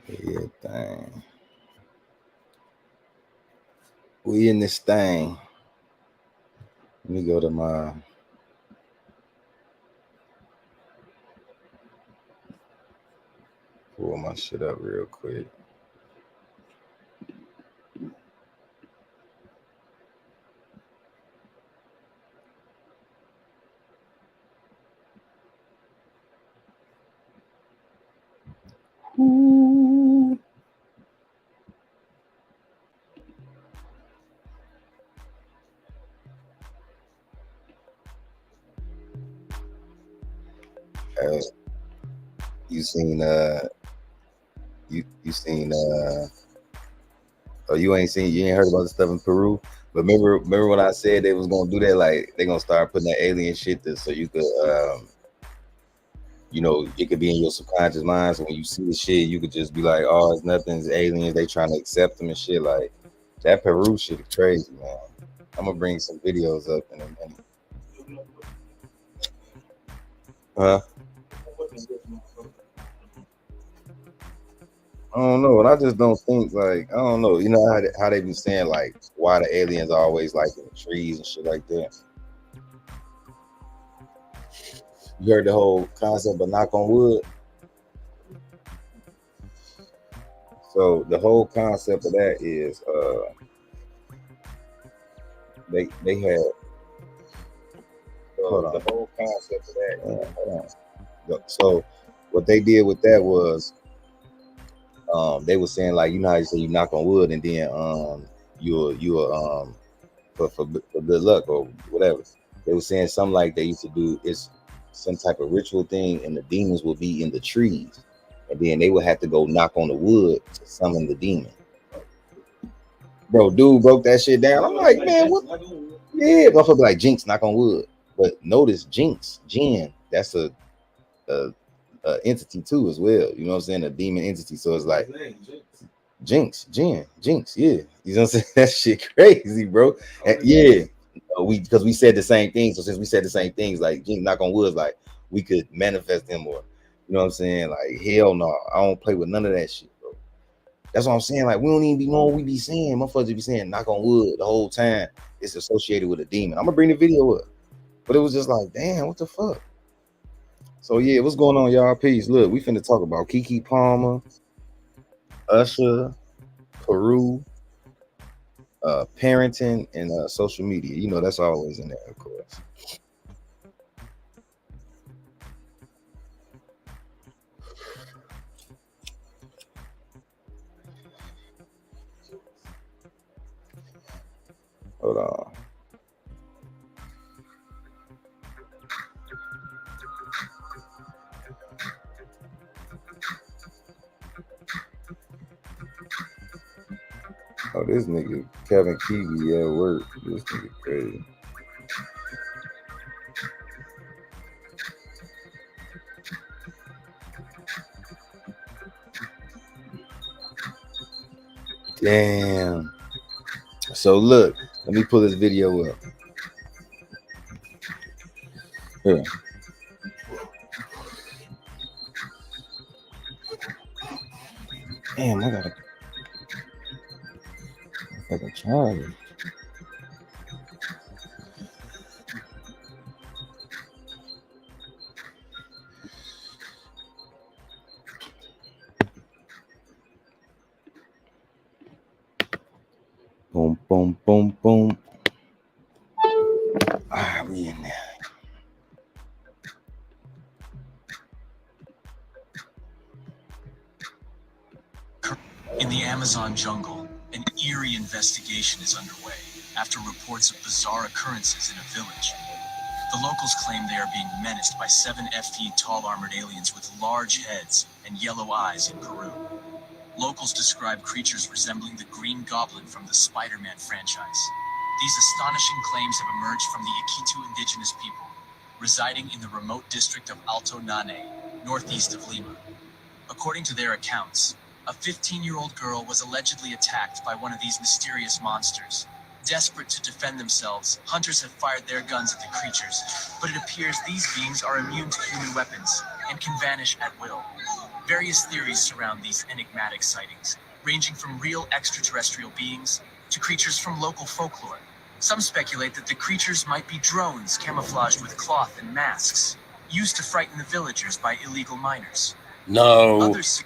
Yeah, thing. We in this thing. Let me go to my. Pull my shit up real quick. Ooh. Uh, you seen you seen oh, you ain't heard about the stuff in Peru. But remember when I said they was gonna do that, like they gonna start putting that alien shit there so you could it could be in your subconscious mind. So when you see the shit, you could just be like, oh, it's nothing, it's aliens, they trying to accept them and shit. Like that Peru shit is crazy, man. I'm gonna bring some videos up in a minute. Huh? I don't know, and I just don't think like I don't know. You know how they been saying like why the aliens always like in the trees and shit like that. You heard the whole concept of knock on wood. So the whole concept of that is they had the whole concept of that. Hold on. So what they did with that was they were saying like you know how you say you knock on wood and then you'll for good luck or whatever. They were saying something like they used to do it's some type of ritual thing and the demons will be in the trees and then they would have to go knock on the wood to summon the demon. Bro, dude broke that shit down. I'm like, man, what? Yeah, motherfucker be like Jinx, knock on wood. But notice Jinx, Jin, that's a entity too as well. You know what I'm saying? A demon entity. So it's like Jinx, Jin, Jinx, yeah. You know what I'm saying? That shit crazy, bro. And yeah. Because we said the same thing. So since we said the same things, like Jinx, knock on wood, like we could manifest them or you know what I'm saying? Like hell no, I don't play with none of that shit, bro. That's what I'm saying. Like, we don't even be knowing we be saying. Motherfuckers be saying knock on wood the whole time. It's associated with a demon. I'm gonna bring the video up. But it was just like, damn, what the fuck? So yeah, what's going on, y'all? Peace. Look, we finna talk about Kiki Palmer, Usher, Peru, parenting, and social media. You know, that's always in there, of course. Hold on. Oh, this nigga Kevin Keegan at work. This nigga crazy. Damn. So look, let me pull this video up. Here. Damn, I gotta fucking charge it. Boom, boom, boom, boom. Ah, we in there. In the Amazon jungle, an eerie investigation is underway after reports of bizarre occurrences in a village. The locals claim they are being menaced by 7 feet tall armored aliens with large heads and yellow eyes in Peru. Locals describe creatures resembling the Green Goblin from the Spider-Man franchise. These astonishing claims have emerged from the Iquitu indigenous people, residing in the remote district of Alto Nane, northeast of Lima. According to their accounts, a 15-year-old girl was allegedly attacked by one of these mysterious monsters. Desperate to defend themselves, hunters have fired their guns at the creatures, but it appears these beings are immune to human weapons. and can vanish at will. Various theories surround these enigmatic sightings, ranging from real extraterrestrial beings to creatures from local folklore. Some speculate that the creatures might be drones camouflaged with cloth and masks, used to frighten the villagers by illegal miners. No. Others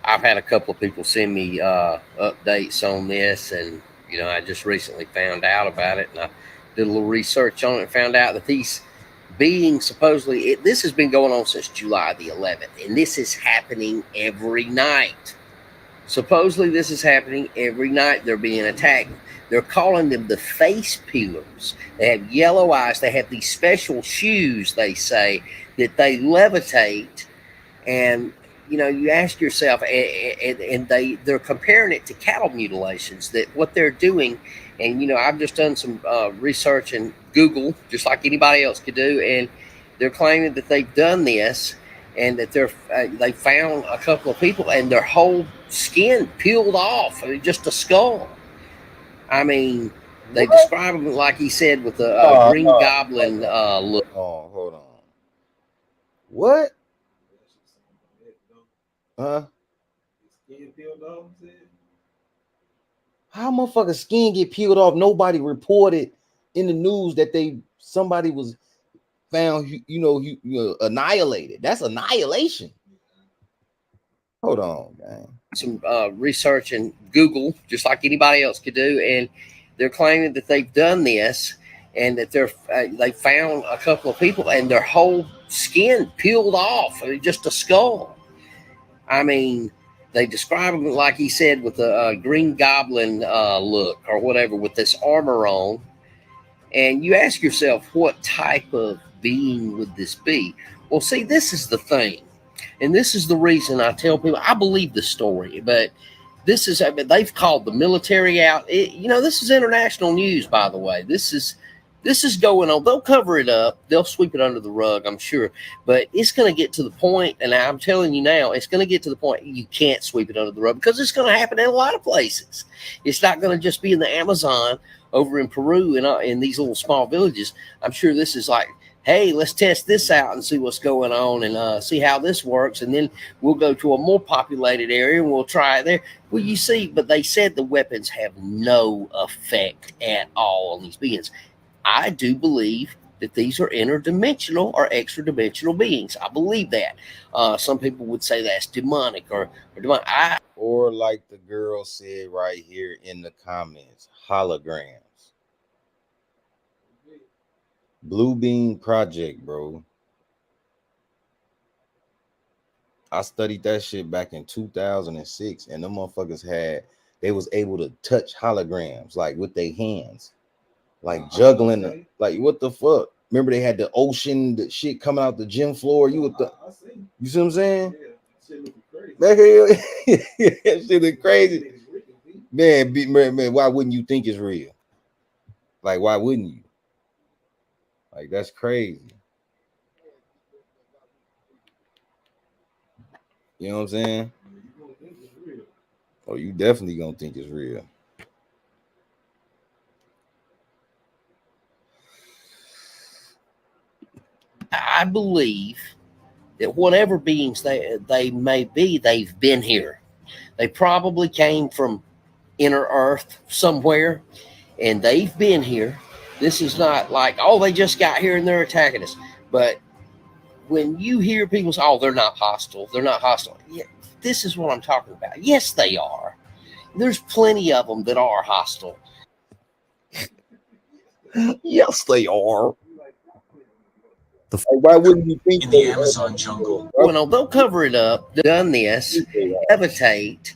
I've had a couple of people send me updates on this, and I just recently found out about it, and I did a little research on it and found out that these beings supposedly, this has been going on since July the 11th, and this is happening every night. Supposedly this is happening every night. They're being attacked. They're calling them the face peelers. They have yellow eyes. They have these special shoes, they say, that they levitate. And you ask yourself, and they're comparing it to cattle mutilations, that what they're doing. And I've just done some research in Google, just like anybody else could do, and they're claiming that they've done this, and that they found a couple of people and their whole skin peeled off, just a skull. I mean, they describe them, like he said, with a green goblin look. Oh, hold on. What? Huh? How motherfucker's skin get peeled off? Nobody reported in the news that somebody was found, annihilated. That's annihilation. Hold on, man. Some research in Google, just like anybody else could do, and they're claiming that they've done this, and that they found a couple of people and their whole skin peeled off, just a skull. I mean, they describe them, like he said, with a green goblin look or whatever, with this armor on. And you ask yourself, what type of being would this be? Well, see, this is the thing. And this is the reason I tell people, I believe the story, but they've called the military out. This is international news, by the way. This is going on. They'll cover it up. They'll sweep it under the rug, I'm sure. But it's going to get to the point, and I'm telling you now, it's going to get to the point you can't sweep it under the rug, because it's going to happen in a lot of places. It's not going to just be in the Amazon over in Peru and in these little small villages. I'm sure this is like, hey, let's test this out and see what's going on, and see how this works. And then we'll go to a more populated area and we'll try it there. Well, you see, but they said the weapons have no effect at all on these beings. I do believe that these are interdimensional or extra dimensional beings. I believe that. Some people would say that's demonic or demonic. Or like the girl said right here in the comments, holograms. Blue Beam Project, bro. I studied that shit back in 2006, and them motherfuckers they was able to touch holograms like with their hands, like juggling. Like, what the fuck? Remember they had the ocean, the shit coming out the gym floor. You see what I'm saying? That shit is crazy, man. Why wouldn't you think it's real? Like, why wouldn't you? Like, that's crazy. You know what I'm saying? Oh, you definitely gonna think it's real. I believe that whatever beings they may be, they've been here. They probably came from inner earth somewhere, and they've been here. This is not like, oh, they just got here and they're attacking us. But when you hear people say, oh, they're not hostile, yeah, this is what I'm talking about. Yes, they are. There's plenty of them that are hostile. Yes, they are. Why wouldn't you think in the Amazon jungle? Well, they'll cover it up. Done this, levitate,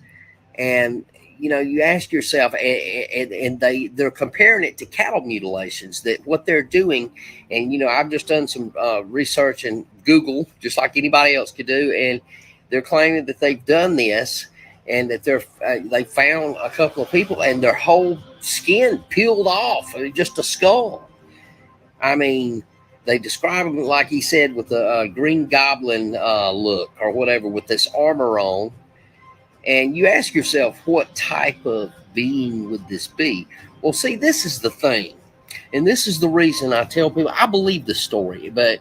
and you ask yourself, and they're comparing it to cattle mutilations. That what they're doing, and I've just done some research in Google, just like anybody else could do, and they're claiming that they've done this, and that they found a couple of people and their whole skin peeled off, just a skull. I mean, they describe them, like he said, with a green goblin look or whatever, with this armor on. And you ask yourself, what type of being would this be? Well, see, this is the thing. And this is the reason I tell people, I believe the story, but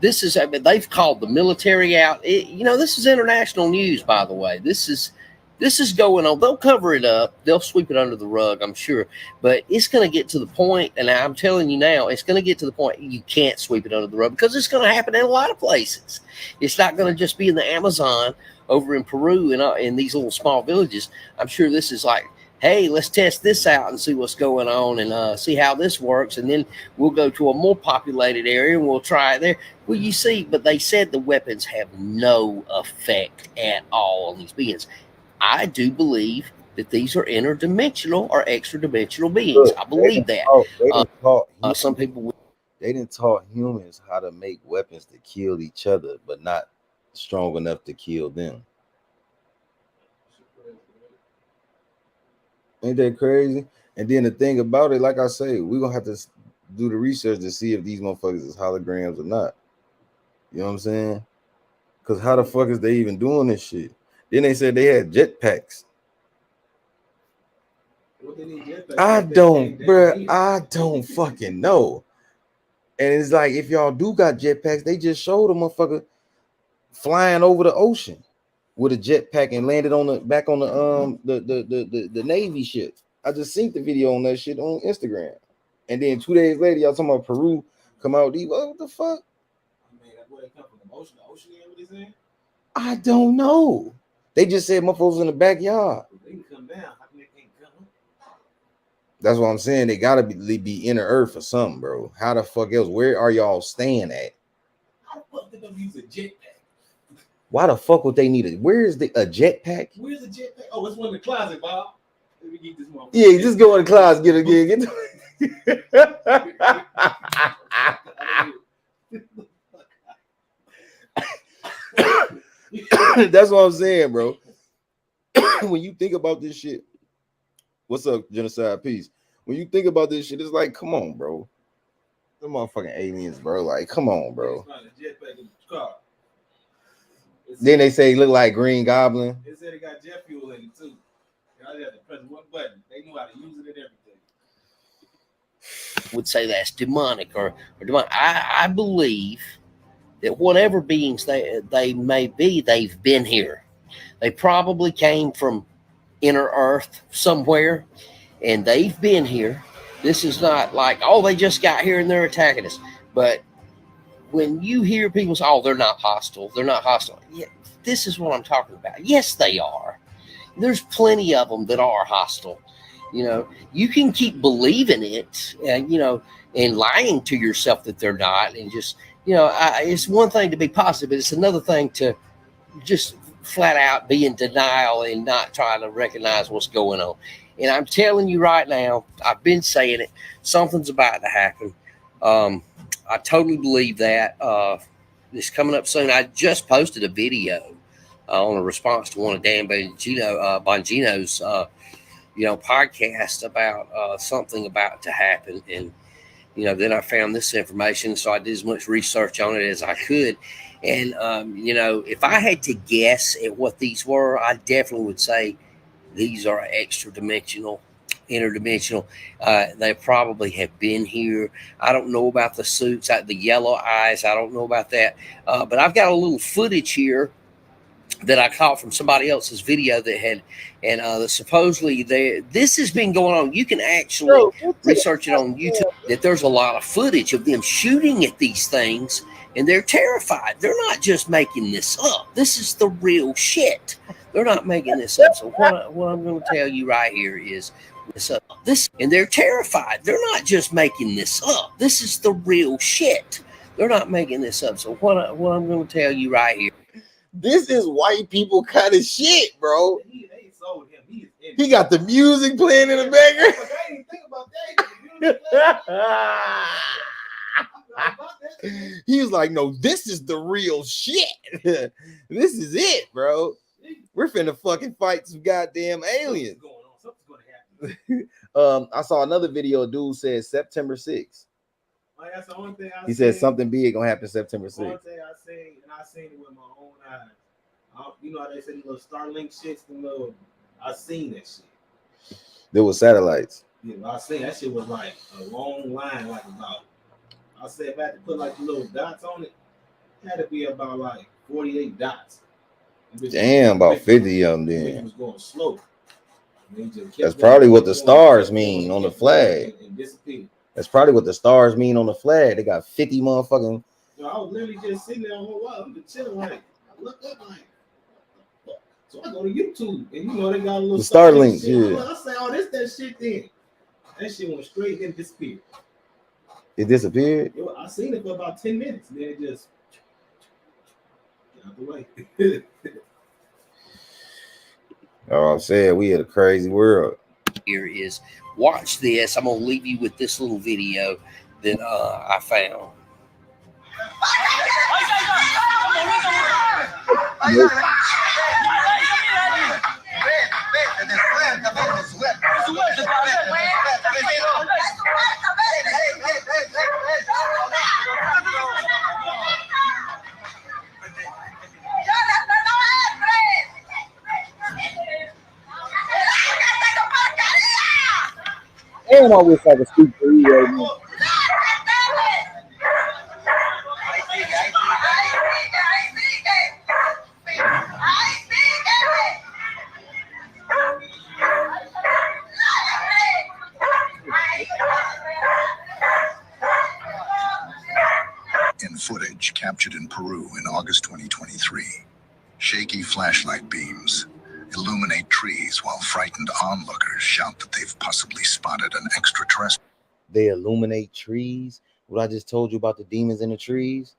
This is, I mean, they've called the military out. This is international news, by the way. This is going on. They'll cover it up. They'll sweep it under the rug, I'm sure. But it's going to get to the point, and I'm telling you now, it's going to get to the point you can't sweep it under the rug because it's going to happen in a lot of places. It's not going to just be in the Amazon over in Peru and in these little small villages. I'm sure this is like, hey, let's test this out and see what's going on and see how this works. And then we'll go to a more populated area and we'll try it there. Well, you see, but they said the weapons have no effect at all on these beings. I do believe that these are interdimensional or extra dimensional beings. Look, I believe that. Some people they didn't taught humans how to make weapons to kill each other, but not strong enough to kill them. Ain't that crazy? And then the thing about it, like I say, we're gonna have to do the research to see if these motherfuckers is holograms or not. You know what I'm saying? Because how the fuck is they even doing this shit? Then they said they had jetpacks. I don't fucking know. And it's like, if y'all do got jetpacks, they just showed a motherfucker flying over the ocean with a jetpack and landed on back on the Navy ship. I just seen the video on that shit on Instagram. And then 2 days later, y'all talking about Peru come out. What the fuck? Where they come from? The ocean, what they saying? I don't know. They just said motherfuckers in the backyard. They can come down. How come they can't come up? That's what I'm saying. They gotta be inner earth or something, bro. How the fuck else? Where are y'all staying at? How the fuck did they use a jetpack? Why the fuck would they need it? Where is a jetpack? Where's the jetpack? Oh, it's one in the closet, Bob. Let me get this one. Yeah, just go in the closet, get it again. That's what I'm saying, bro. When you think about this shit, what's up, Genocide Peace? When you think about this shit, it's like, come on, bro. The motherfucking aliens, bro. Like, come on, bro. Then they say look like Green Goblin. They said it got jet fuel in it too. Y'all had to press one button. They knew how to use it and everything. Would say that's demonic or demonic. I believe that whatever beings they may be, they've been here. They probably came from inner earth somewhere, and they've been here. This is not like, oh, they just got here and they're attacking us. But when you hear people say, oh, they're not hostile. Yeah, this is what I'm talking about. Yes, they are. There's plenty of them that are hostile. You can keep believing it and, and lying to yourself that they're not. And just, it's one thing to be positive, but it's another thing to just flat out be in denial and not trying to recognize what's going on. And I'm telling you right now, I've been saying it, something's about to happen. I totally believe that. It's coming up soon. I just posted a video on a response to one of Dan Bongino's podcast about something about to happen. And, then I found this information. So I did as much research on it as I could. And, if I had to guess at what these were, I definitely would say these are extra dimensional, interdimensional. They probably have been here. I don't know about the suits, the yellow eyes. I don't know about that. But I've got a little footage here that I caught from somebody else's video that had, and supposedly this has been going on. You can actually research it on YouTube, that there's a lot of footage of them shooting at these things, and they're terrified. They're not just making this up. This is the real shit. They're not making this up. So what I'm going to tell you right here is this, and they're terrified. They're not just making this up. This is the real shit. They're not making this up. So what I'm going to tell you right here. This is white people kind of shit, bro. They sold him. He got the music playing in the background. I didn't think about that. He was like, no, this is the real shit. This is it, bro. We're finna fucking fight some goddamn aliens. Something's going to happen. I saw another video. A dude said September 6th. Like, that's the only thing he said something big gonna happen September 6th. One thing I seen it with my own eyes. You know how they say the little Starlink shits, I seen that shit. There was satellites. Yeah, I seen that shit was like a long line, like about. I said if I had to put like the little dots on it, Had to be about like 48 dots. Damn, about 50 of them then. Was going slow. That's probably what the stars mean on the flag. That's probably what the stars mean on the flag. They got 50 motherfucking. Yo, I was literally just sitting there a whole while. I'm just chilling, like, I look up, like, so I go to YouTube, and you know they got a little the star links. Yeah. I say, oh, this that shit then. That shit went straight and disappeared. It disappeared? Yo, I seen it for about 10 minutes, and then it just get out the way. Oh, I'm saying we had a crazy world. Here is watch this. I'm gonna leave you with this little video that I found. Damn, I wish I could speak for you right now. In footage captured in Peru in August 2023, shaky flashlight beams illuminate trees while frightened onlookers shout that they've possibly spotted an extraterrestrial. They illuminate trees? What I just told you about the demons in the trees?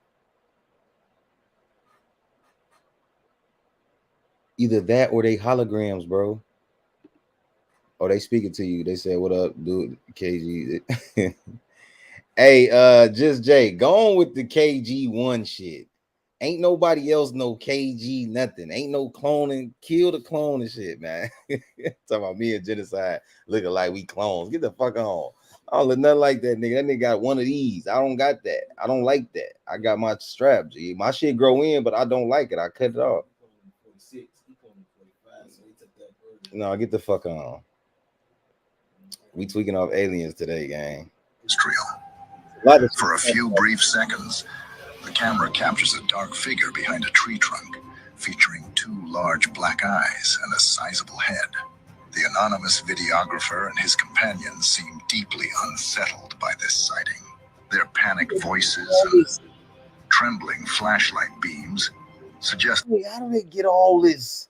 Either that or they holograms, bro. Oh, they speaking to you. They said, what up, dude? KG. Hey, just Jay, go on with the KG1 shit. Ain't nobody else no KG nothing. Ain't no cloning. Kill the clone and shit, man. Talking about me and Genocide looking like we clones. Get the fuck on. I don't look nothing like that nigga. That nigga got one of these. I don't got that. I don't like that. I got my strap, G. My shit grow in, but I don't like it. I cut it off. No, get the fuck on. We tweaking off aliens today, gang. For a few brief seconds, the camera captures a dark figure behind a tree trunk, featuring two large black eyes and a sizable head. The anonymous videographer and his companions seem deeply unsettled by this sighting. Their panicked voices and trembling flashlight beams suggest. Wait, how do they get all this?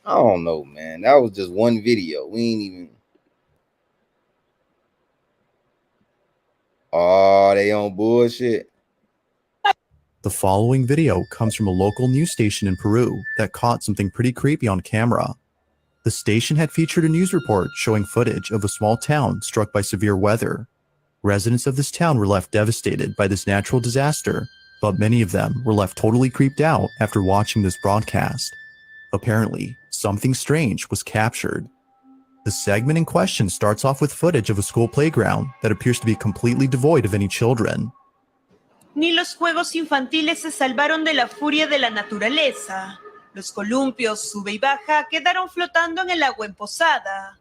I don't know, man. That was just one video. We ain't even. Oh, they on bullshit. The following video comes from a local news station in Peru that caught something pretty creepy on camera. The station had featured a news report showing footage of a small town struck by severe weather. Residents of this town were left devastated by this natural disaster, but many of them were left totally creeped out after watching this broadcast. Apparently, something strange was captured. The segment in question starts off with footage of a school playground that appears to be completely devoid of any children. Ni los juegos infantiles se salvaron de la furia de la naturaleza. Los columpios, sube y baja, quedaron flotando en el agua emposada.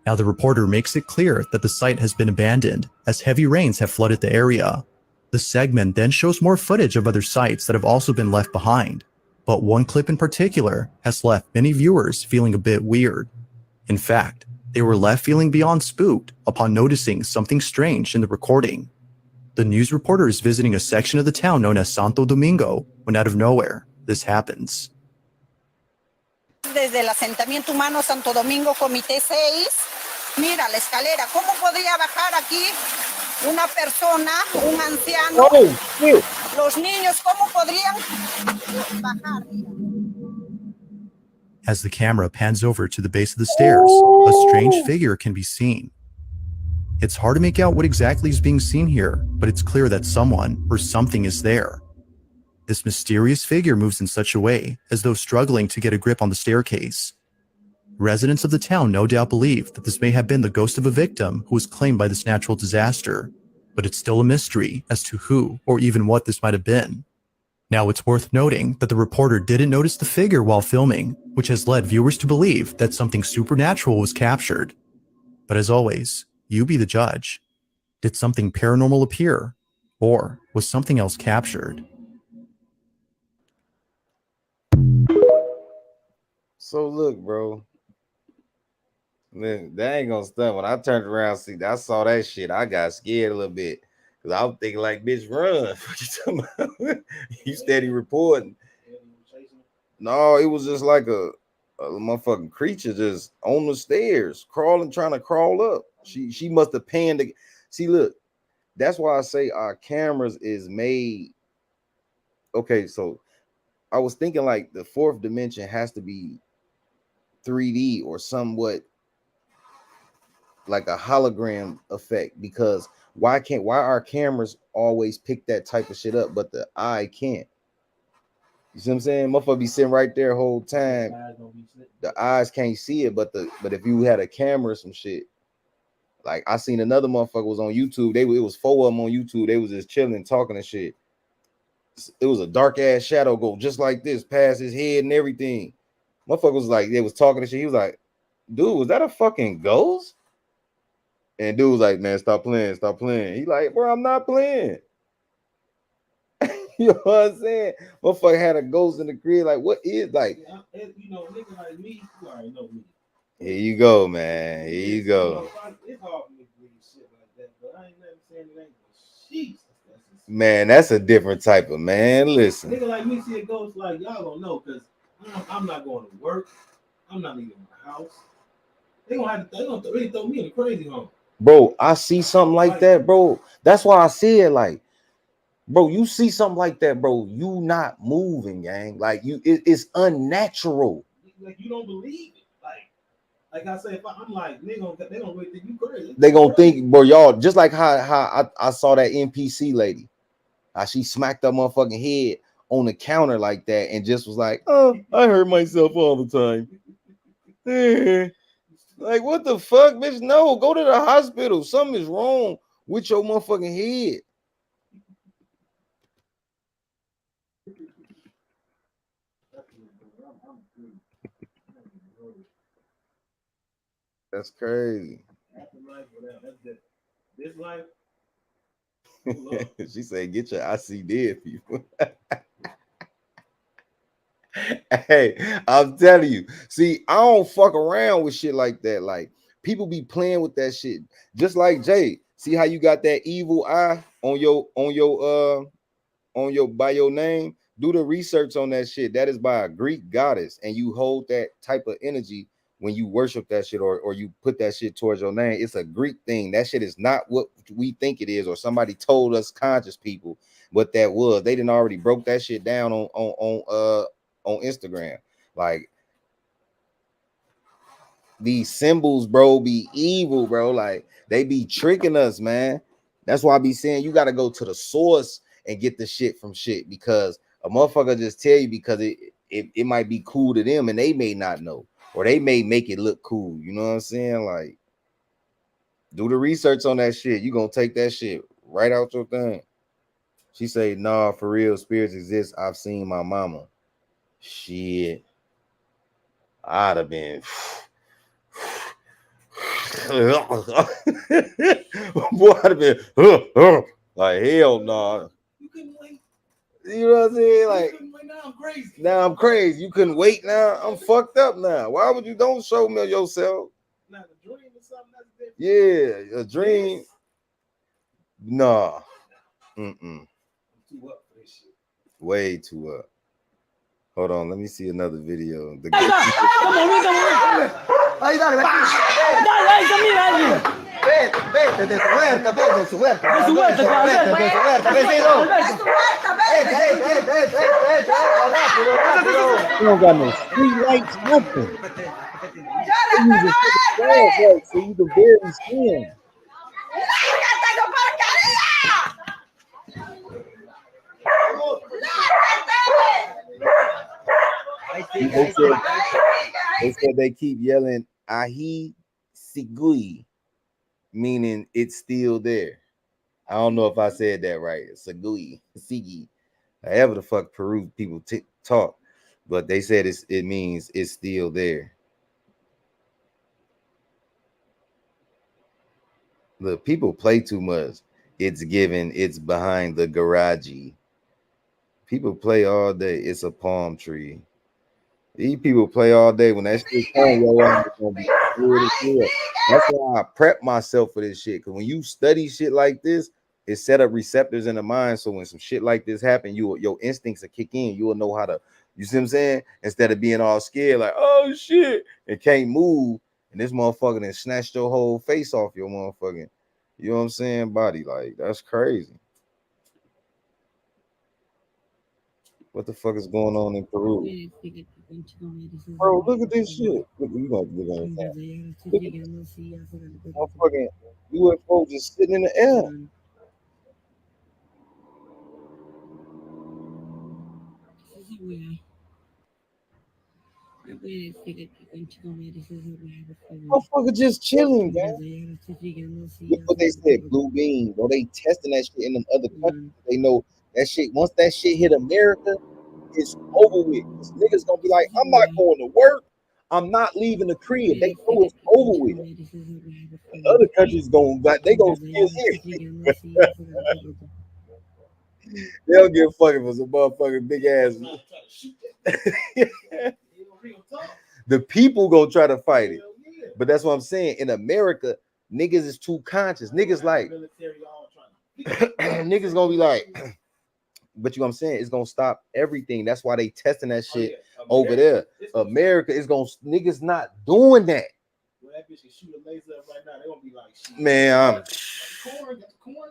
Now the reporter makes it clear that the site has been abandoned as heavy rains have flooded the area. The segment then shows more footage of other sites that have also been left behind, but one clip in particular has left many viewers feeling a bit weird. In fact, they were left feeling beyond spooked upon noticing something strange in the recording. The news reporter is visiting a section of the town known as Santo Domingo when out of nowhere, this happens. Desde el asentamiento humano Santo Domingo, Comité 6, mira la escalera. ¿Cómo podría bajar aquí una persona, un anciano? Los niños, ¿cómo podrían bajar? As the camera pans over to the base of the stairs, a strange figure can be seen. It's hard to make out what exactly is being seen here, but it's clear that someone or something is there. This mysterious figure moves in such a way as though struggling to get a grip on the staircase. Residents of the town no doubt believe that this may have been the ghost of a victim who was claimed by this natural disaster, but it's still a mystery as to who or even what this might have been. Now it's worth noting that the reporter didn't notice the figure while filming, which has led viewers to believe that something supernatural was captured. But as always, you be the judge. Did something paranormal appear? Or was something else captured? So look, bro. Man, that ain't gonna stun. When I turned around, see, I saw that shit. I got scared a little bit because I was thinking like, bitch, run. What you talking about? You steady reporting. No, it was just like a motherfucking creature just on the stairs, crawling, trying to crawl up. She must have panned. See, look, that's why I say our cameras is made. Okay, so I was thinking like the fourth dimension has to be 3D or somewhat like a hologram effect, because why our cameras always pick that type of shit up but the eye can't? You see what I'm saying? Motherfucker be sitting right there whole time. The eyes can't see it, but if you had a camera or some shit, like I seen another motherfucker was on YouTube. It was 4 of them on YouTube. They was just chilling, talking and shit. It was a dark ass shadow go just like this past his head and everything. Motherfucker was like, they was talking and shit. He was like, dude, was that a fucking ghost? And dude was like, man, stop playing, stop playing. He like, bro, I'm not playing. You know what I'm saying? Motherfucker had a ghost in the crib. Like, what is like? You know, nigga like me, you already know me. Here you go, man. Here you go. It's hard for me to believe shit like that, but I ain't never saying it ain't no sheets. Man, that's a different type of man. Listen, nigga like me see a ghost, like y'all don't know, because I'm not going to work. I'm not leaving my house. They gonna really throw me in the crazy home. Bro, I see something like that, bro. That's why I see it like, bro, you see something like that, bro, you not moving, gang. Like it's unnatural. Like you don't believe it. Like I say, if I'm like, they gonna really think you crazy. They gonna think, bro, y'all, just like how I saw that NPC lady, how she smacked her motherfucking head on the counter like that and just was like, oh, I hurt myself all the time. Like, what the fuck, bitch? No, go to the hospital. Something is wrong with your motherfucking head. That's crazy. This life. She said, get your ICD, people. Hey, I'm telling you. See, I don't fuck around with shit like that. Like, people be playing with that shit. Just like Jay. See how you got that evil eye on your by your name? Do the research on that shit. That is by a Greek goddess, and you hold that type of energy when you worship that shit or you put that shit towards your name. It's a Greek thing. That shit is not what we think it is, or somebody told us conscious people what that was. They didn't already broke that shit down on Instagram. Like, these symbols, bro, be evil, bro. Like, they be tricking us, man. That's why I be saying you got to go to the source and get the shit from shit, because a motherfucker just tell you because it might be cool to them and they may not know, or they may make it look cool. You know what I'm saying? Like, do the research on that shit. You gonna take that shit right out your thing. She say, nah, for real, spirits exist. I've seen my mama. Shit. I'd have been boy, I'd have been like, hell no. Nah. You couldn't wait. You know what I'm saying? Like, Now I'm crazy. Now I'm crazy. You couldn't wait now. I'm fucked up now. Why would you? Don't show me yourself. Now the dream is something that's different. Yeah, a dream. Nah. Mm-mm. I'm too up for this shit. Way too up. Hold on, let me see another video. Ahí dale, mira alguien. Vete, de su huerta, vete, de su huerta. De su huerta, vecino. You don't got no street lights, nothing. So you can barely see him. They said they keep yelling ahi sigui, meaning it's still there. I don't know if I said that right. Sigui, sigi, however the fuck Peru people talk, but they said it means it's still there. Look, people play too much. It's given. It's behind the garage. People play all day. It's a palm tree. These people play all day. When that shit comes, your ass is gonna be good as hell. That's why I prep myself for this shit. Cause when you study shit like this, it set up receptors in the mind. So when some shit like this happen, your instincts will kick in. You will know how to, you see what I'm saying? Instead of being all scared, like, oh shit, and can't move. And this motherfucker then snatched your whole face off your motherfucking, you know what I'm saying, body. Like, that's crazy. What the fuck is going on in Peru? Bro, look at this shit. Look, you gonna look at that. Look at this motherfucking UFO just sitting in the air. Motherfucker just chilling, man. Look what they said, blue beam. Bro, they testing that shit in them other countries. They know that shit. Once that shit hit America, it's over with. This niggas gonna be like, I'm not going to work. I'm not leaving the crib. They know it's over with. And other countries going, they gonna still here. They don't give a fuck if it's a motherfucking big ass. The people gonna try to fight it. But that's what I'm saying. In America, niggas is too conscious. Niggas like niggas gonna be like, but you know what I'm saying? It's gonna stop everything. That's why they testing that shit over there. America is gonna niggas not doing that. Man,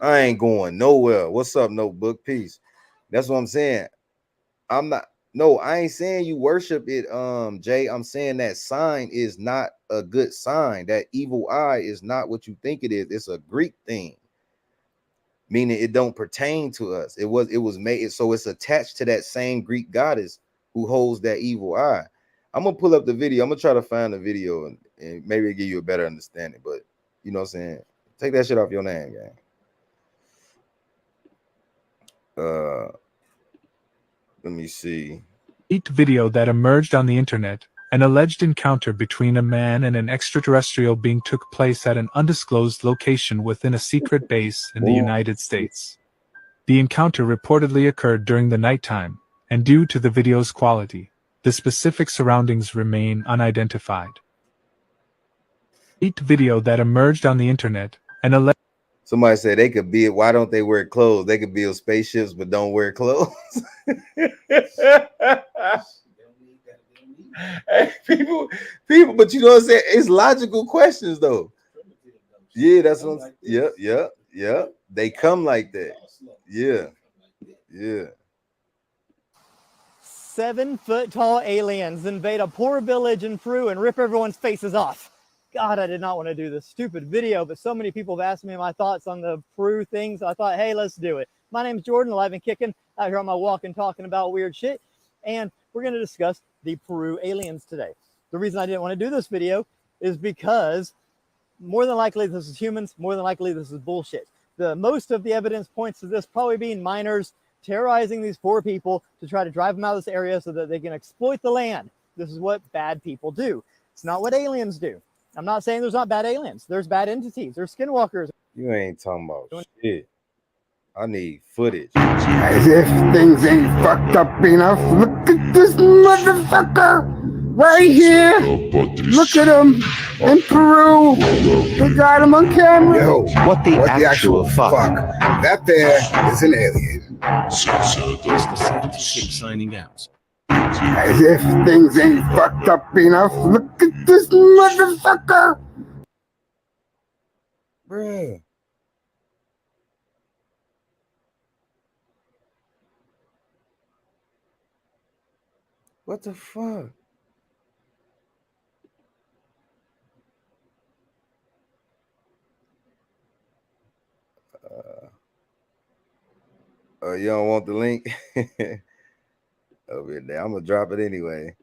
I ain't going nowhere. What's up, notebook? Peace. That's what I'm saying. I'm not. No, I ain't saying you worship it, Jay. I'm saying that sign is not a good sign. That evil eye is not what you think it is. It's a Greek thing, meaning it don't pertain to us. It was made, so it's attached to that same Greek goddess who holds that evil eye. I'm gonna pull up the video. I'm gonna try to find the video and maybe give you a better understanding. But you know what I'm saying? Take that shit off your name, gang. Let me see. Video that emerged on the internet. An alleged encounter between a man and an extraterrestrial being took place at an undisclosed location within a secret base in the United States. The encounter reportedly occurred during the nighttime, and due to the video's quality, the specific surroundings remain unidentified. Video that emerged on the internet. Somebody said they could build. Why don't they wear clothes? They could build spaceships, but don't wear clothes. Hey, people. But you know what I'm saying? It's logical questions, though. Yeah, that's what. Yep. They come like that. Yeah. 7-foot-tall aliens invade a poor village in Peru and rip everyone's faces off. God, I did not want to do this stupid video, but so many people have asked me my thoughts on the Peru thing, so I thought, hey, let's do it. My name's Jordan, alive and kicking, out here on my walk and talking about weird shit, and we're going to discuss the Peru aliens today. The reason I didn't want to do this video is because more than likely this is humans, more than likely this is bullshit. Most of the evidence points to this probably being miners terrorizing these poor people to try to drive them out of this area so that they can exploit the land. This is what bad people do. It's not what aliens do. I'm not saying there's not bad aliens. There's bad entities. There's skinwalkers. You ain't talking about shit. I need footage. As if things ain't fucked up enough. Look at this motherfucker right here. Look at him in Peru. They got him on camera. Yo, what the actual fuck? That there is an alien. It's the 70 ship signing out. As if things ain't fucked up enough. Look at this motherfucker. Bruh. What the fuck? You don't want the link? Over there. I'm gonna drop it anyway.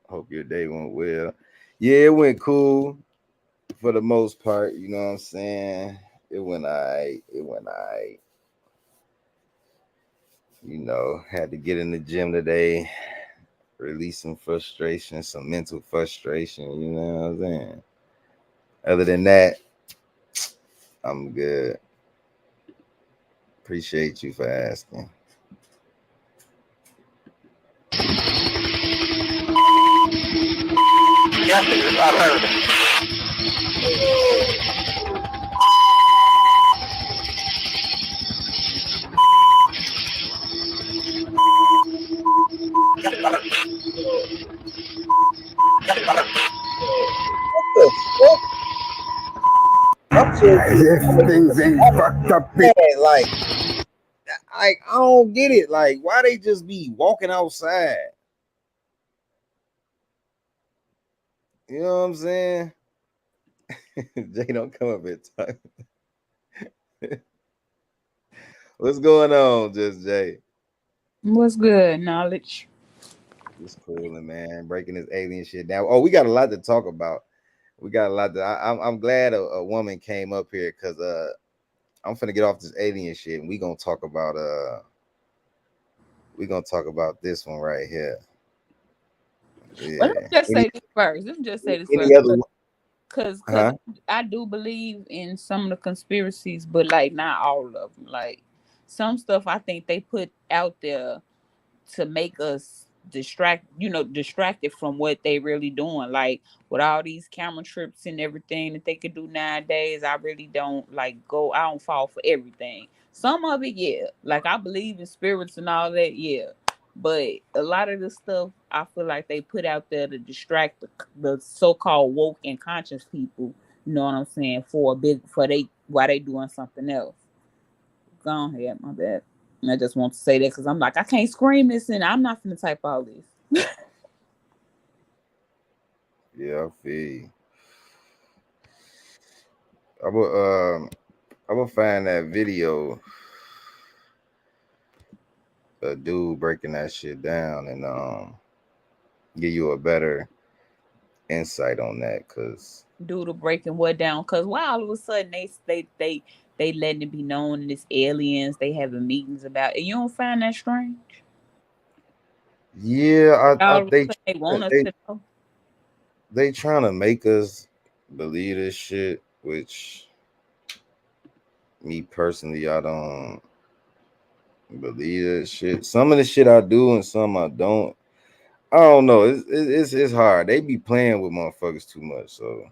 Hope your day went well. Yeah, it went cool for the most part. You know what I'm saying? It went all right. You know, had to get in the gym today, release some frustration, some mental frustration. You know what I'm saying? Other than that, I'm good. Appreciate you for asking. Yes, I've heard. What the fuck? I'm just Things ain't fucked up. like I don't get it. Like, why they just be walking outside? You know what I'm saying? Jay, don't come up here talking. What's going on, Just Jay? What's good, knowledge? Just cooling, man. Breaking this alien shit down. Oh, we got a lot to talk about. We got a lot to. I'm glad a woman came up here because I'm finna get off this alien shit and we gonna talk about this one right here. Yeah. Well, let's just say this first. Any other one? Cause I do believe in some of the conspiracies, but like not all of them. Like some stuff I think they put out there to make us distracted from what they really doing. Like with all these camera trips and everything that they could do nowadays, I really don't I don't fall for everything. Some of it, yeah. Like I believe in spirits and all that, yeah. But a lot of the stuff I feel like they put out there to distract the so-called woke and conscious people. You know what I'm saying? While they doing something else. Go ahead, my bad. And I just want to say that because I'm like, I can't scream this and I'm not finna type all this. Yeah, I feel you. I will find that video. A dude breaking that shit down and give you a better insight on that, cause dude breaking what down? Cause why all of a sudden they letting it be known it's aliens. They having meetings about it. You don't find that strange? yeah, they want us to know. They trying to make us believe this shit, which me personally, I don't believe that shit. Some of the shit I do and some I don't. I don't know. It's hard. They be playing with motherfuckers too much. So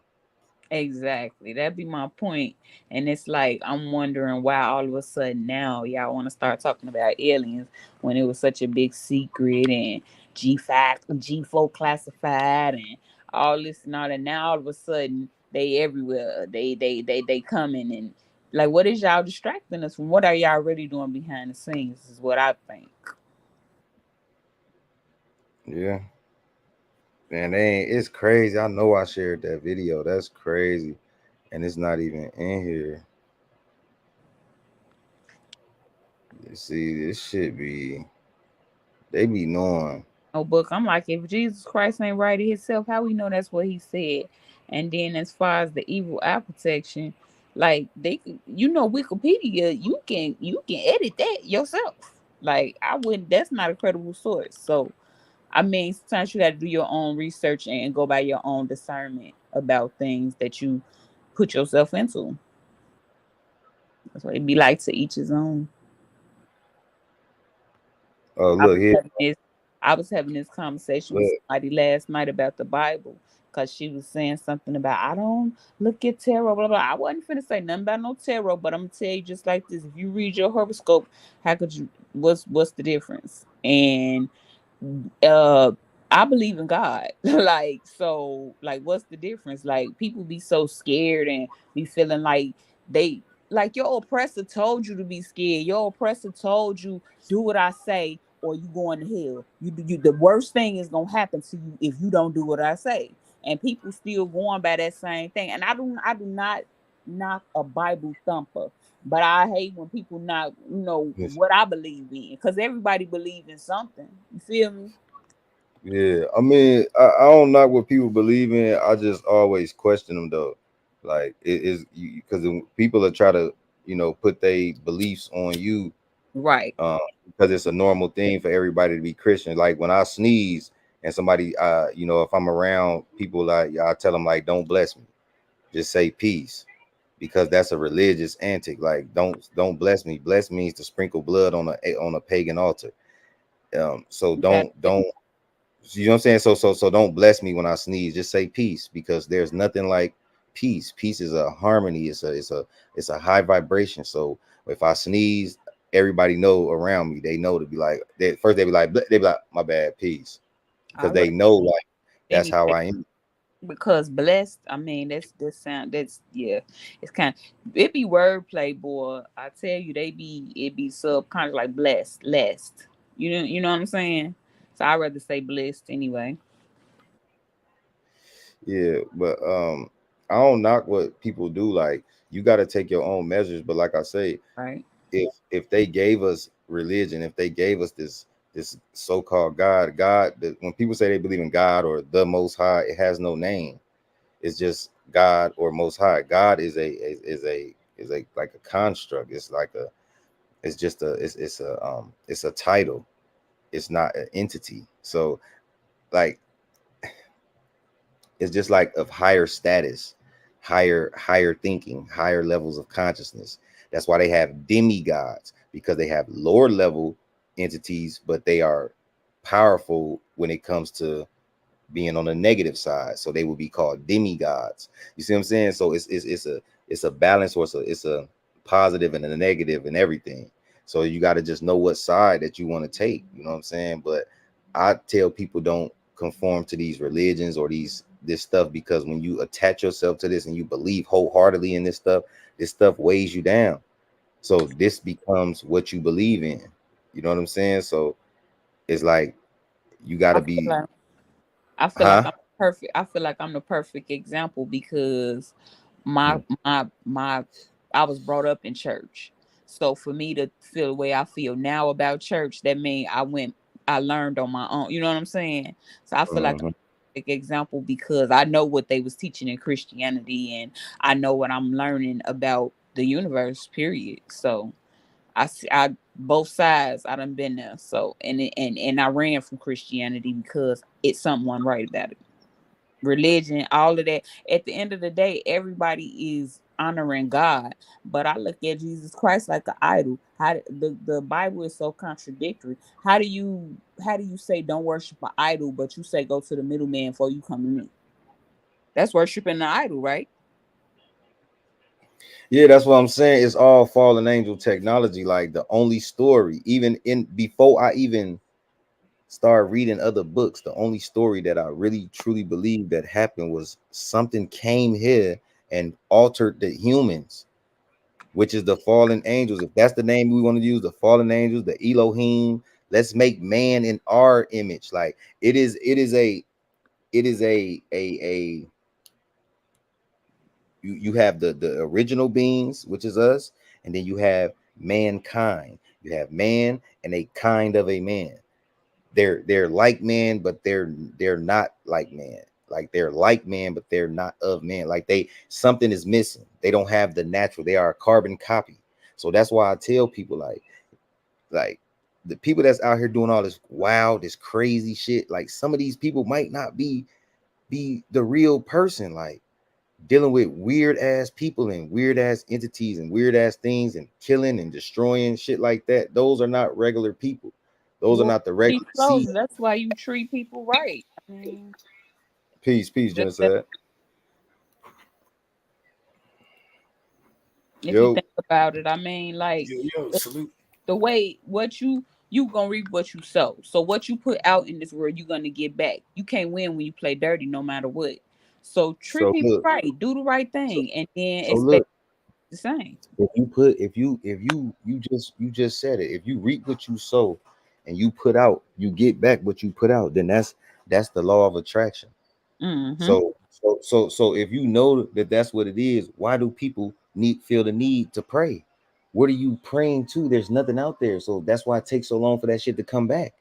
exactly, that'd be my point. And it's like I'm wondering why all of a sudden now y'all want to start talking about aliens when it was such a big secret and G4 classified and all this and all that. Now all of a sudden they everywhere. They coming and like what is y'all distracting us from? What are y'all really doing behind the scenes? Is what I think. yeah. Man, it's crazy. I know I shared that video. That's crazy. And it's not even in here. You see, this shit they be knowing. No book. I'm like, if Jesus Christ ain't right himself, how we know that's what he said? And then as far as the evil eye protection, like Wikipedia, you can edit that yourself. Like I wouldn't. That's not a credible source. So I mean, sometimes you got to do your own research and go by your own discernment about things that you put yourself into. That's what it'd be like, to each his own. Oh, look here. I was having this conversation with somebody last night about the Bible because she was saying something about I don't look at tarot, blah, blah. I wasn't finna say nothing about no tarot, but I'm gonna tell you just like this: if you read your horoscope, how could you? What's the difference? And I believe in God. Like, so, like, what's the difference? Like, people be so scared and be feeling like they, like, your oppressor told you to be scared. Your oppressor told you, do what I say or you going to hell. You the worst thing is going to happen to you if you don't do what I say. And people still going by that same thing. And I do not knock a Bible thumper, but I hate when people not, what I believe in, because everybody believes in something. You feel me? Yeah, I mean, I don't knock what people believe in. I just always question them though. Like it is because people are try to, put their beliefs on you, right? Because it's a normal thing for everybody to be Christian. Like when I sneeze and somebody, if I'm around people, like I tell them like, don't bless me, just say peace, because that's a religious antic. Like don't bless me. Bless means to sprinkle blood on a pagan altar. So don't. You know what I'm saying? So don't bless me when I sneeze. Just say peace, because there's nothing like peace. Peace is a harmony. It's a high vibration. So if I sneeze, everybody know around me. They know to be like, they be like, my bad, peace, because they know like that's how I am. Because blessed, I mean, that's yeah, it's kind of, it be wordplay, boy. I tell you, it be subconscious, like blessed, lest. You know what I'm saying? So I'd rather say blessed anyway. Yeah, but I don't knock what people do. Like, you got to take your own measures. But like I say, right, if they gave us religion, if they gave us this so-called God, when people say they believe in God or the Most High, it has no name. It's just God or Most High. God is a like a construct. It's like it's a title. It's not an entity. So like, it's just like of higher status, higher thinking, higher levels of consciousness. That's why they have demigods, because they have lower level entities, but they are powerful when it comes to being on the negative side. So they will be called demigods. You see what I'm saying? So it's a balance, or it's a positive and a negative and everything. So you got to just know what side that you want to take. You know what I'm saying? But I tell people, don't conform to these religions or this stuff, because when you attach yourself to this and you believe wholeheartedly in this stuff weighs you down. So this becomes what you believe in. You know what I'm saying? So it's like you got to be, I feel like I'm perfect. I feel like I'm the perfect example, because my I was brought up in church. So for me to feel the way I feel now about church, that means I learned on my own. You know what I'm saying? So I feel like I'm a perfect example, because I know what they was teaching in Christianity, and I know what I'm learning about the universe, period. So I both sides, I done been there. So and I ran from Christianity because it's something right about it. Religion, all of that. At the end of the day, everybody is honoring God, but I look at Jesus Christ like an idol. The Bible is so contradictory. How do you say don't worship an idol, but you say go to the middleman before you come to me? That's worshiping the idol, right? Yeah, that's what I'm saying. It's all fallen angel technology. Like, the only story, even before I even start reading other books, the only story that I really truly believe that happened was something came here and altered the humans, which is the fallen angels. If that's the name we want to use, the fallen angels, the Elohim. Let's make man in our image. Like, it is a you have the original beings, which is us, and then you have mankind. You have man and a kind of a man. They're like man, but they're not like man. Like, they're like man, but they're not of man. Like, something is missing. They don't have the natural. They are a carbon copy. So that's why I tell people, like the people that's out here doing all this wild, this crazy shit, like, some of these people might not be the real person. Like, dealing with weird ass people and weird ass entities and weird ass things and killing and destroying shit like that. Those are not regular people. Those are not the regular seed. That's why you treat people right. I mean, Peace, genocide. If you think about it, I mean, like, salute. The way what you gonna reap what you sow. So what you put out in this world, you're gonna get back. You can't win when you play dirty, no matter what. So treat people right, do the right thing, and then expect the same. You just said it. If you reap what you sow and you put out, you get back what you put out. Then that's the law of attraction. Mm-hmm. So if you know that that's what it is, why do people feel the need to pray? What are you praying to? There's nothing out there. So that's why it takes so long for that shit to come back.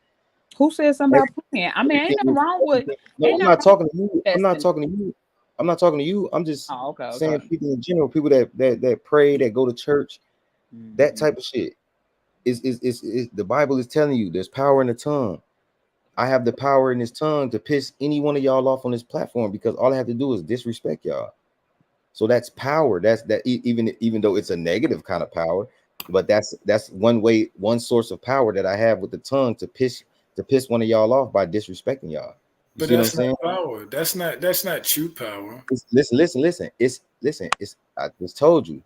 Who said something about praying? I mean, ain't nothing wrong with. No, I'm not talking to you. I'm not talking to you. I'm not talking to you. I'm just saying people in general, people that pray, that go to church, that type of shit. Is the Bible is telling you there's power in the tongue. I have the power in this tongue to piss any one of y'all off on this platform, because all I have to do is disrespect y'all. So that's power. Even though it's a negative kind of power, but that's one way, one source of power that I have with the tongue to piss to piss one of y'all off by disrespecting y'all. You But see what I'm that's saying? not power. That's not true power. Listen. It's I just told you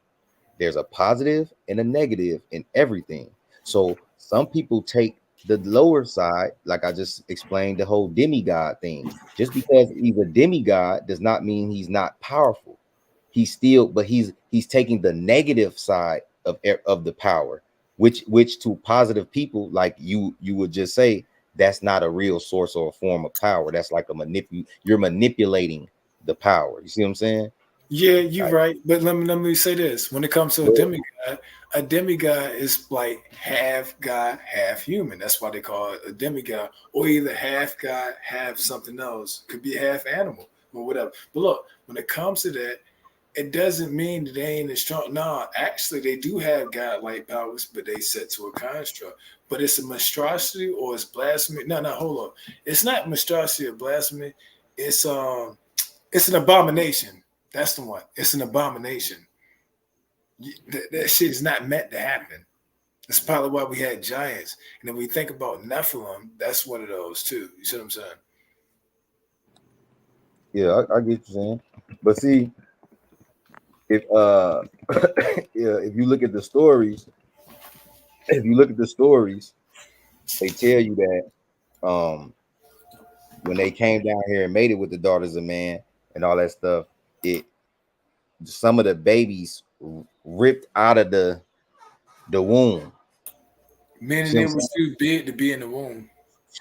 there's a positive and a negative in everything. So some people take the lower side, like I just explained the whole demigod thing. Just because he's a demigod does not mean he's not powerful. He's still, but he's taking the negative side of the power, which to positive people like you would just say that's not a real source or a form of power. That's like you're manipulating the power. You see what I'm saying? Yeah, you're right. But let me say this: when it comes to a demigod is like half god, half human. That's why they call it a demigod, or either half god, half something else. Could be half animal or whatever. But look, when it comes to that, it doesn't mean that they ain't as strong. No, actually, they do have godlike powers, but they set to a construct. But it's a monstrosity or it's blasphemy. No, hold on. It's not monstrosity or blasphemy. It's an abomination. That's the one. It's an abomination. That shit is not meant to happen. That's probably why we had giants. And if we think about Nephilim, that's one of those too. You see what I'm saying? Yeah, I get what you're saying. But see, if yeah, if you look at the stories, they tell you that when they came down here and made it with the daughters of man and all that stuff, some of the babies ripped out of the womb. Men and them was too big to be in the womb.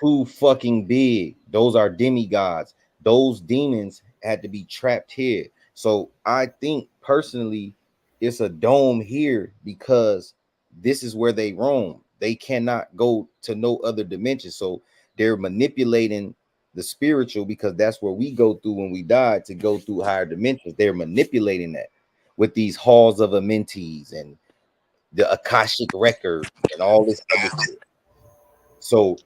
Too fucking big. Those are demigods. Those demons had to be trapped here. So I think personally, it's a dome here because this is where they roam. They cannot go to no other dimension. So they're manipulating the spiritual because that's where we go through when we die to go through higher dimensions. They're manipulating that with these halls of amenities and the Akashic record and all this other shit. So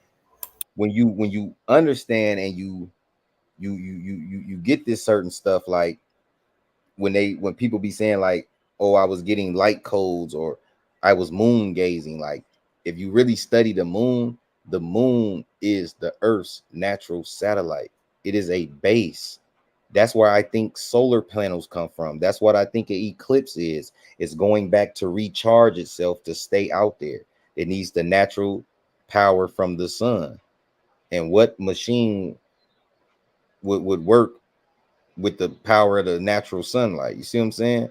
when you understand and you get this certain stuff, like when people be saying like, oh, I was getting light codes or I was moon gazing, like if you really study the moon is the Earth's natural satellite. It is a base. That's where I think solar panels come from. That's what I think an eclipse is. It's going back to recharge itself to stay out there. It needs the natural power from the sun. And what machine would work with the power of the natural sunlight? You see what I'm saying?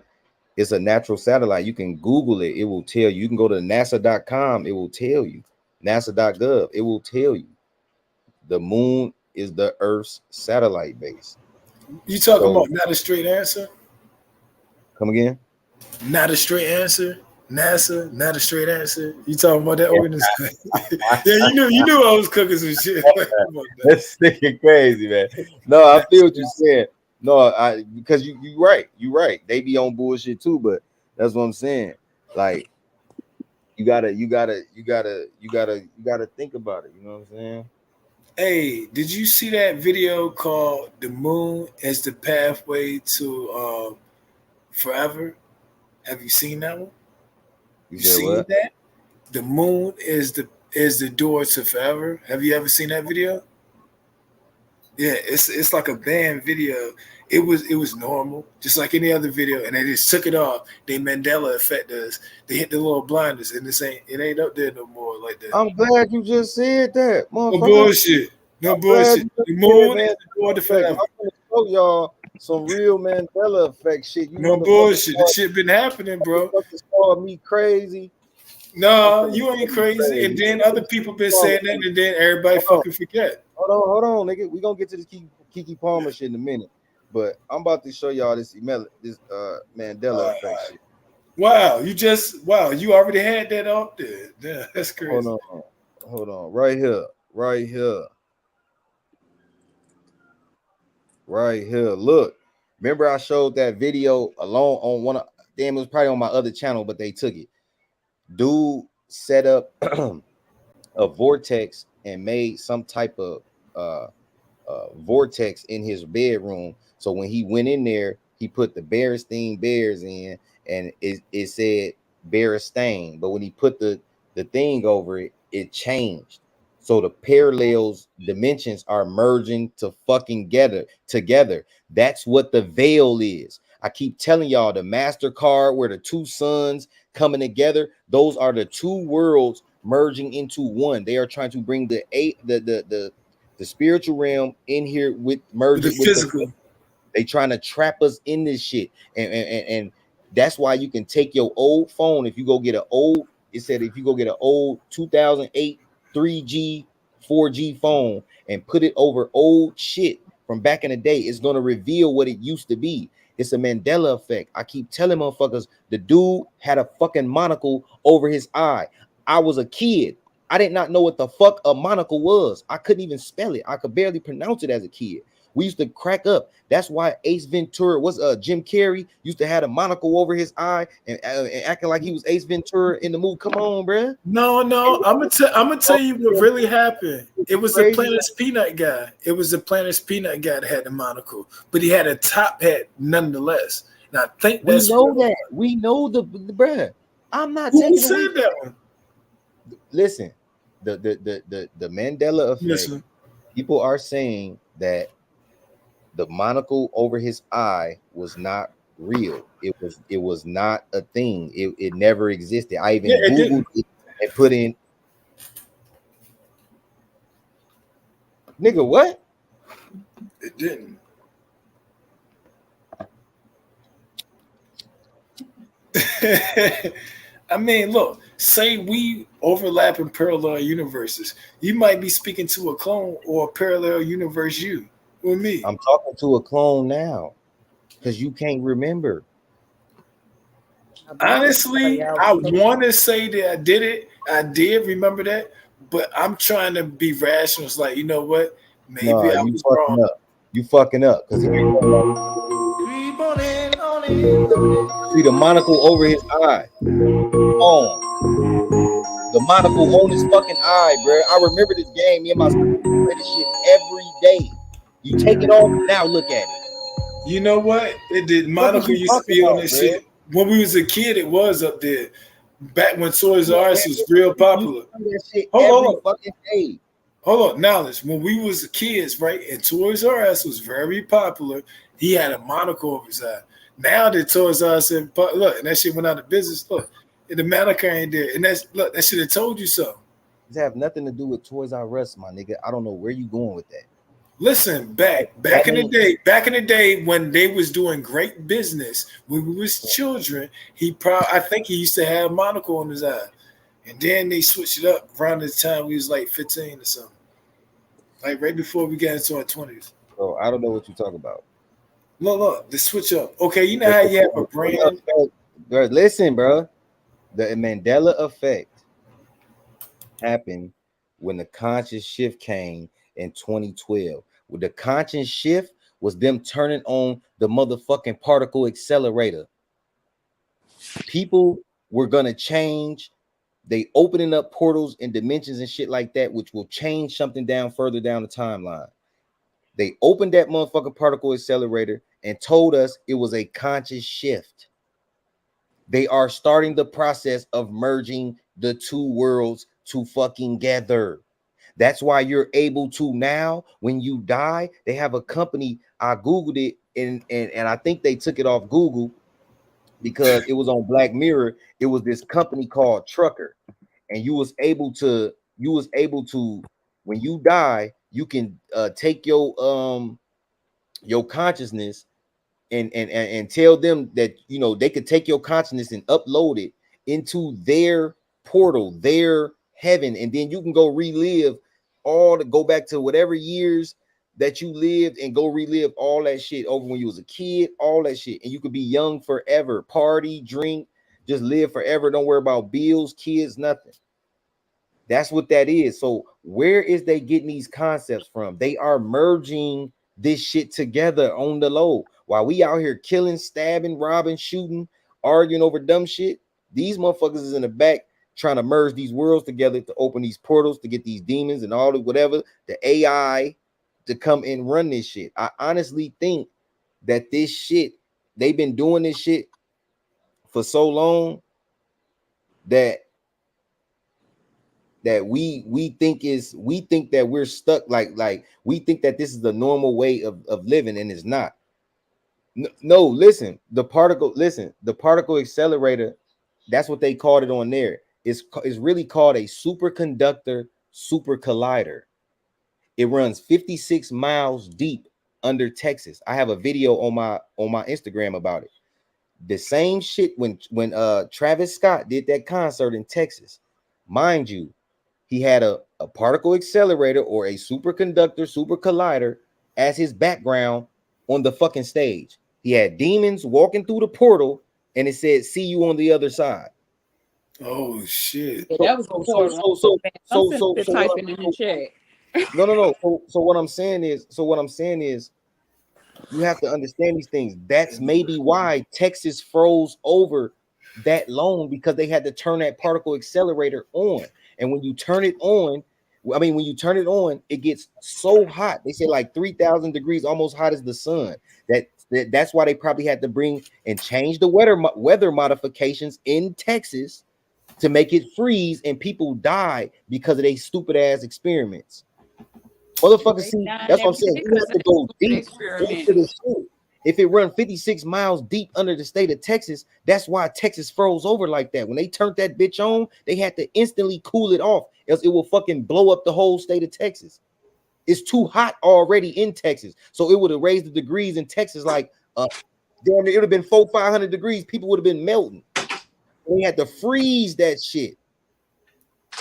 It's a natural satellite. You can Google it. It will tell you. You can go to nasa.com. It will tell you. NASA.gov. It will tell you. The moon is the Earth's satellite base. You talking about not a straight answer? Come again? Not a straight answer? NASA, not a straight answer. You talking about that organization? Yeah, you knew I was cooking some shit. That's thinking crazy, man. No, I feel what you're saying. No, because you right. You right. They be on bullshit too, but that's what I'm saying. Like you gotta think about it. You know what I'm saying? Hey, did you see that video called "The Moon is the Pathway to Forever"? Have you seen that one? You seen what? that? The moon is the door to forever. Have you ever seen that video? Yeah, it's like a banned video. It was normal, just like any other video, and they just took it off. They Mandela effect us. They hit the little blinders, and it ain't up there no more like that. I'm glad you just said that, motherfucker. No bullshit. No bullshit. The moon is the door to forever. I'm gonna show y'all some real Mandela effect shit. No bullshit. The shit been happening, bro. Call me crazy. No, you ain't crazy. And then other people been saying that, and then everybody fucking forget. Hold on, nigga. We gonna get to this Kiki Palmer shit in a minute, but I'm about to show y'all this Mandela effect shit. Wow, you already had that up there. Yeah, that's crazy. Hold on, right here. Look, remember I showed that video alone on one of it was probably on my other channel, but they took it. Dude set up a vortex and made some type of vortex in his bedroom. So when he went in there, he put the Berenstain Bears in, and it said Berenstain. But when he put the thing over it, it changed. So the parallels dimensions are merging to fucking together. That's what the veil is. I keep telling y'all, the MasterCard where the two suns coming together, those are the two worlds merging into one. They are trying to bring the spiritual realm in here with merge The it with physical. they trying to trap us in this shit. And that's why you can take your old phone. If you go get an old, it said if you go get an old 2008 3G 4G phone and put it over old shit from back in the day, it's going to reveal what it used to be. It's a Mandela effect. I keep telling motherfuckers, the dude had a fucking monocle over his eye. I was a kid. I did not know what the fuck a monocle was. I couldn't even spell it. I could barely pronounce it as a kid. We used to crack up. That's why Ace Ventura was Jim Carrey used to have a monocle over his eye and acting like he was Ace Ventura in the movie. Come on, bruh. No, I'm gonna tell you what really happened. It was the Planet's Peanut guy. It was the Planet's Peanut guy that had the monocle, but he had a top hat nonetheless. And I think that's we know the bruh. I'm not who taking said away. that one. Listen, the Mandela effect. Listen. People are saying that the monocle over his eye was not real. It was not a thing. It never existed. I even Googled it and put in nigga what? It didn't. I mean, look, say we overlap in parallel universes. You might be speaking to a clone or a parallel universe you or me. I'm talking to a clone now because you can't remember. Honestly, I want to say that I did it. I did remember that, but I'm trying to be rational. It's like, you know what? Maybe I was wrong. You fucking up because see the monocle over his eye. The monocle on his fucking eye, bro. I remember this game. Me and my son play this shit every day. You take it off now, look at it. You know what? It did. Monocle used to be on this shit. When we was a kid, it was up there. Back when Toys R Us was real popular. Hold on. Now, when we was kids, right, and Toys R Us was very popular, he had a monocle over his eye. Now that Toys R Us, look, and that shit went out of business. Look, and the monocle ain't there, and that should have told you so. It have nothing to do with Toys R Us, my nigga. I don't know where you going with that. Listen, back in the day when they was doing great business, when we was children, I think he used to have a monocle on his eye. And then they switched it up around the time we was like 15 or something. Like right before we got into our 20s. Bro, I don't know what you're talking about. Look, the switch up. Okay, you know how you have a brand. Bro, listen, bro. The Mandela effect happened when the conscious shift came in 2012. The conscious shift was them turning on the motherfucking particle accelerator. People were gonna change. They opening up portals and dimensions and shit like that, which will change something further down the timeline. They opened that motherfucking particle accelerator and told us it was a conscious shift. They are starting the process of merging the two worlds to fucking gather. That's why you're able to now, when you die, they have a company. I Googled it and I think they took it off Google because it was on Black Mirror. It was this company called Trucker, and you was able to when you die, you can take your consciousness and tell them that they could take your consciousness and upload it into their portal, their heaven, and then you can go relive go back to whatever years that you lived and go relive all that shit over when you was a kid, all that shit, and you could be young forever, party, drink, just live forever. Don't worry about bills, kids, nothing. That's what that is. So where is they getting these concepts from? They are merging this shit together on the low. While we out here killing, stabbing, robbing, shooting, arguing over dumb shit, these motherfuckers is in the back trying to merge these worlds together to open these portals to get these demons and all the whatever, the AI to come and run this shit. I honestly think that this shit, they've been doing this shit for so long that that we think that we're stuck, like we think that this is the normal way of living, and it's not. No, listen, the particle accelerator, that's what they called it on there. It's really called a superconductor super collider. It runs 56 miles deep under Texas. I have a video on my Instagram about it. The same shit when Travis Scott did that concert in Texas. Mind you, he had a particle accelerator or a superconductor super collider as his background on the fucking stage. He had demons walking through the portal, and it said, "See you on the other side." Oh shit! Yeah, that was So typing in the chat. No. So what I'm saying is, you have to understand these things. That's maybe why Texas froze over that long, because they had to turn that particle accelerator on. And when you turn it on, it gets so hot. They say like 3,000 degrees, almost hot as the sun. That's why they probably had to bring and change the weather modifications in Texas to make it freeze, and people die because of these stupid ass experiments. Motherfuckers, see, that's what I'm saying. You have to go deep into the shit. If it run 56 miles deep under the state of Texas, that's why Texas froze over like that. When they turned that bitch on, they had to instantly cool it off, else it will fucking blow up the whole state of Texas. It's too hot already in Texas, so it would have raised the degrees in Texas like damn, it would have been 400-500 degrees. People would have been melting. They had to freeze that shit.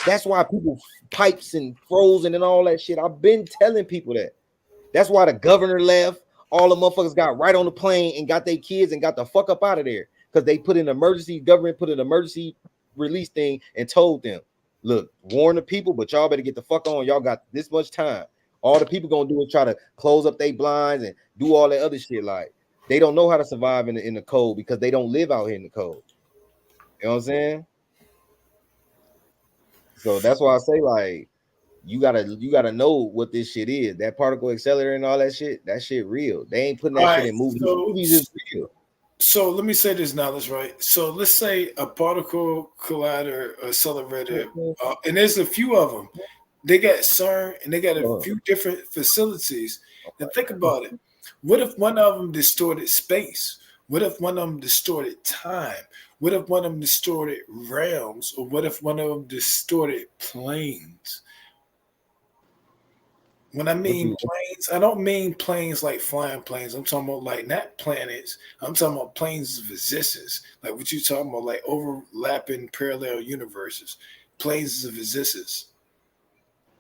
That's why people pipes and frozen and all that shit. I've been telling people that. That's why the governor left. All the motherfuckers got right on the plane and got their kids and got the fuck up out of there, because they put an government put an emergency release thing and told them, look, warn the people, but y'all better get the fuck on. Y'all got this much time. All the people gonna do is try to close up their blinds and do all that other shit. Like, they don't know how to survive in the cold because they don't live out here in the cold. You know what I'm saying? So that's why I say, like, you gotta know what this shit is. That particle accelerator and all that shit real. They ain't putting that shit in movies. Movies is real. So let me say this knowledge, right? So let's say a particle collider accelerator, and there's a few of them. They got CERN and they got a few different facilities. And think about it. What if one of them distorted space? What if one of them distorted time? What if one of them distorted realms? Or what if one of them distorted planes? When I mean planes, I don't mean planes like flying planes. I'm talking about like not planets. I'm talking about planes of existence. Like what you talking about, like overlapping parallel universes. Planes of existence.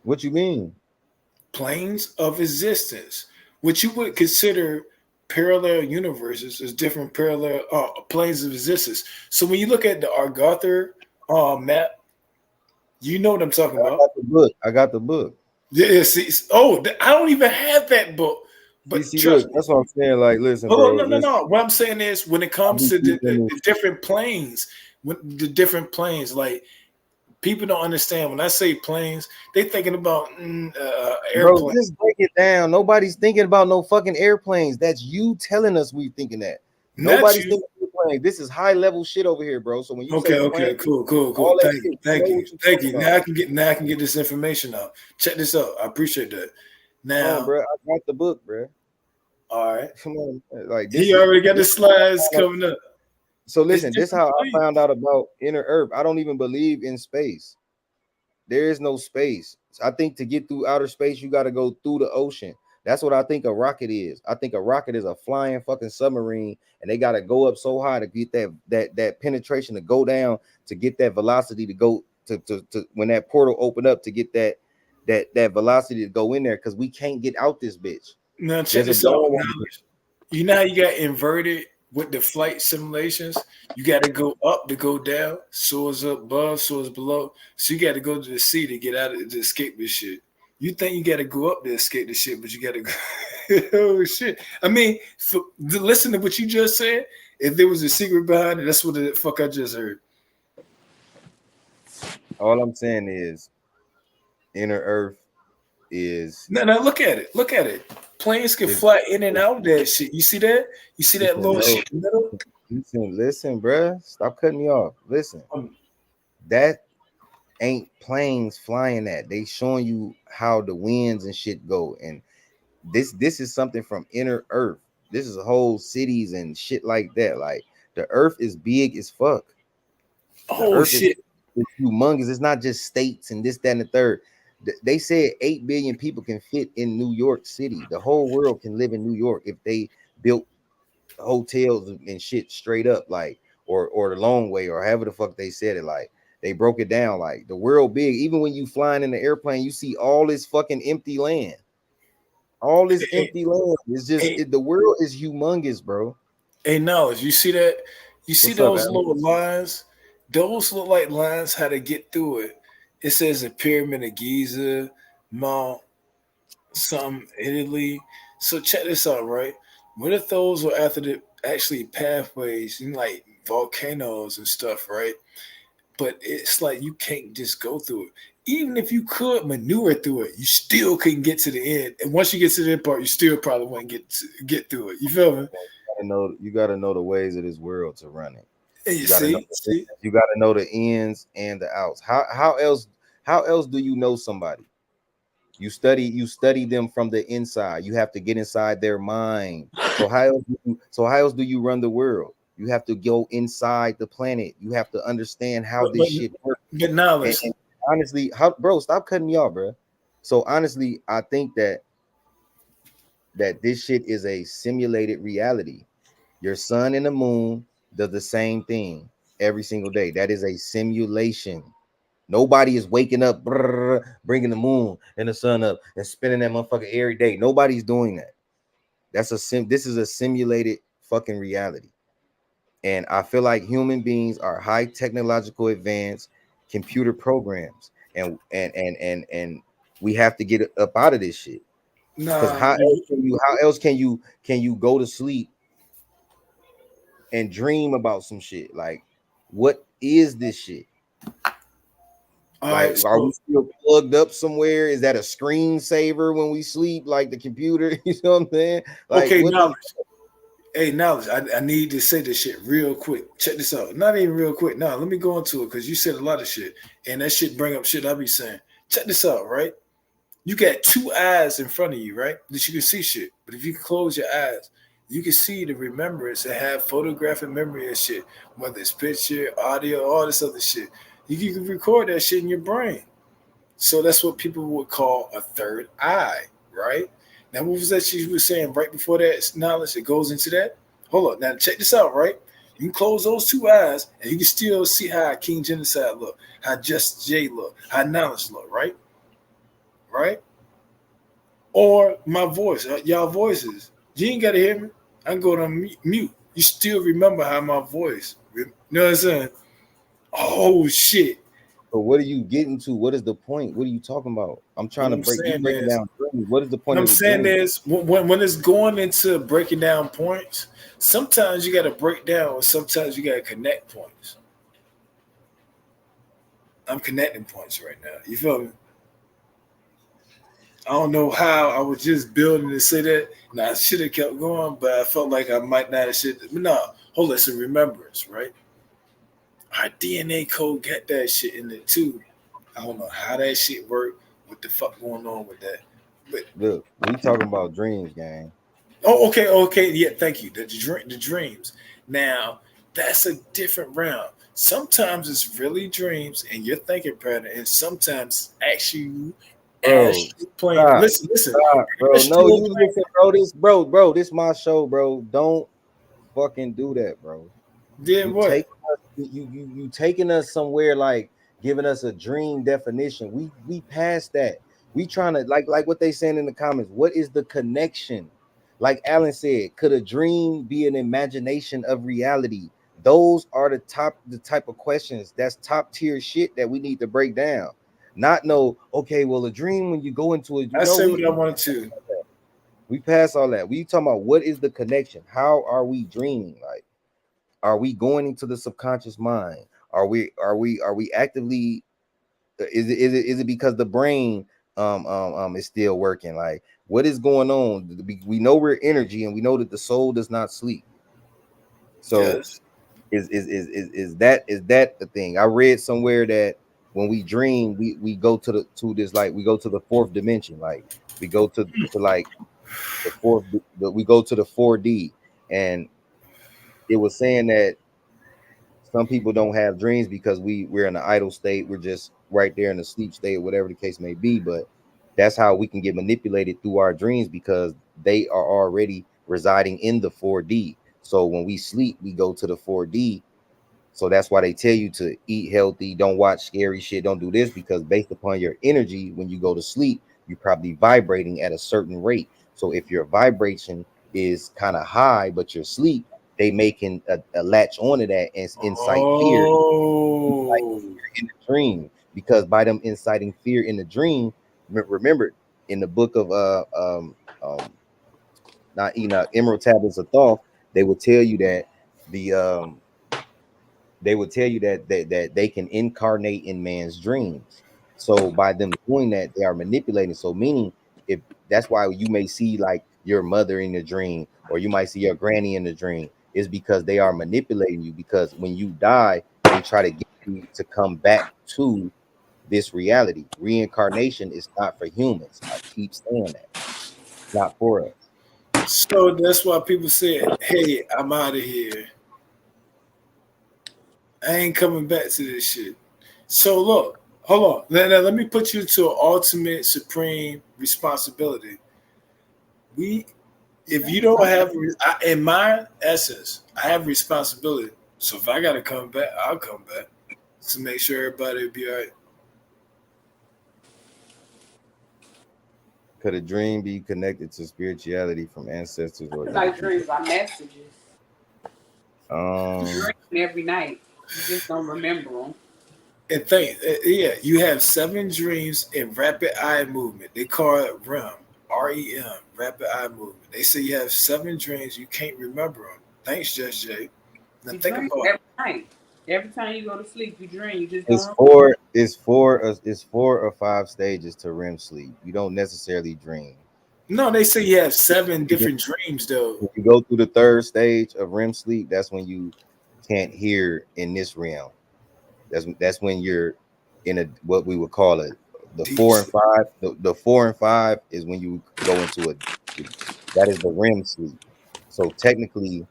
What you mean? Planes of existence. What you would consider parallel universes is different parallel planes of existence. So when you look at the Argother map, you know what I'm talking about. I got the book. Yeah, see, I don't even have that book. But look, that's what I'm saying. Like, listen, bro. No. What I'm saying is, when it comes to the different planes, like, people don't understand. When I say planes, they thinking about airplanes. Bro, just break it down. Nobody's thinking about no fucking airplanes. That's you telling us we thinking that. Nobody's thinking airplanes. This is high level shit over here, bro. So when you say planes, cool. Thank you. Now I can get this information out. Check this out. I appreciate that. Now, bro, I got the book, bro. All right, come on. Like, he already got the slides coming up. So listen, this is how I found out about inner Earth. I don't even believe in space. There is no space. I think to get through outer space, you got to go through the ocean. That's what I think a rocket is. I think a rocket is a flying fucking submarine, and they got to go up so high to get that penetration to go down, to get that velocity to go to when that portal open up, to get that velocity to go in there, because we can't get out this bitch. Now check this out. You know how you got inverted with the flight simulations? You got to go up to go down. Soars up above, soars below. So you got to go to the sea to get out of to escape this shit. You think you got to go up to escape the shit, but you got to go. Oh shit! I mean, listen to what you just said. If there was a secret behind it, that's what the fuck I just heard. All I'm saying is, inner Earth is. No, look at it. Look at it. Planes can fly in and out of that shit. You see that? You see that little shit in the middle? Listen, bruh. Stop cutting me off. Listen, that ain't planes flying at. They showing you how the winds and shit go. And this is something from inner earth. This is whole cities and shit like that. Like the earth is big as fuck. The Oh earth shit. is humongous. It's not just states and this, that, and the third. They said 8 billion people can fit in New York City. The whole world can live in New York if they built hotels and shit straight up, like, or the long way, or however the fuck they said it. Like they broke it down. Like the world big. Even when you flying in the airplane, you see all this fucking empty land. All this empty land. It's just the world is humongous, bro. Hey, Knowledge, you see that? You see What's up, those Alan? little lines? Those look like lines how to get through it. It says the Pyramid of Giza, Mount something, Italy. So check this out, right? What if those were after the actually pathways, like volcanoes and stuff, right? But it's like you can't just go through it. Even if you could maneuver through it, you still couldn't get to the end. And once you get to the end part, you still probably wouldn't get through it. You feel me? You gotta know the ways of this world to run it. And You gotta know the ins and the outs. How else do you know somebody? You study them from the inside. You have to get inside their mind. So how else do you run the world? You have to go inside the planet. You have to understand how this shit works. Get knowledge. And honestly, bro, stop cutting me off, bro. So honestly, I think that this shit is a simulated reality. Your sun and the moon does the same thing every single day. That is a simulation. Nobody is waking up, bringing the moon and the sun up and spinning that motherfucker every day. Nobody's doing that. This is a simulated fucking reality. And I feel like human beings are high technological advanced computer programs, and we have to get up out of this shit. Because how else can you go to sleep and dream about some shit? Like, what is this shit? Like, are we still plugged up somewhere? Is that a screensaver when we sleep, like the computer? You know what I'm saying? Like, okay, Knowledge. Hey, Knowledge, I need to say this shit real quick. Check this out. Not even real quick. No, let me go into it because you said a lot of shit. And that shit bring up shit I be saying. Check this out, right? You got two eyes in front of you, right? That you can see shit. But if you close your eyes, you can see the remembrance and have photographic memory and shit. Whether it's picture, audio, all this other shit. You can record that shit in your brain. So that's what people would call a third eye, right? Now, what was that you were saying right before that knowledge that goes into that? Hold up. Now, check this out, right? You can close those two eyes and you can still see how King Genocide look, how Just J look, how knowledge look, right? Right? Or my voice, y'all voices. You ain't got to hear me. I can go to mute. You still remember how my voice, you know what I'm saying? Oh, shit. So what are you getting to? What is the point? What are you talking about? I'm trying to break it down. What is the point? What I'm saying is when it's going into breaking down points, sometimes you got to break down, and sometimes you got to connect points. I'm connecting points right now. You feel me? I don't know how I was just building to say that. Now I should have kept going, but I felt like I might not have should. But no, hold on, it's a remembrance, right? Our DNA code got that shit in it too. I don't know how that shit worked. What the fuck going on with that? But look, we talking about dreams, gang. Oh, okay, yeah, thank you. The dreams. Now that's a different round. Sometimes it's really dreams and your thinking pattern, and sometimes actually playing. Stop, listen, stop, bro. No, you listen, bro. This my show, bro. Don't fucking do that, bro. Then what? You taking us somewhere, like giving us a dream definition. We passed that. We trying to like what they saying in the comments. What is the connection? Like Alan said, could a dream be an imagination of reality? Those are the type of questions that's top tier shit that we need to break down. Not no, okay, well, a dream when you go into it. I say what I wanted to. We pass all that. We talking about what is the connection? How are we dreaming? Like, are we going into the subconscious mind? Are we actively? Is it because the brain is still working? Like, what is going on? We know we're energy, and we know that the soul does not sleep. So, yes. Is that the thing? I read somewhere that when we dream, we go to this, like we go to the fourth dimension, like we go to like the fourth, we go to the 4D, and it was saying that some people don't have dreams because we're in an idle state, we're just right there in the sleep state, whatever the case may be. But that's how we can get manipulated through our dreams, because they are already residing in the 4D. So when we sleep, we go to the 4D. So that's why they tell you to eat healthy, don't watch scary shit, don't do this, because based upon your energy, when you go to sleep, you're probably vibrating at a certain rate. So if your vibration is kind of high, but you're asleep, they making a latch onto that and incite fear in the dream. Because by them inciting fear in the dream, remember in the book of not Enoch, Emerald Tablets of Thoth, they will tell you that the they would tell you that they can incarnate in man's dreams. So by them doing that, they are manipulating. So meaning, if that's why you may see like your mother in the dream, or you might see your granny in the dream, is because they are manipulating you. Because when you die, they try to get you to come back to this reality. Reincarnation is not for humans. I keep saying that. It's not for us. So that's why people said, "Hey, I'm out of here. I ain't coming back to this shit." So look, hold on. Now let me put you to an ultimate supreme responsibility. If you don't have, in my essence, I have responsibility. So if I gotta come back, I'll come back to make sure everybody will be all right. Could a dream be connected to spirituality from ancestors or Like dreams are messages. um Dream every night. You just don't remember them. And think, yeah, you have 7 dreams in rapid eye movement. They call it REM, REM, rapid eye movement. They say you have 7 dreams, you can't remember them. Thanks, Just Jay. Now You think dream about every night. Every time you go to sleep, you dream. You just it's don't. it's 4 or 5 stages to REM sleep. You don't necessarily dream. No, they say you have 7 different dreams, though. If you go through the 3rd stage of REM sleep, that's when you can't hear in this realm. That's when you're in a what we would call it the Deep 4 and sleep. 5. The 4 and 5 is when you go into a that is the REM sleep. So technically,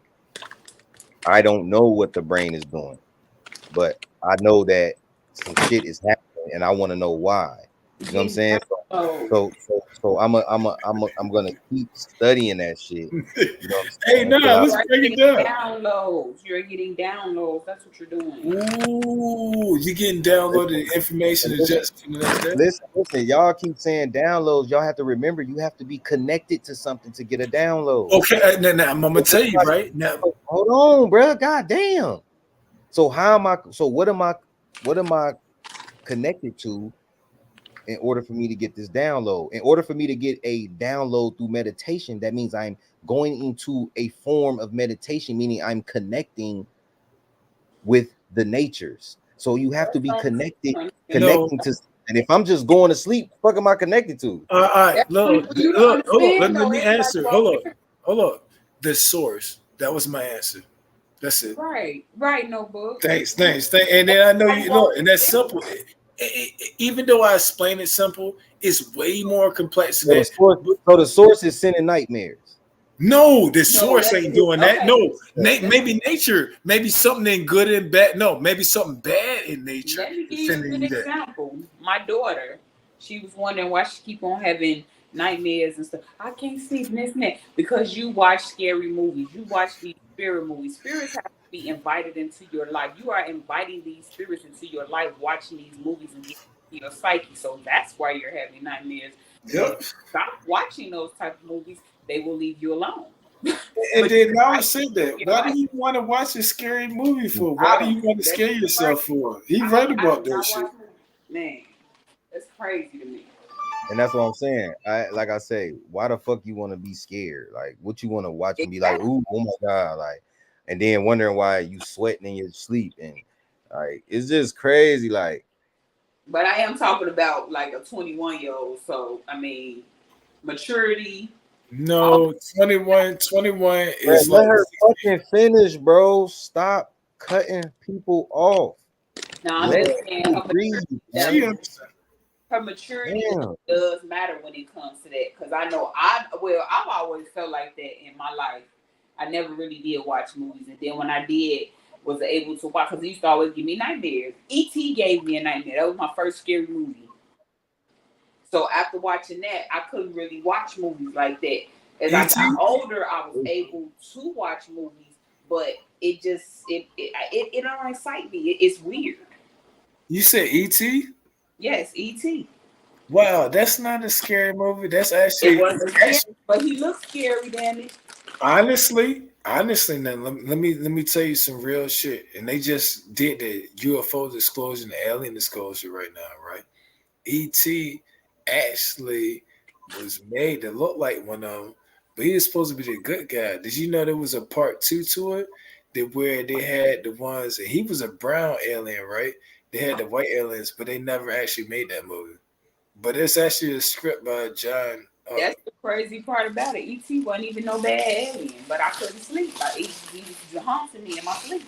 I don't know what the brain is doing, but I know that some shit is happening, and I want to know why. You know what I'm saying? I'm gonna keep studying that shit. You know what I'm Hey, saying? no, let's You're break it getting down. downloads. You're getting downloads. That's what you're doing. Ooh, you getting downloaded information just for the next day? Listen, y'all keep saying downloads. Y'all have to remember you have to be connected to something to get a download. Okay, now I'm gonna tell you right now. Hold on, bro. God damn. So what am I connected to in order for me to get this download? In order for me to get a download through meditation, that means I'm going into a form of meditation, meaning I'm connecting with the natures. So you have to be connecting to. And if I'm just going to sleep, what am I connected to? All right, look, hold on. Let me Everybody answer. Hold on. The source. That was my answer. That's it. Right, notebook. Thanks. And then I know you look, and that's simple. Even though I explain it simple, it's way more complex than that. So the source is sending nightmares. No, the source ain't doing that. No, maybe nature, maybe something good and bad. No, maybe something bad in nature. Let me give you a good example. My daughter, she was wondering why she keep on having nightmares and stuff. I can't sleep and this and that because you watch scary movies. You watch these spirit movies. Spirits have to be invited into your life. You are inviting these spirits into your life, watching these movies and getting into your psyche. So that's why you're having nightmares. Yep. Stop watching those type of movies. They will leave you alone. And then now said that. Why do you want to watch a scary movie for? Why do you want to scare yourself for? He right about that shit. Man, that's crazy to me. And that's what I'm saying. Like I say, why the fuck you want to be scared? Like, what you want to watch and be like, ooh, oh my god, like, and then wondering why you sweating in your sleep, and like, it's just crazy. Like, but I am talking about like a 21-year-old. So I mean, maturity. No, 21 is let like her fucking finish, bro. Stop cutting people off. No, I'm just saying her maturity does matter when it comes to that. Because I know I've always felt like that in my life. I never really did watch movies, and then when I did, was able to watch because it used to always give me nightmares. E.T. gave me a nightmare. That was my first scary movie. So after watching that, I couldn't really watch movies like that. As I got older, I was able to watch movies, but it don't excite me. It's weird. You said E.T.? Yes, E.T. Wow, that's not a scary movie. That's actually it wasn't scary, but he looks scary, damn it. Honestly, now let me tell you some real shit. And they just did the UFO disclosure and the alien disclosure right now, right? E.T. actually was made to look like one of them, but he was supposed to be the good guy. Did you know there was a part 2 to it? Where they had the ones, and he was a brown alien, right? They had the white aliens, but they never actually made that movie. But it's actually a script by John. That's the crazy part about it. E.T. wasn't even no bad alien, but I couldn't sleep. He was haunting me in my sleep.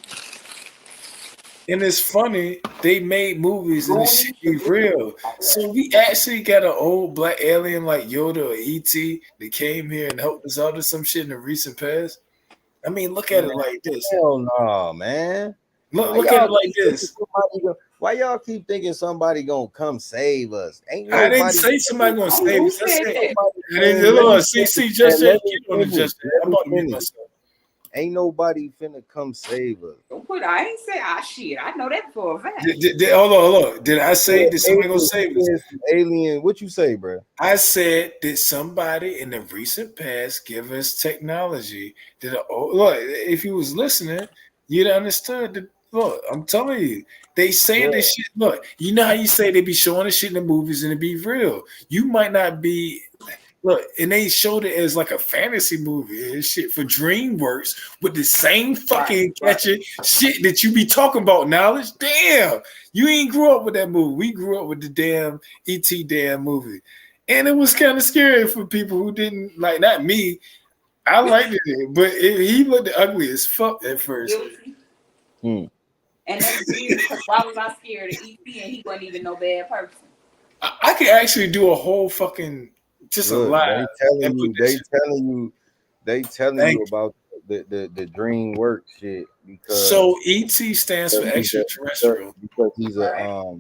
And it's funny, they made movies and this shit be real. So we actually got an old black alien like Yoda or E.T. that came here and helped us out or some shit in the recent past. I mean, look at it like this. Hell no, man. Look at it like this. Why y'all keep thinking somebody gonna come save us? Ain't nobody. I didn't say somebody gonna save us. I said, see, just said you on the just. I'm about to meet myself. Ain't nobody finna come save us. I ain't say shit. I know that for a fact. Hold on. Did I say that somebody gonna save us? Alien, what you say, bro? I said that somebody in the recent past give us technology that look. If you was listening, you'd understood that. Look, I'm telling you, they say this shit. Look, you know how you say they be showing this shit in the movies and it be real. You might not be. Look, and they showed it as like a fantasy movie and shit for DreamWorks with the same fucking catchy shit that you be talking about, knowledge. Damn, you ain't grew up with that movie. We grew up with the damn E.T. damn movie. And it was kind of scary for people who didn't like, not me. I liked it, but he looked ugly as fuck at first. And that's weird because why was I scared of E.T. and he wasn't even no bad person? I could actually do a whole fucking just a lie. They telling you about the dream work shit because so ET stands for extraterrestrial because he's a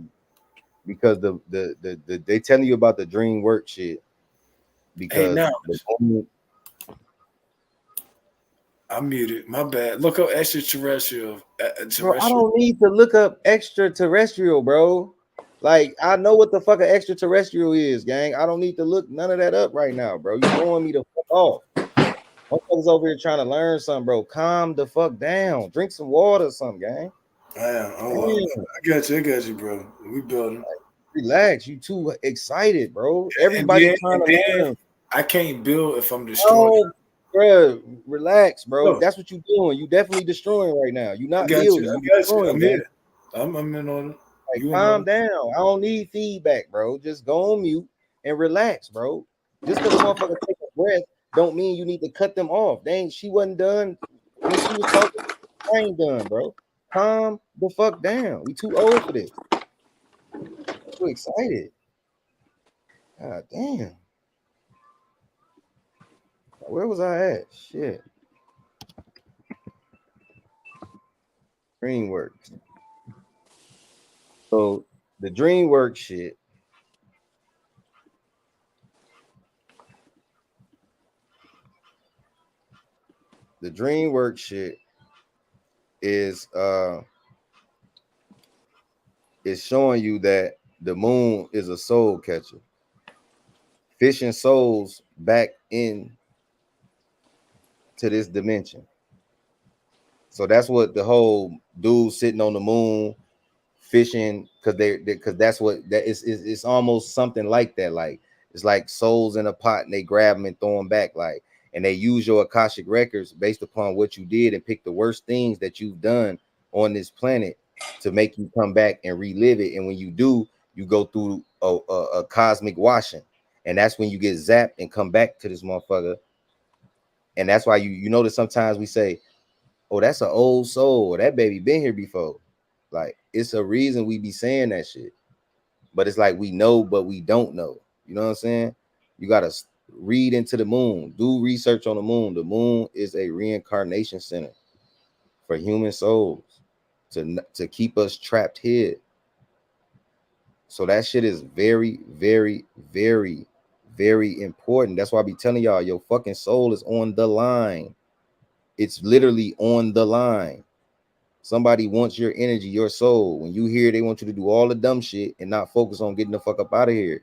because the they telling you about the dream work shit because I'm muted. My bad. Look up extraterrestrial. Bro, I don't need to look up extraterrestrial, bro. Like, I know what the fuck an extraterrestrial is, gang. I don't need to look none of that up right now, bro. You throwing me the fuck off. Motherfuckers over here trying to learn something, bro. Calm the fuck down. Drink some water or something, gang. I got you, bro. We building. Like, relax. You too excited, bro. Everybody trying to learn. I can't build if I'm destroyed. Oh, bro, relax, bro. That's what you doing. You definitely destroying right now. You not building. I'm here. I'm in order. Like, calm down. I don't need feedback, bro. Just go on mute and relax, bro. Just because a motherfucker take a breath don't mean you need to cut them off. Dang, she wasn't done when she was talking. I ain't done, bro. Calm the fuck down. We too old for this. Too excited. God damn. Where was I at? Shit. DreamWorks. So the DreamWorks shit. The DreamWorks shit is showing you that the moon is a soul catcher, fishing souls back in to this dimension. So that's what the whole dude sitting on the moon fishing, because that's what that is. It's almost something like that. Like it's like souls in a pot and they grab them and throw them back. Like, and they use your Akashic records based upon what you did and pick the worst things that you've done on this planet to make you come back and relive it. And when you do, you go through a cosmic washing, and that's when you get zapped and come back to this motherfucker. And that's why you notice sometimes we say, "Oh, that's an old soul," or "That baby been here before." Like, it's a reason we be saying that shit. But it's like we know, but we don't know. You know what I'm saying? You gotta read into the moon, do research on the moon. The moon is a reincarnation center for human souls to keep us trapped here. So that shit is very, very, very, very important. That's why I be telling y'all, your fucking soul is on the line. It's literally on the line. Somebody wants your energy, your soul. When you hear they want you to do all the dumb shit and not focus on getting the fuck up out of here.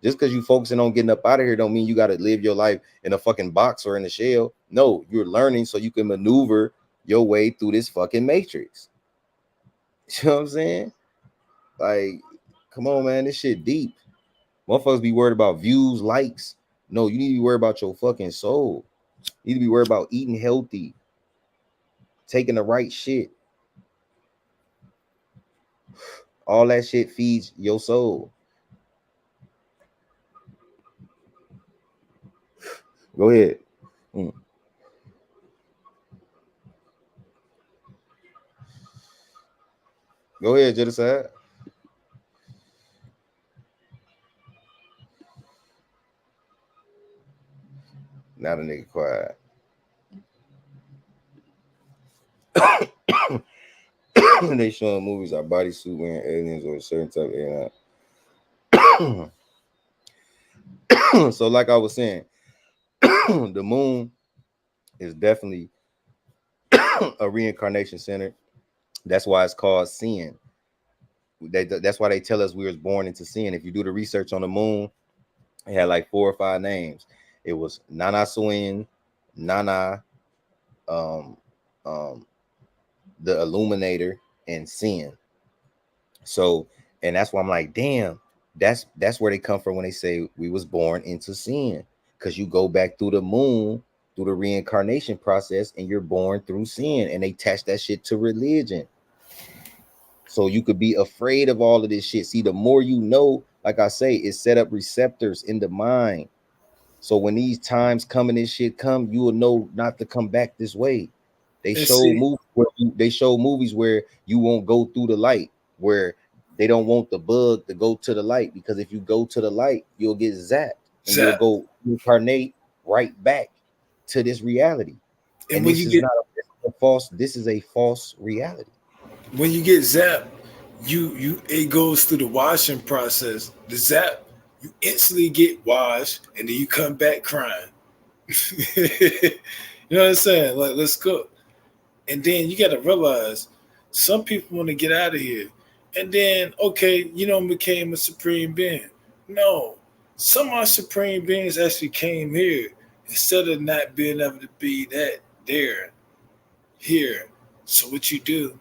Just because you focusing on getting up out of here don't mean you got to live your life in a fucking box or in a shell. No, you're learning so you can maneuver your way through this fucking matrix. You know what I'm saying? Like, come on, man, this shit deep. Motherfuckers be worried about views, likes. No, you need to be worried about your fucking soul. You need to be worried about eating healthy, taking the right shit. All that shit feeds your soul. Go ahead. Go ahead, Genocide. Now the nigga quiet. They showing movies are bodysuit wearing aliens or a certain type of alien. So like I was saying, the moon is definitely a reincarnation center. That's why it's called sin. That's why they tell us we was born into sin. If you do the research on the moon, it had like 4 or 5 names. It was Nana Swin, Nana, the Illuminator, and Sin. So, and that's why I'm like, damn, that's where they come from when they say we was born into sin, because you go back through the moon, through the reincarnation process, and you're born through sin, and they attach that shit to religion. So you could be afraid of all of this shit. See, the more you know, like I say, it set up receptors in the mind. So when these times come and this shit come, you will know not to come back this way. They show movies where you won't go through the light, where they don't want the bug to go to the light, because if you go to the light, you'll get zapped and you'll go incarnate right back to this reality. And this is not a false. This is a false reality. When you get zapped, it goes through the washing process. The zap, you instantly get washed, and then you come back crying. You know what I'm saying? Like, let's go. And then you got to realize some people want to get out of here. And then, okay, you know, became a supreme being. No, some of our supreme beings actually came here instead of not being able to be that there, here. So what you do?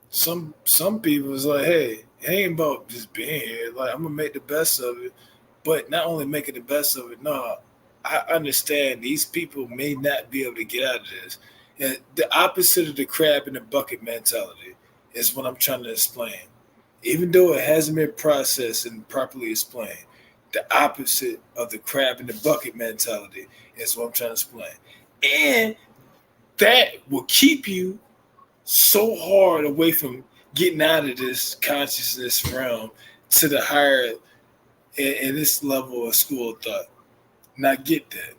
Some people is like, hey, it ain't about just being here. Like, I'm gonna make the best of it. But not only making the best of it, no, I understand these people may not be able to get out of this. And the opposite of the crab in the bucket mentality is what I'm trying to explain. Even though it hasn't been processed and properly explained, the opposite of the crab in the bucket mentality is what I'm trying to explain. And that will keep you so hard away from getting out of this consciousness realm to the higher in this level of school of thought. Not get that.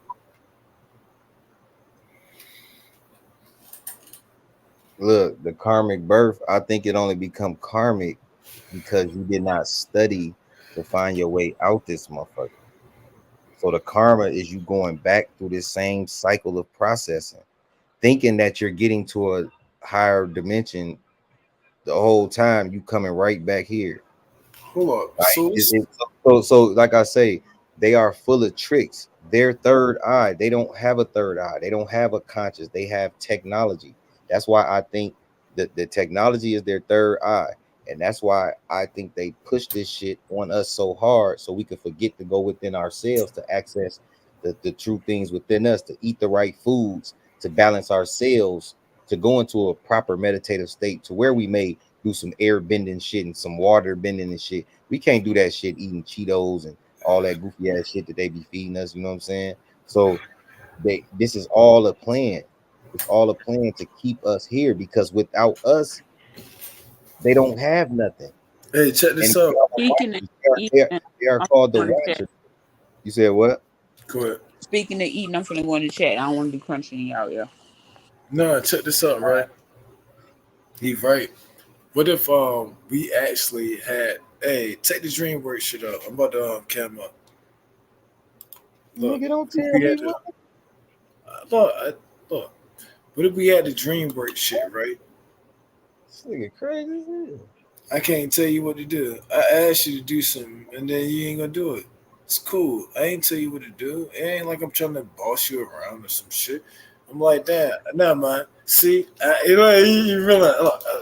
Look, the karmic birth, I think it only become karmic because you did not study to find your way out this motherfucker. So the karma is you going back through this same cycle of processing, thinking that you're getting to a higher dimension. The whole time you coming right back here. Hold up. So like I say, they are full of tricks. Their third eye, they don't have a third eye. They don't have a conscience. They have technology. That's why I think that the technology is their third eye. And that's why I think they push this shit on us so hard so we can forget to go within ourselves to access the true things within us, to eat the right foods, to balance ourselves, to go into a proper meditative state to where we may do some air bending shit and some water bending and shit. We can't do that shit eating Cheetos and all that goofy ass shit that they be feeding us. You know what I'm saying? So this is all a plan. It's all a plan to keep us here, because without us, They don't have nothing. Hey, check this And out. they are called the Watchers. You said what? Go ahead. Speaking of eating, I'm finna go in the chat. I don't want to be crunching y'all, yeah. No, check this out, right? He right. What if we actually had? Hey, take the DreamWorks shit up. I'm about to cam up. Look, Nigga, don't tell we me had what. look. What if we had the DreamWorks shit, right? This nigga crazy as hell. I can't tell you what to do. I asked you to do something, and then you ain't gonna do it. It's cool. I ain't tell you what to do. It ain't like I'm trying to boss you around or some shit. I'm like, damn, nah, man. See, you realize,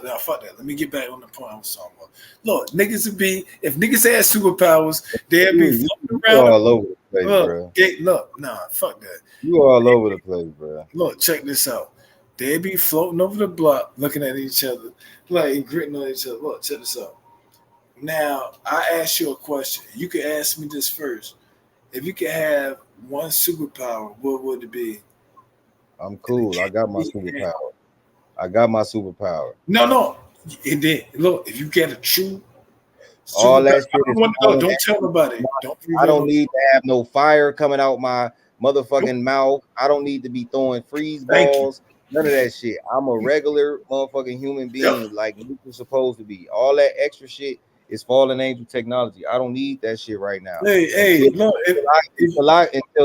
no, fuck that. Let me get back on the point I was talking about. Look, niggas would be, if niggas had superpowers, they'd be floating around. All over the place, bro. Look, nah, fuck that. You all over the place, bro. Look, check this out. They'd be floating over the block, looking at each other, like gritting on each other. Look, check this out. Now, I ask you a question. You can ask me this first. If you could have one superpower, what would it be? I'm cool. I got my superpower. No. And then, look, if you get a true all that shit don't tell nobody. I don't need to have no fire coming out my motherfucking mouth. I don't need to be throwing freeze balls. None of that shit. I'm a regular motherfucking human being like you're supposed to be. All that extra shit is fallen angel technology. I don't need that shit right now. Until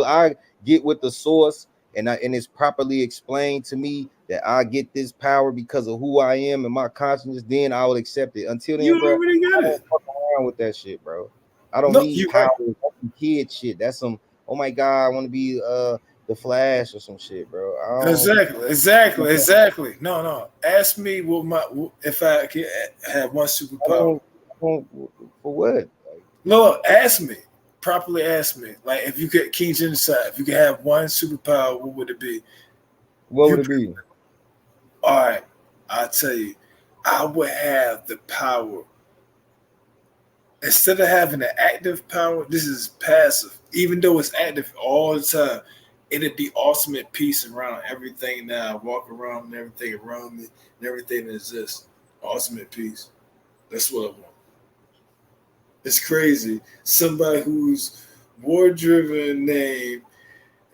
I get with the source and it's properly explained to me that I get this power because of who I am and my consciousness, then I will accept it. Until then, bro, I don't fuck around with that shit, bro. I don't need power. That's some kid shit. That's some, oh my God, I want to be the Flash or some shit, bro. Exactly. No. Ask me if I could have one superpower. For what? No, ask me. Properly ask me. Like if you could King Genocide, if you could have one superpower, what would it be? What would it be? All right, I'll tell you. I would have the power. Instead of having an active power, this is passive. Even though it's active all the time, it'd be ultimate peace around everything now. I walk around and everything around me and everything that exists. Ultimate peace. That's what I want. It's crazy. Somebody who's more driven, name,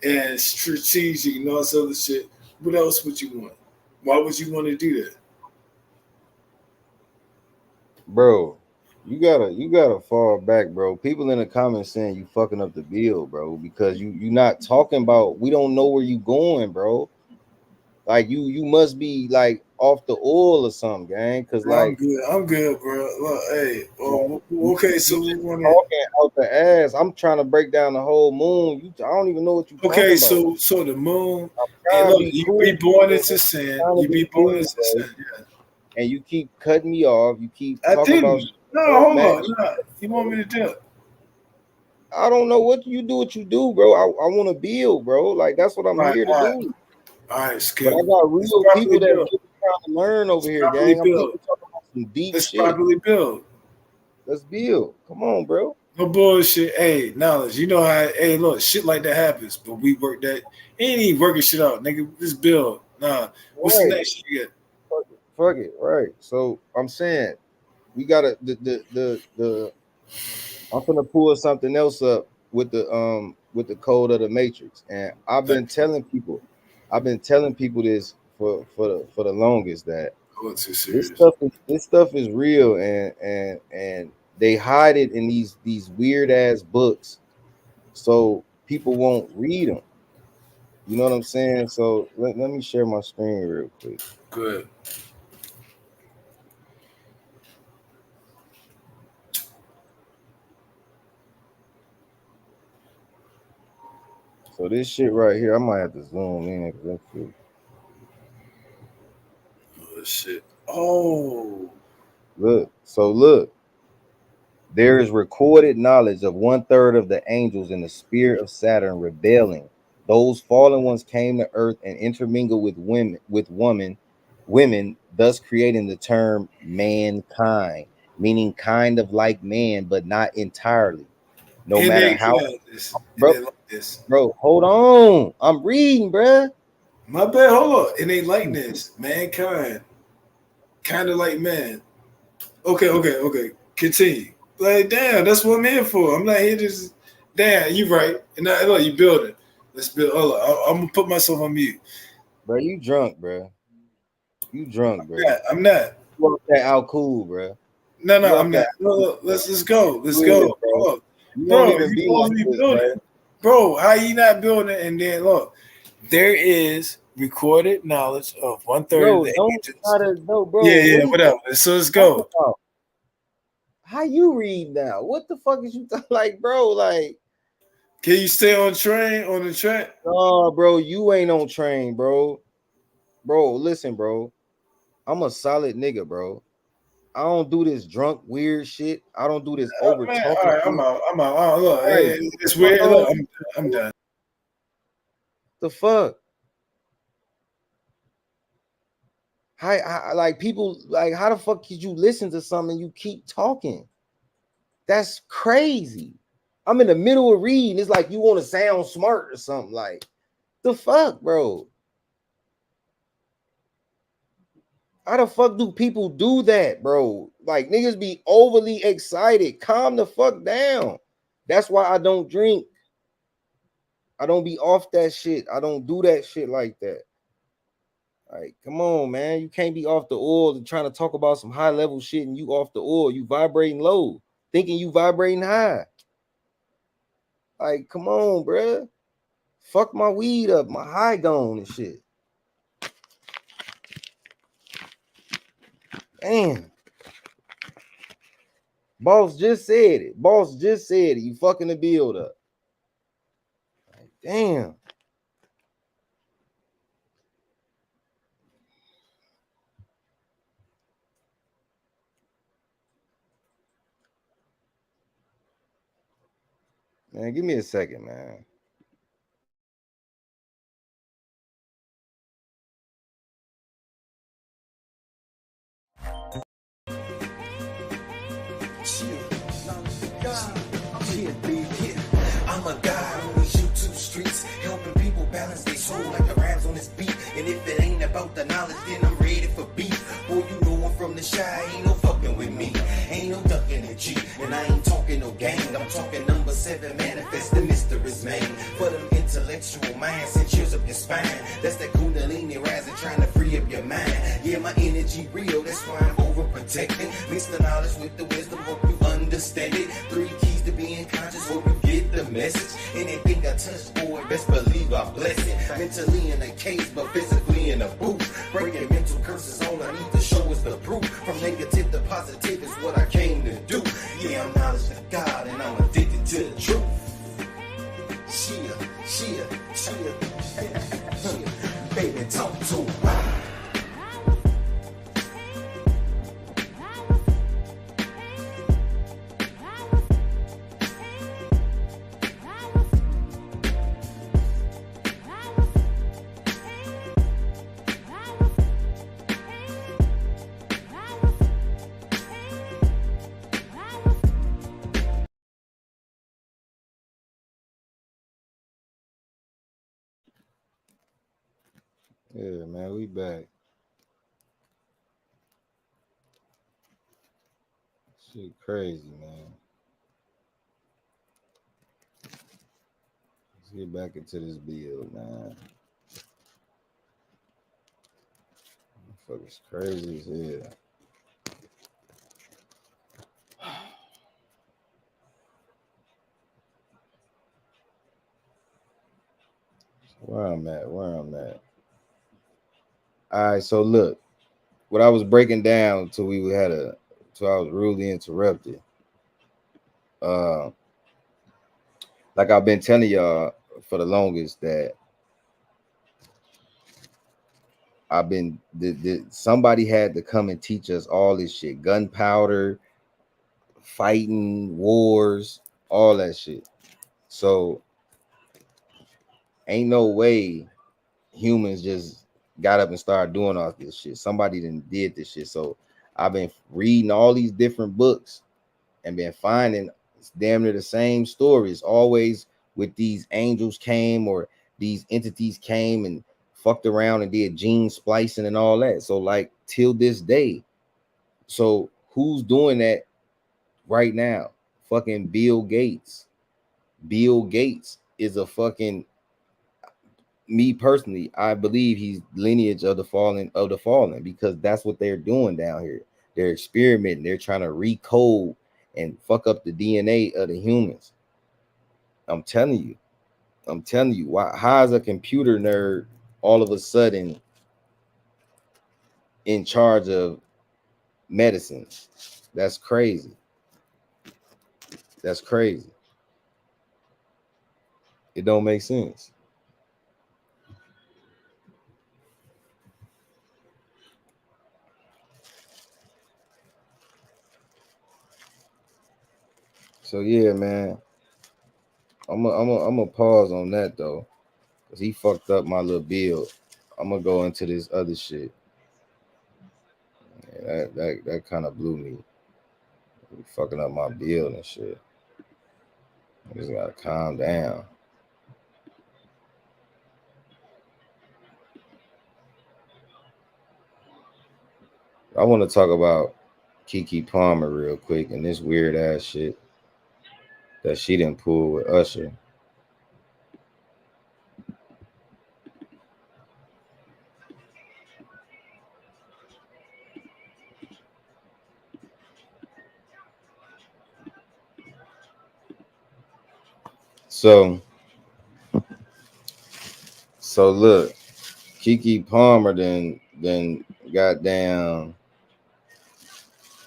and strategic and all this other shit. What else would you want? Why would you want to do that? Bro, you gotta fall back, bro. People in the comments saying you fucking up the bill, bro, because you're not talking about, we don't know where you going, bro. Like you must be like off the oil or something, gang. Cause like I'm good, bro. Look, hey, okay, so we want talking out the ass. I'm trying to break down the whole moon. I don't even know what you. Okay, so the moon. Hey, look, you be born into sin. You be born into sin. Yeah. And you keep cutting me off. You keep I talking didn't. about. No, hold on. No. You want me to do it? I don't know what you do. What you do, bro? I want to build, bro. Like that's what I'm here to do. All right, Skip. But I got real people that are really trying to learn over here, gang. I'm talking about some deep Let's shit. properly build. Let's build. Come on, bro. No bullshit. Hey, knowledge. You know how? Hey, look, shit like that happens, but we work that. Ain't even working shit out, nigga. Let's build. Nah. What's the next shit you get? Fuck it. Right. So I'm saying we gotta the. I'm gonna pull something else up with the code of the matrix, and I've been telling people this for the longest that this stuff is real, and they hide it in these weird ass books so people won't read them. You know what I'm saying? So let me share my screen real quick. Good. So this shit right here, I might have to zoom in because that's true. Oh shit. Oh. Look. There is recorded knowledge of 1/3 of the angels in the spirit of Saturn rebelling. Those fallen ones came to earth and intermingled with women, thus creating the term mankind, meaning kind of like man, but not entirely. No and matter how, bro, hold on. I'm reading, bro. My bad. Hold on. It ain't like this. Mankind, kind of like man. Okay. Continue. Like, damn, that's what I'm here for. I'm not here to just. Damn, you right. And now, look, you building. Let's build. Hold on. I'm gonna put myself on mute. Bro, you drunk, bro. You drunk, bro. I'm not. You off that out cool, bro. No, I'm not. Look, let's go. Let's go. Bro. Look, You bro, don't even you be supposed like to be this, building. Bro, how you not building? And then look, there is recorded knowledge of 1/3 bro, of the don't angels. try to no, bro. Yeah, whatever. So let's go. How you read now? What the fuck is you like, bro? Like, can you stay on the track? No, bro, you ain't on train, bro. Bro, listen, bro. I'm a solid nigga, bro. I don't do this drunk weird shit. I don't do this over talking. All right, I'm out. Oh, look, it's weird. Look, I'm done. The fuck? How like people like how the fuck could you listen to something and you keep talking? That's crazy. I'm in the middle of reading. It's like you want to sound smart or something. Like the fuck, bro. How the fuck do people do that, bro? Like niggas be overly excited. Calm the fuck down. That's why I don't drink. I don't be off that shit. I don't do that shit like that. Like, come on, man. You can't be off the oil and trying to talk about some high level shit and you off the oil. You vibrating low, thinking you vibrating high. Like, come on, bruh. Fuck my weed up, my high gone and shit. Damn. Boss just said it. Boss just said it. You fucking the build up. Like, damn. Man, give me a second, man. I'm a guy on these YouTube streets, helping people balance their soul like the rhymes on this beat. And if it ain't about the knowledge, then I'm ready for beef. Boy, you know I'm from the shy, ain't no fucking with me. Ain't no ducking at G, and I ain't talking no gang. I'm talking number 7, manifest the mysteries, man. For them intellectual minds, and cheers up your spine. That's that kundalini rising, trying to free up your mind. Yeah, my energy real, that's why I'm overprotecting. Mix the knowledge with the wisdom, hope you understand it. 3 keys to being conscious, hope you get the message. Anything I touch, boy, best believe I bless it. Mentally in a cage, but physically in a booth. Breaking mental curses, all I need to show is the proof. From negative to positive is what I came to do. Yeah, I'm knowledge of God, and I'm addicted to the truth. Shia. Baby, talk to me. Yeah, man, we back. Shit crazy, man. Let's get back into this build, man. Fuck, it's crazy as hell. Where I'm at. All right, so look, what I was breaking down till I was rudely interrupted. Like I've been telling y'all for the longest that somebody had to come and teach us all this shit, gunpowder, fighting, wars, all that shit. So ain't no way humans just got up and started doing all this shit. Somebody did this shit. So I've been reading all these different books and been finding it's damn near the same stories. Always with these angels came or these entities came and fucked around and did gene splicing and all that. So like till this day. So Who's doing that right now? Fucking Bill Gates. Bill Gates is a fucking, me personally, I believe he's lineage of the fallen because that's what they're doing down here. They're experimenting, they're trying to recode and fuck up the DNA of the humans. I'm telling you. Why? How is a computer nerd all of a sudden in charge of medicine? That's crazy. That's crazy. It don't make sense. So yeah, man. I'm gonna pause on that though, cause he fucked up my little build. I'm gonna go into this other shit. Yeah, that kind of blew me. He fucking up my build and shit. I just gotta calm down. I want to talk about Keke Palmer real quick and this weird ass shit that she didn't pull with Usher. So look, Keke Palmer then goddamn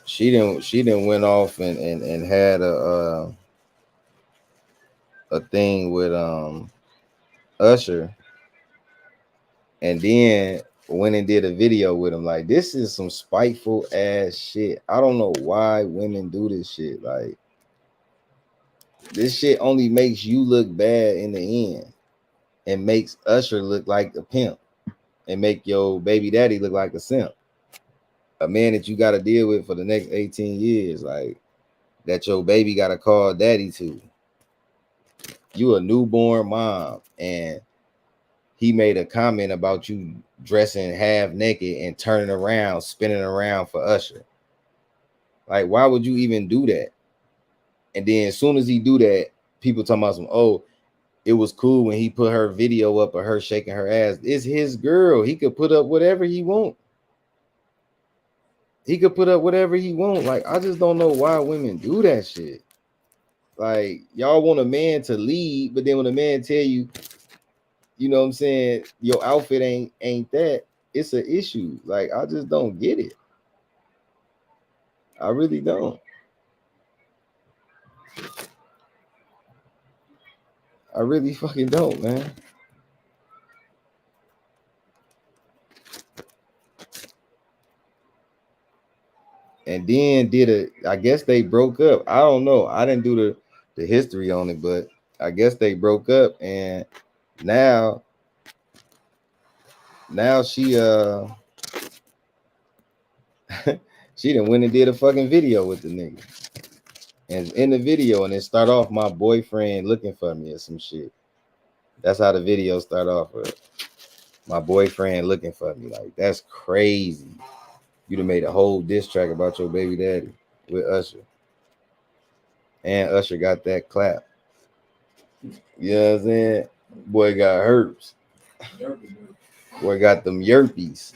she didn't went off and had a thing with Usher, and then went and did a video with him. Like, this is some spiteful ass shit. I don't know why women do this shit. Like, this shit only makes you look bad in the end and makes Usher look like a pimp and make your baby daddy look like a simp. A man that you got to deal with for the next 18 years, like, that your baby got to call daddy to. You a newborn mom, and he made a comment about you dressing half naked and turning around, spinning around for Usher. Like, why would you even do that? And then as soon as he do that, people talking about some, oh, it was cool when he put her video up of her shaking her ass. It's his girl. He could put up whatever he want. Like, I just don't know why women do that shit. Like, y'all want a man to lead, but then when a man tell you, you know what I'm saying, your outfit ain't that, it's an issue. Like, I just don't get it. I really don't. I really fucking don't, man. And then I guess they broke up. I don't know. I didn't do the history on it, but I guess they broke up, and now she she done went and did a fucking video with the nigga. And in the video, and it start off my boyfriend looking for me or some shit. That's how the video start off with. My boyfriend looking for me. Like, that's crazy. You done made a whole diss track about your baby daddy with Usher. And Usher got that clap. You know what I'm saying? Boy got herpes. Boy got them yerpies.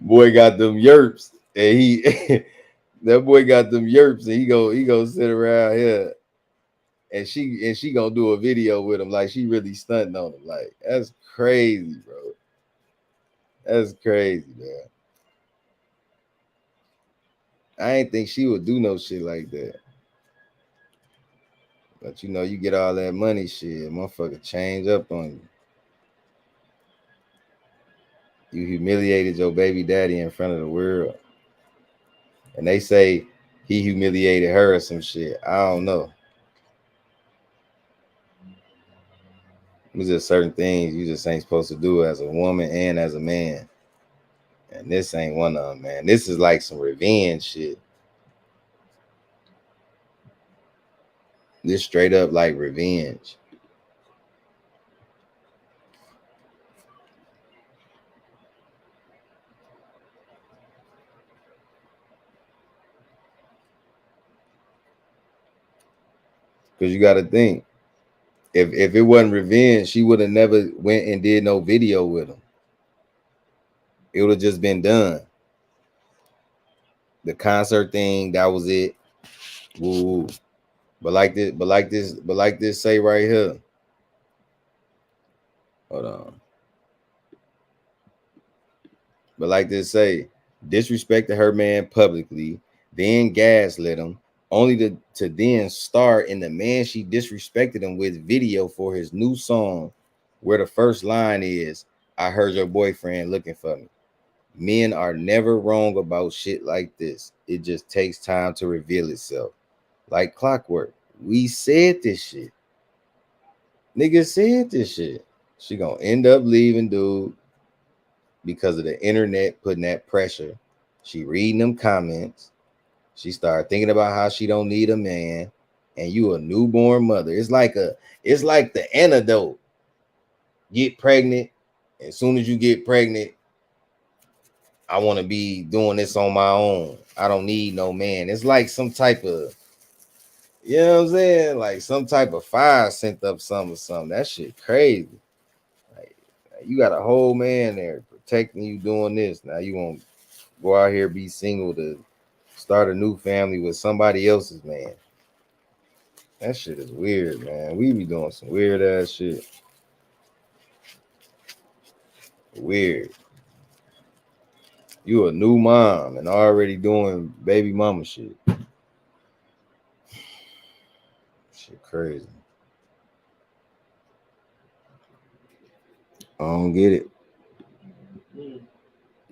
Boy got them yerps. And he that boy got them yerps, and he go sit around here. And she gonna do a video with him, like she really stunting on him. Like, that's crazy, bro. That's crazy, man. I ain't think she would do no shit like that. But you know, you get all that money, shit, motherfucker change up on you. You humiliated your baby daddy in front of the world. And they say he humiliated her or some shit. I don't know. There's just certain things you just ain't supposed to do as a woman and as a man. And this ain't one of them, man. This is like some revenge shit. This straight up like revenge. Because you got to think, if it wasn't revenge, she would have never went and did no video with him. It would have just been done. The concert thing, that was it. Woo. But like this say right here. Hold on. But like this say, disrespected her man publicly, then gaslit him, only to then star in the man she disrespected him with video for his new song, where the first line is, "I heard your boyfriend looking for me." Men are never wrong about shit like this. It just takes time to reveal itself. Like clockwork. We said this shit. Niggas said this shit. She gonna end up leaving, dude, because of the internet putting that pressure. She reading them comments. She started thinking about how she don't need a man, and you a newborn mother. It's like the antidote. Get pregnant. As soon as you get pregnant, I want to be doing this on my own. I don't need no man. It's like some type of, you know what I'm saying? Like some type of fire sent up something. That shit crazy. Like you got a whole man there protecting you doing this. Now you won't go out here, be single to start a new family with somebody else's man. That shit is weird, man. We be doing some weird ass shit. Weird. You a new mom and already doing baby mama shit. Shit crazy. I don't get it.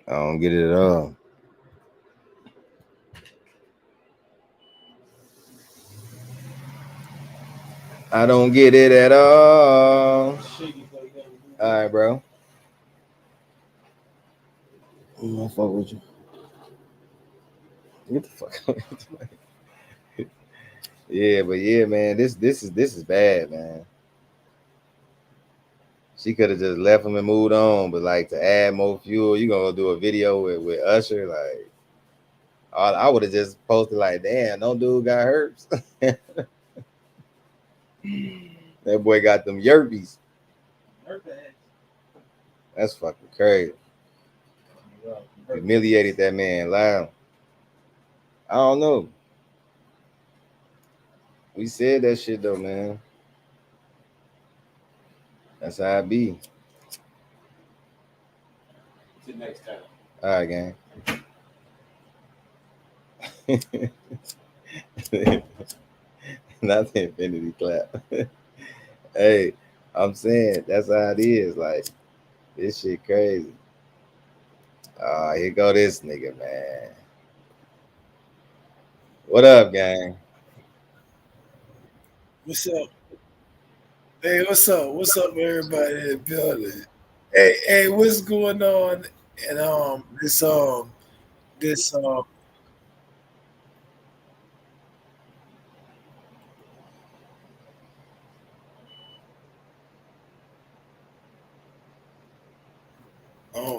I don't get it at all. I don't get it at all. All right, bro. I'm gonna fuck with you. Get the fuck out. Yeah, but yeah, man, this is bad, man. She could have just left him and moved on, but like to add more fuel, you gonna do a video with Usher, like I would have just posted like, damn, no dude got hurt. That boy got them yerbies. That's fucking crazy. Humiliated that man loud. I don't know. We said that shit though, man. That's how it be. Till next time. All right, gang. Not the infinity clap. Hey, I'm saying that's how it is. Like, this shit crazy. Here go this nigga, man. What up, gang? What's up? Hey, what's up? What's up, everybody in the building? Hey, what's going on? And this oh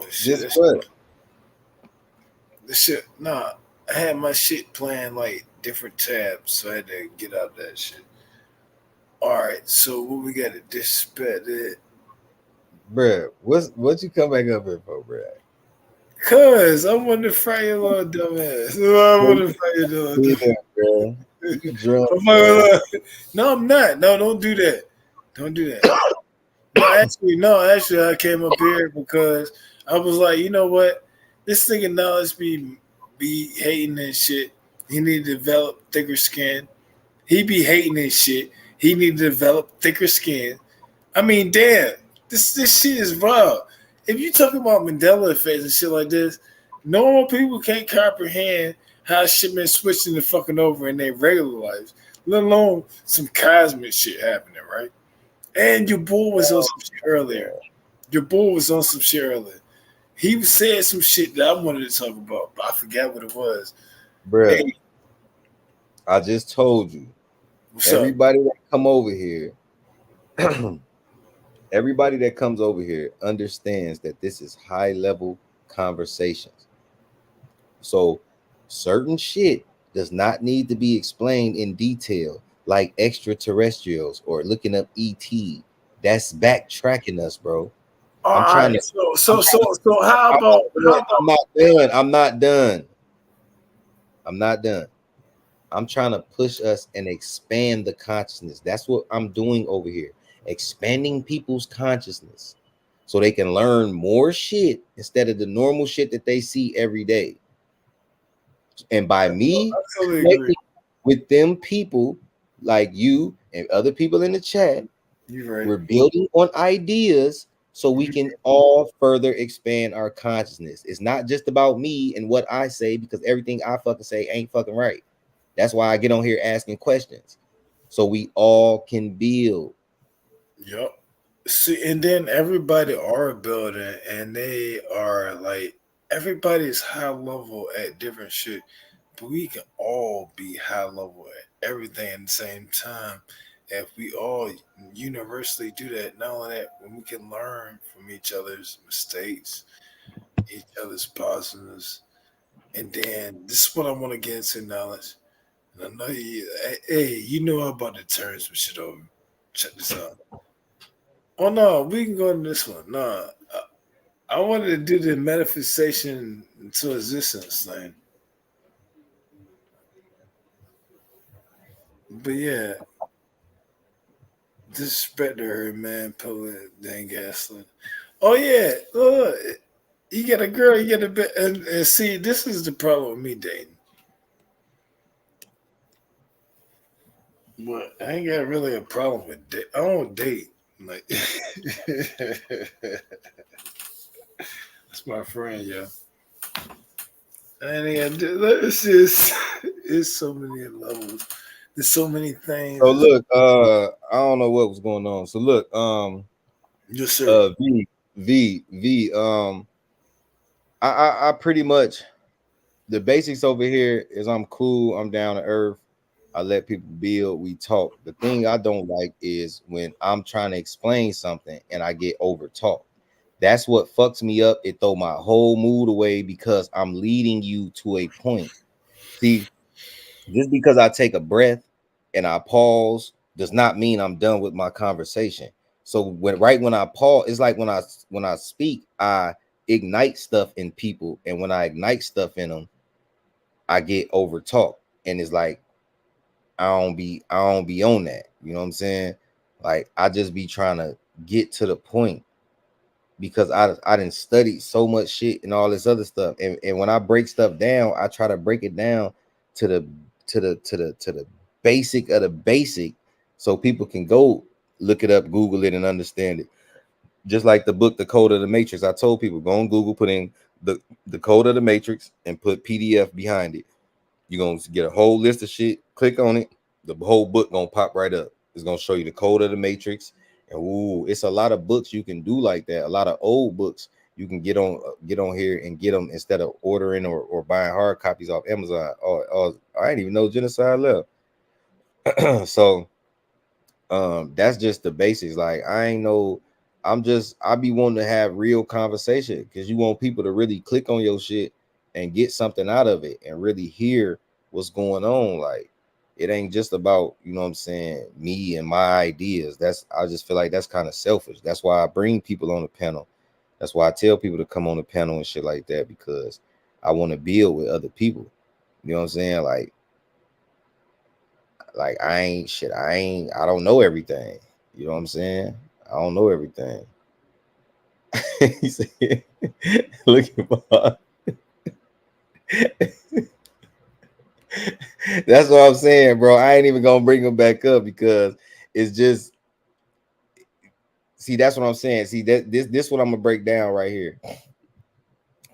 shit, Just what? the shit. Nah, I had my shit playing like different tabs, so I had to get out that shit. All right, so what we got to dispatch it? Bruh, what you come back up here for, bruh? Cause I want to fry your little dumb ass. I want to fry your little dumb bro. You drunk, No, I'm not. No, don't do that. Don't do that. No, actually, I came up here because I was like, you know what? This nigga Knowledge be hating and shit. He need to develop thicker skin. He be hating and shit. He need to develop thicker skin. I mean, damn, this shit is raw. If you talking about Mandela effects and shit like this, normal people can't comprehend how shit been switching the fucking over in their regular lives, let alone some cosmic shit happening, right? And your boy was on some shit earlier. He said some shit that I wanted to talk about, but I forgot what it was. Bruh, hey, I just told you. Everybody that come over here, everybody that comes over here understands that this is high level conversations. So certain shit does not need to be explained in detail. like extraterrestrials or looking up ET. That's backtracking us, bro. All I'm trying right. to. So how about I'm not done. I'm not done. I'm not done. I'm trying to push us and expand the consciousness. That's what I'm doing over here. Expanding people's consciousness so they can learn more shit instead of the normal shit that they see every day. And by me totally agree. connecting with them people like you and other people in the chat, You're right. we're building on ideas so we can all further expand our consciousness. It's not just about me and what I say, because everything I fucking say ain't fucking right. That's why I get on here asking questions so we all can build. Yep. See, and then everybody are building, and they are like everybody's high level at different shit, but we can all be high level at everything at the same time. If we all universally do that, not only that, when we can learn from each other's mistakes, each other's positives, and then this is what I want to get into knowledge. And I know you, hey, you know I'm about to turn some shit over. Check this out. Oh no, we can go to this one. No, I wanted to do the manifestation into existence thing. But yeah, disrespect to her, man. Pulling dang gaslight. Oh yeah, look, you get a girl, you get a bit, and see, this is the problem with me dating. But I ain't got really a problem with date. I don't date. Like that's my friend, yeah. And it's just it's so many levels. There's so many things. So look, I don't know what was going on. So look, yes, sir. V, I pretty much, the basics over here is I'm cool, I'm down to earth. I let people build, we talk. The thing I don't like is when I'm trying to explain something and I get over talked. That's what fucks me up. It throw my whole mood away because I'm leading you to a point. See, just because I take a breath and I pause does not mean I'm done with my conversation. So when I pause, it's like when I speak, I ignite stuff in people, and when I ignite stuff in them, I get over talk, and it's like I don't be on that. You know what I'm saying? Like I just be trying to get to the point because I didn't study so much shit and all this other stuff. And when I break stuff down, I try to break it down to the basic of the basic so people can go look it up, Google it, and understand it. Just like the book, The Code of the Matrix. I told people, go on Google, put in the code of the matrix and put PDF behind it. You're gonna get a whole list of shit, click on it, the whole book gonna pop right up. It's gonna show you the code of the matrix. And ooh, it's a lot of books you can do like that. A lot of old books you can get on here and get them instead of ordering or buying hard copies off Amazon. Or I didn't even know Genocide left. So that's just the basics. Like I ain't know, I be wanting to have real conversation because you want people to really click on your shit and get something out of it and really hear what's going on. Like it ain't just about, you know what I'm saying, me and my ideas. I just feel like that's kind of selfish. That's why I bring people on the panel. That's why I tell people to come on the panel and shit like that, because I want to build with other people. You know what I'm saying? Like I don't know everything. You know what I'm saying? I don't know everything. He said, look at Bob. That's what I'm saying, bro. I ain't even gonna bring him back up because it's just, see, that's what I'm saying. See, this what I'm gonna break down right here.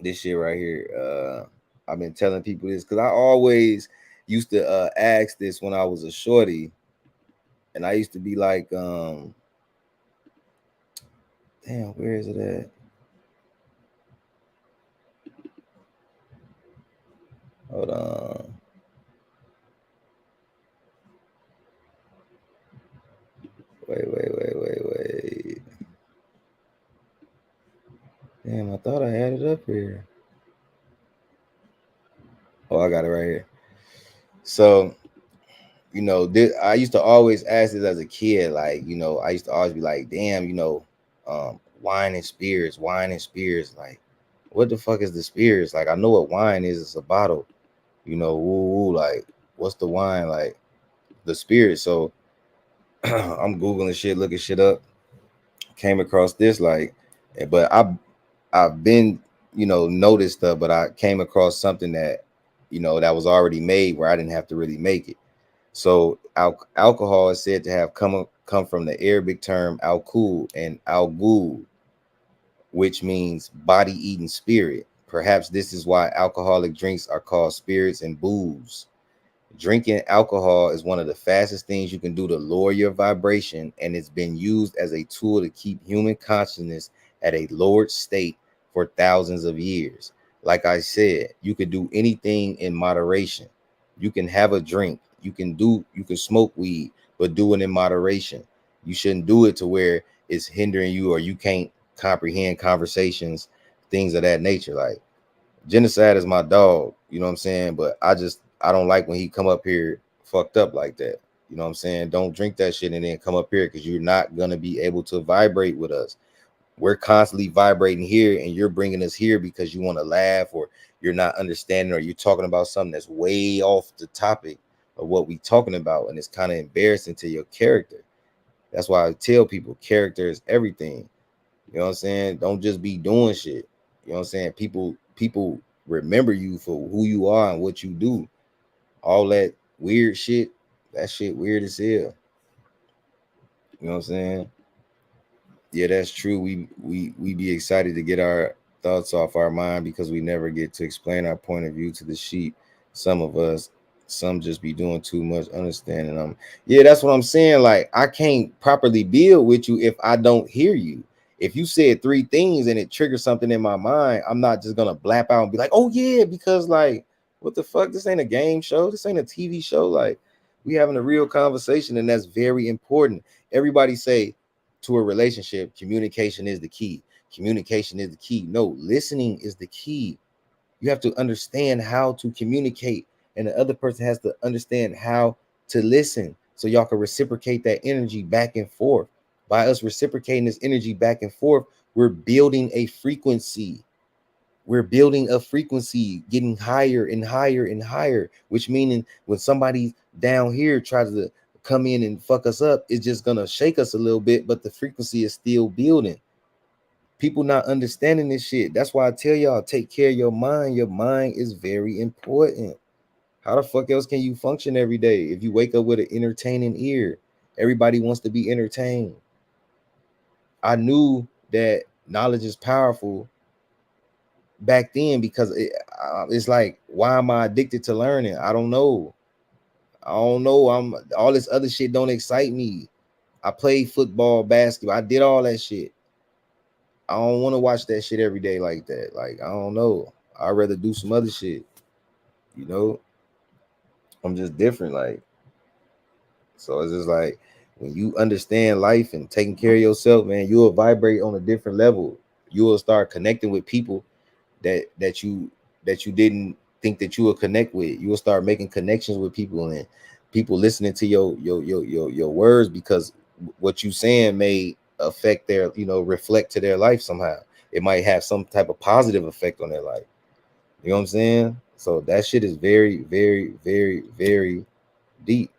This shit right here. I've been telling people this because I always used to ask this when I was a shorty, and I used to be like, damn, where is it at? Hold on. Wait. Damn, I thought I had it up here. Oh, I got it right here. So you know, I used to always ask this as a kid, like, you know, I used to always be like, damn, you know, wine and spirits, like, what the fuck is the spirits? Like, I know what wine is, it's a bottle, you know, like, what's the wine? Like, the spirit. So I'm Googling shit, looking shit up, came across this, like, but I've been, you know, noticed stuff, but I came across something that, you know, that was already made where I didn't have to really make it. So alcohol is said to have come from the Arabic term al-kul and al-gul, which means body-eating spirit. Perhaps this is why alcoholic drinks are called spirits and booze. Drinking alcohol is one of the fastest things you can do to lower your vibration, and it's been used as a tool to keep human consciousness at a lowered state for thousands of years. Like I said, you could do anything in moderation. You can have a drink, you can smoke weed, but do it in moderation. You shouldn't do it to where it's hindering you or you can't comprehend conversations, things of that nature. Like, Genocide is my dog, you know what I'm saying? But I don't like when he come up here fucked up like that. You know what I'm saying? Don't drink that shit and then come up here, because you're not gonna be able to vibrate with us. We're constantly vibrating here, and you're bringing us here because you want to laugh, or you're not understanding, or you're talking about something that's way off the topic of what we talking about, and it's kind of embarrassing to your character. That's why I tell people character is everything. You know what I'm saying? Don't just be doing shit. You know what I'm saying? People remember you for who you are and what you do. All that weird shit, that shit weird as hell. You know what I'm saying? Yeah, that's true. We be excited to get our thoughts off our mind because we never get to explain our point of view to the sheep. Some of us, some just be doing too much understanding them. Yeah, that's what I'm saying. Like, I can't properly build with you if I don't hear you. If you said three things and it triggers something in my mind, I'm not just gonna blap out and be like, oh yeah, because like, what the fuck? This ain't a game show, this ain't a TV show. Like, we having a real conversation, and that's very important. Everybody say to a relationship, communication is the key. Communication is the key. No, listening is the key. You have to understand how to communicate, and the other person has to understand how to listen, so y'all can reciprocate that energy back and forth. By us reciprocating this energy back and forth, we're building a frequency. We're building a frequency, getting higher and higher and higher, which meaning when somebody down here tries to come in and fuck us up, it's just gonna shake us a little bit, but the frequency is still building. People not understanding this shit. That's why I tell y'all, take care of your mind. Your mind is very important. How the fuck else can you function every day if you wake up with an entertaining ear? Everybody wants to be entertained. I knew that knowledge is powerful back then because it's like, why am I addicted to learning? I don't know. I'm all this other shit don't excite me. I played football, basketball. I did all that shit. I don't want to watch that shit every day like that. Like, I don't know. I'd rather do some other shit. You know, I'm just different. Like, so it's just like, when you understand life and taking care of yourself, man, you will vibrate on a different level. You will start connecting with people that you didn't think that you would connect with. You will start making connections with people, and people listening to your words, because what you saying may affect their, reflect to their life somehow. It might have some type of positive effect on their life. You know what I'm saying? So that shit is very, very, very, very deep.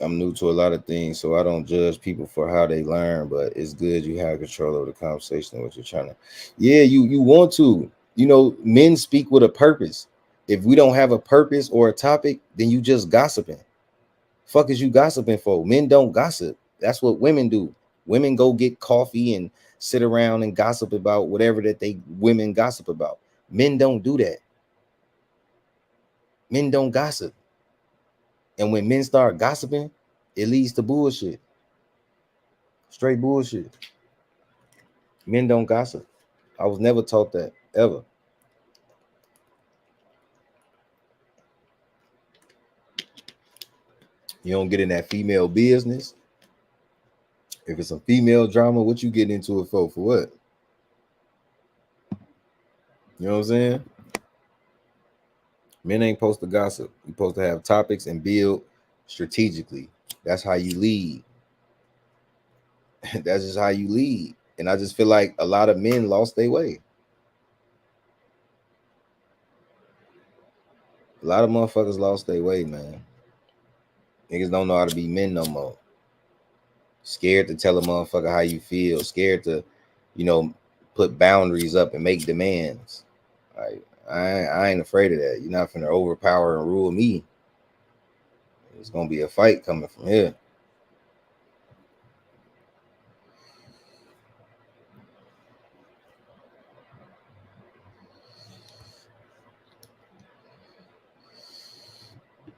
I'm new to a lot of things, so I don't judge people for how they learn, but it's good you have control over the conversation and what you're trying to. Yeah, you want to. Men speak with a purpose. If we don't have a purpose or a topic, then you just gossiping. Fuck is you gossiping for? Men don't gossip. That's what women do. Women go get coffee and sit around and gossip about whatever that women gossip about. Men don't do that. Men don't gossip. And when men start gossiping, it leads to bullshit. Straight bullshit. Men don't gossip. I was never taught that, ever. You don't get in that female business. If it's a female drama, what you getting into it for? For what? You know what I'm saying? Men ain't supposed to gossip. You're supposed to have topics and build strategically. That's how you lead. That's just how you lead. And I just feel like a lot of men lost their way. A lot of motherfuckers lost their way, man. Niggas don't know how to be men no more. Scared to tell a motherfucker how you feel. Scared to, put boundaries up and make demands. Like, I ain't afraid of that. You're not finna overpower and rule me. It's gonna be a fight coming from here.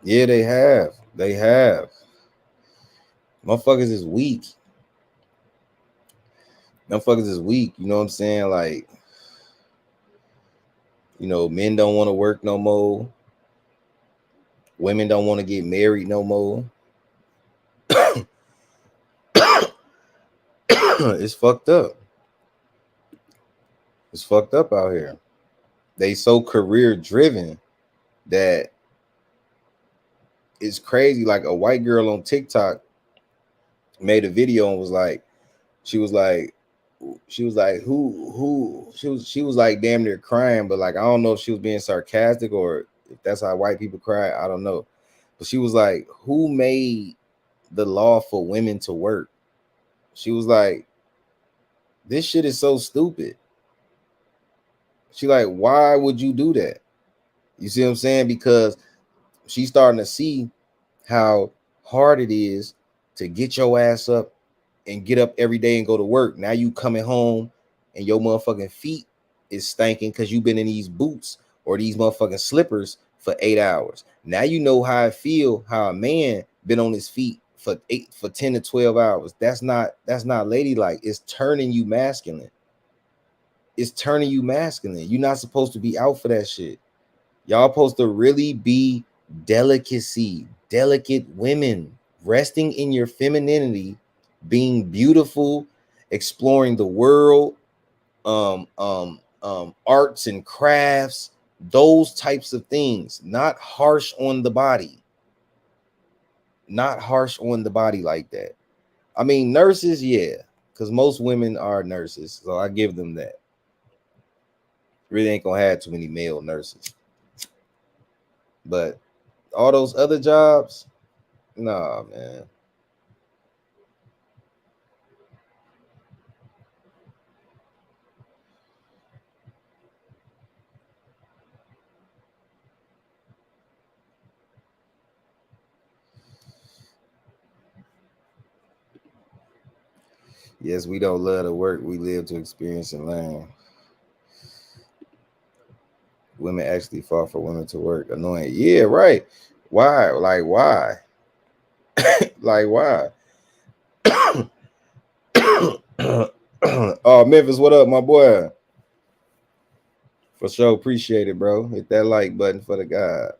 Yeah, they have. They have. Motherfuckers is weak. Motherfuckers is weak. You know what I'm saying? Like, men don't want to work no more. Women don't want to get married no more. It's fucked up. It's fucked up out here. They so career driven that it's crazy. Like a white girl on TikTok made a video and was like, she was like, she was like damn near crying, but like I don't know if she was being sarcastic or if that's how white people cry. I don't know. But she was like, who made the law for women to work? She was like, this shit is so stupid. She like, why would you do that? You see what I'm saying? Because she's starting to see how hard it is to get your ass up and get up every day and go to work. Now you coming home and your motherfucking feet is stinking because you've been in these boots or these motherfucking slippers for 8 hours. Now you know how I feel, how a man been on his feet for 10 to 12 hours. That's not ladylike. It's turning you masculine. It's turning you masculine. You're not supposed to be out for that shit. Y'all supposed to really be delicate women, resting in your femininity, being beautiful, exploring the world, arts and crafts, those types of things, not harsh on the body. Not harsh on the body like that. I mean, nurses, yeah, because most women are nurses, so I give them that. Really ain't gonna have too many male nurses. But all those other jobs, nah, man. Yes, we don't love to work. We live to experience and learn. Women actually fought for women to work. Annoying. Yeah, right. Why? Like, why? Like, why? Oh, Memphis, what up, my boy? For sure. Appreciate it, bro. Hit that like button for the God.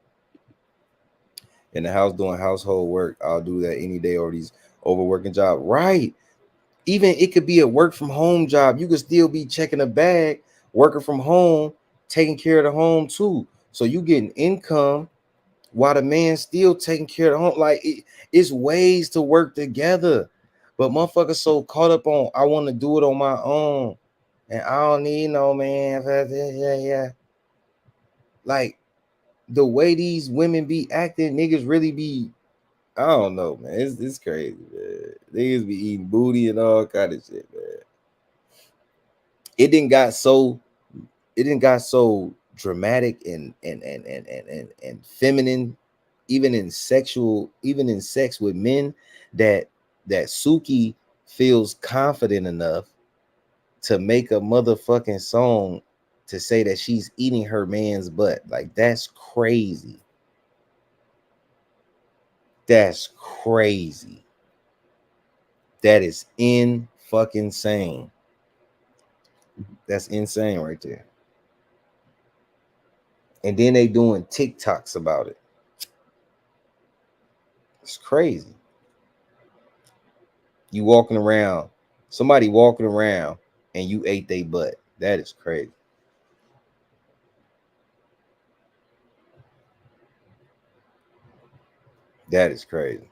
In the house doing household work. I'll do that any day, or these overworking job. Right. Even it could be a work from home job. You could still be checking a bag, working from home, taking care of the home too. So you getting income while the man's still taking care of the home. Like it's ways to work together. But motherfuckers so caught up on I want to do it on my own. And I don't need no man. Yeah. Like the way these women be acting, niggas really be, I don't know, man. It's crazy, man. Niggas be eating booty and all kind of shit, man. It didn't got so dramatic and feminine, even in sex with men, that Suki feels confident enough to make a motherfucking song to say that she's eating her man's butt. Like, that's crazy. That's crazy. That is in fucking insane. That's insane right there. And then they doing TikToks about it. It's crazy. You walking around, somebody walking around, and you ate their butt. That is crazy. That is crazy.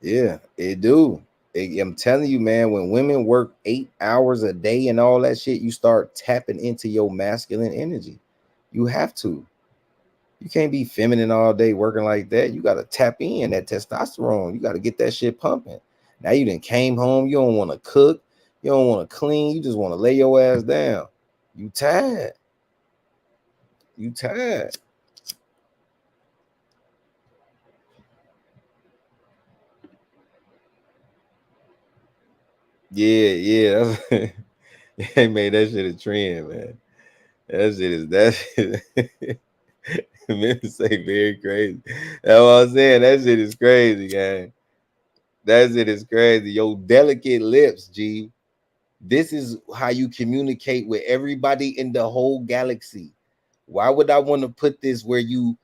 Yeah, it do. I'm telling you, man, when women work 8 hours a day and all that shit, you start tapping into your masculine energy. You have to. You can't be feminine all day working like that. You got to tap in that testosterone. You got to get that shit pumping. Now you done came home. You don't want to cook. You don't want to clean. You just want to lay your ass down. You tired. You tired. Yeah. They made that shit a trend, man. That shit is that. Men say very crazy. That's what I'm saying. That shit is crazy, gang. That shit is crazy. Yo, delicate lips, G. This is how you communicate with everybody in the whole galaxy. Why would I want to put this where you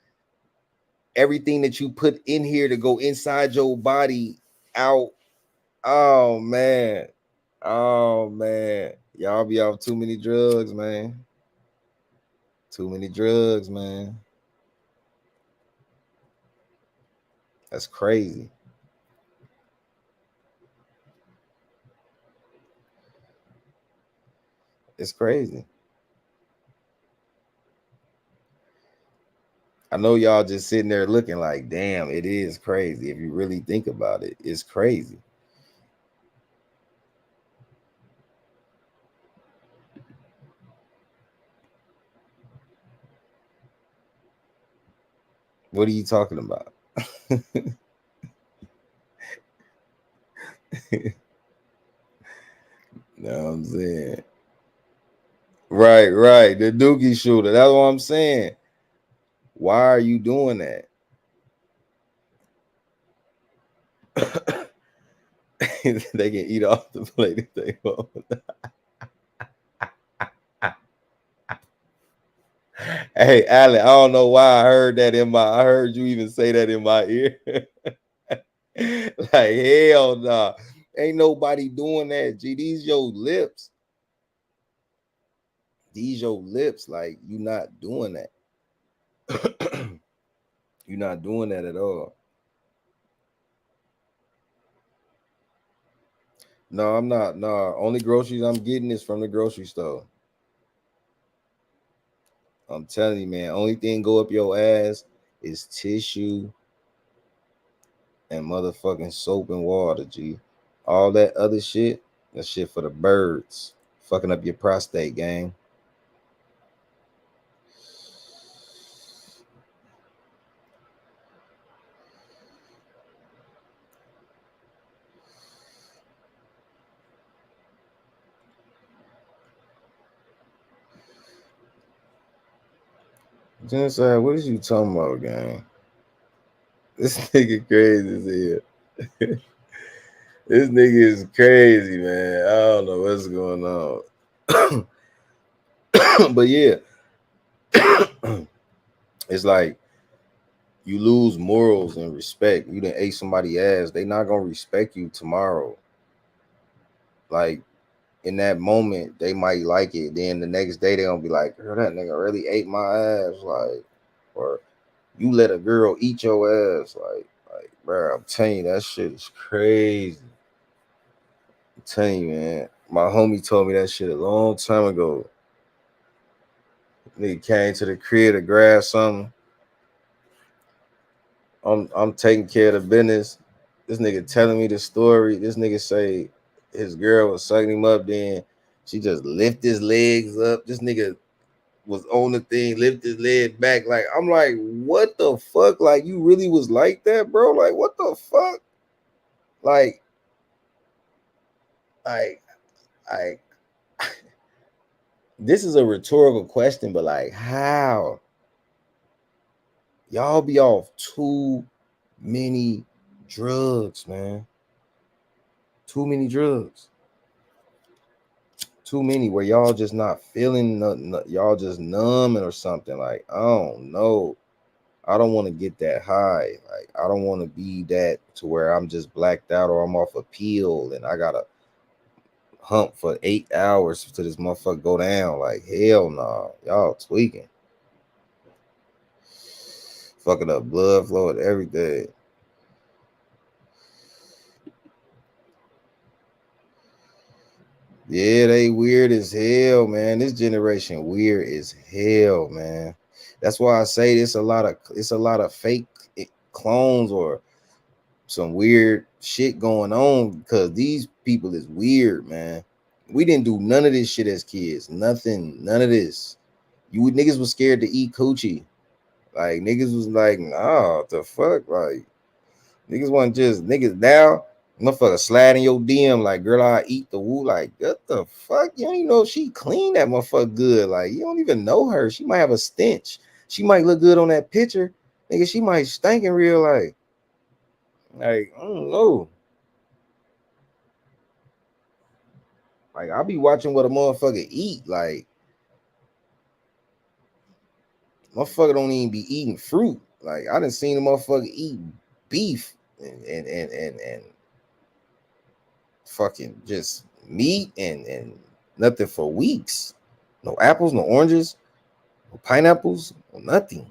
everything that you put in here to go inside your body out? Oh man. Oh man. Y'all be off too many drugs, man. Too many drugs, man. That's crazy. It's crazy. I know y'all just sitting there looking like, damn, it is crazy. If you really think about it, it's crazy. What are you talking about? No, I'm saying. Right. The dookie shooter. That's what I'm saying. Why are you doing that? They can eat off the plate if they want. Hey, Allen, I don't know why I heard that I heard you even say that in my ear. Like, hell nah. Ain't nobody doing that. G, these your lips. These your lips. Like, you not doing that. You're not doing that at all. No, I'm not. No, only groceries I'm getting is from the grocery store. I'm telling you, man. Only thing go up your ass is tissue and motherfucking soap and water, G. All that other shit, that shit for the birds. Fucking up your prostate, gang. Genocide, what is you talking about, gang? This nigga crazy as hell. This nigga is crazy, man. I don't know what's going on. But yeah, it's like you lose morals and respect. You done ate somebody ass. They not gonna respect you tomorrow. Like in that moment, they might like it. Then the next day they gonna be like, "Girl, that nigga really ate my ass." Like, or you let a girl eat your ass. Like, bro, I'm telling you, that shit is crazy. I'm telling you, man. My homie told me that shit a long time ago. Nigga came to the crib to grab something. I'm taking care of the business. This nigga telling me the story. This nigga say his girl was sucking him up, then she just lift his legs up. This nigga was on the thing, lift his leg back. Like, I'm like, what the fuck? Like, you really was like that, bro? Like, what the fuck? Like, I this is a rhetorical question, but like, how? Y'all be off too many drugs, man. Too many drugs. too many where y'all just not feeling nothing, y'all just numbing or something. Like, I don't know. I don't want to get that high. Like, I don't want to be that to where I'm just blacked out or I'm off a pill and I gotta hump for 8 hours to this motherfucker go down. Like, hell no. Nah. Y'all tweaking. Fucking up blood flow and everything. Yeah, they weird as hell, man. This generation weird as hell, man. That's why I say it's a lot of fake clones or some weird shit going on because these people is weird, man. We didn't do none of this shit as kids. Nothing, none of this. You niggas was scared to eat coochie. Like niggas was like, nah, what the fuck? Like niggas wasn't just niggas now. Motherfucker slide in your DM like, girl, I eat the woo. Like, what the fuck? You don't even know if she clean that motherfucker good. Like, you don't even know her. She might have a stench. She might look good on that picture. Nigga, she might stink in real life. Like, I don't know. Like, I'll be watching what a motherfucker eat. Like, motherfucker don't even be eating fruit. Like, I done seen a motherfucker eat beef and fucking just meat and nothing for weeks. No apples, no oranges, no pineapples, no nothing.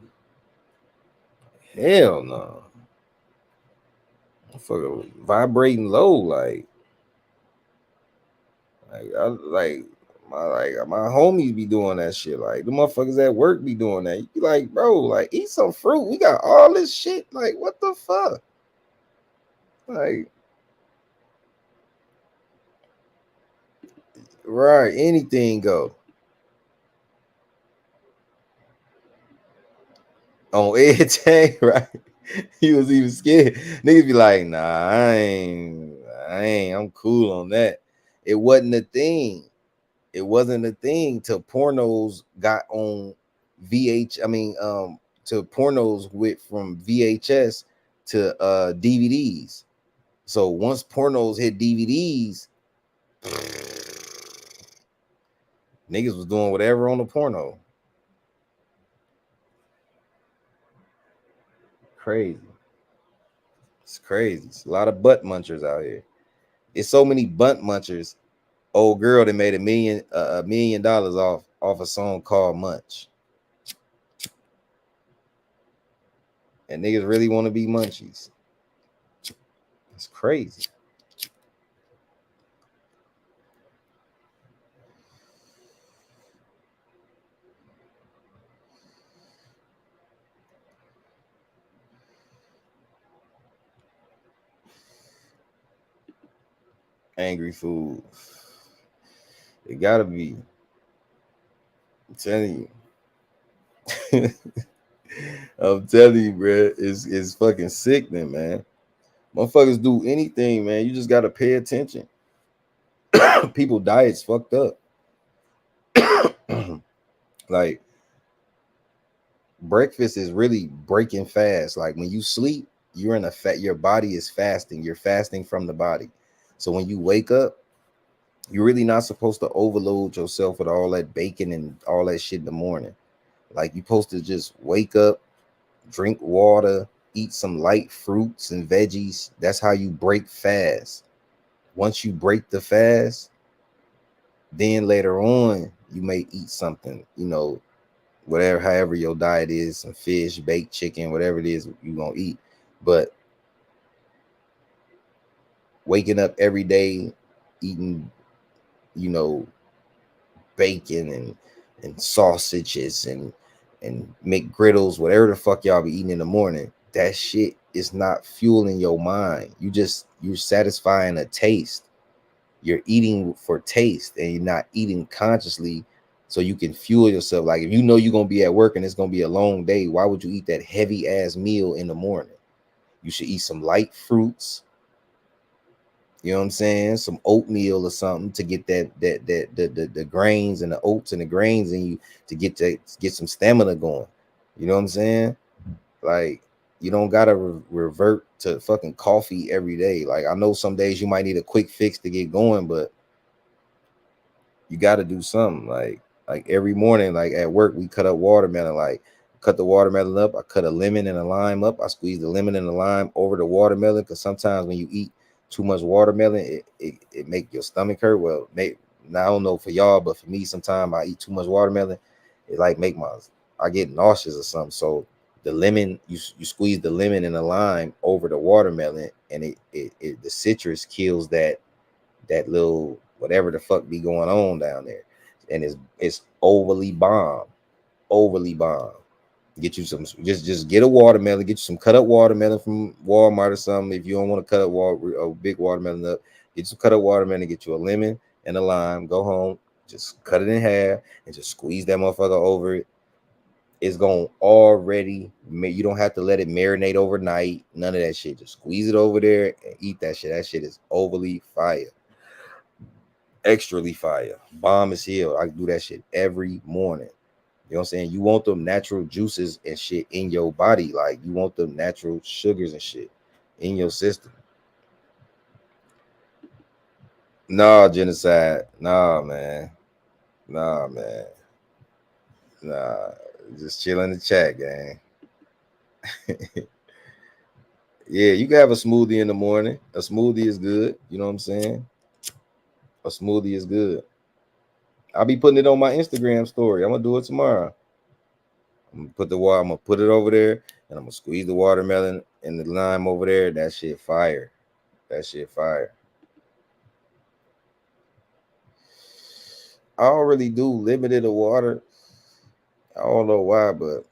Hell no. Motherfucker vibrating low, like my homies be doing that shit. Like the motherfuckers at work be doing that. You be like, bro, like eat some fruit. We got all this shit. Like, what the fuck? Like, right, anything go. On everything, right? He was even scared. Niggas be like, nah, I ain't, I'm cool on that. It wasn't a thing. It wasn't a thing till pornos got on to pornos went from VHS to DVDs. So once pornos hit DVDs, niggas was doing whatever on the porno. Crazy. It's crazy. It's a lot of butt munchers out here. It's so many butt munchers. Old girl that made $1 million off a song called Munch. And niggas really want to be munchies. It's crazy. Angry food. It gotta be. I'm telling you. I'm telling you, bro. It's fucking sickening, man. Motherfuckers do anything, man. You just gotta pay attention. People diets fucked up. Like breakfast is really breaking fast. Like when you sleep, you're in a your body is fasting. You're fasting from the body. So when you wake up, you're really not supposed to overload yourself with all that bacon and all that shit in the morning. Like you're supposed to just wake up, drink water, eat some light fruits and veggies. That's how you break fast. Once you break the fast, then later on you may eat something, whatever, however your diet is, some fish, baked chicken, whatever it is you're gonna eat. But waking up every day eating, bacon and sausages and McGriddles, whatever the fuck y'all be eating in the morning, that shit is not fueling your mind. You're satisfying a taste. You're eating for taste and you're not eating consciously so you can fuel yourself. Like if you know you're gonna be at work and it's gonna be a long day, why would you eat that heavy ass meal in the morning? You should eat some light fruits. You know what I'm saying? Some oatmeal or something to get the grains and the oats and the grains in you to get some stamina going. You know what I'm saying? Like you don't gotta revert to fucking coffee every day. Like I know some days you might need a quick fix to get going, but You got to do something. Like every morning, like at work, we cut up watermelon. Like cut the watermelon up. I cut a lemon and a lime up. I squeeze the lemon and the lime over the watermelon, because sometimes when you eat too much watermelon, it make your stomach hurt. Well, now I don't know for y'all, but for me, sometimes I eat too much watermelon, it like I get nauseous or something. So the lemon, you squeeze the lemon and the lime over the watermelon, and the citrus kills that little whatever the fuck be going on down there, and it's overly bomb. Get you some, just get a watermelon, get you some cut up watermelon from Walmart or something. If you don't want to cut up a big watermelon up, get some cut up watermelon, get you a lemon and a lime, go home, just cut it in half and just squeeze that motherfucker over it. It's going to already, you don't have to let it marinate overnight, none of that shit. Just squeeze it over there and eat that shit. That shit is overly fire. Extrally fire. Bomb is here. I do that shit every morning. You know what I'm saying? You want them natural juices and shit in your body. Like, you want them natural sugars and shit in your system. Nah, genocide. Nah, man. Nah. Just chill in the chat, gang. Yeah, you can have a smoothie in the morning. A smoothie is good. You know what I'm saying? A smoothie is good. I'll be putting it on my Instagram story. I'm gonna do it tomorrow. I'm gonna put it over there, and I'm gonna squeeze the watermelon and the lime over there. That shit fire. That shit fire. I don't really do limited of water. I don't know why, but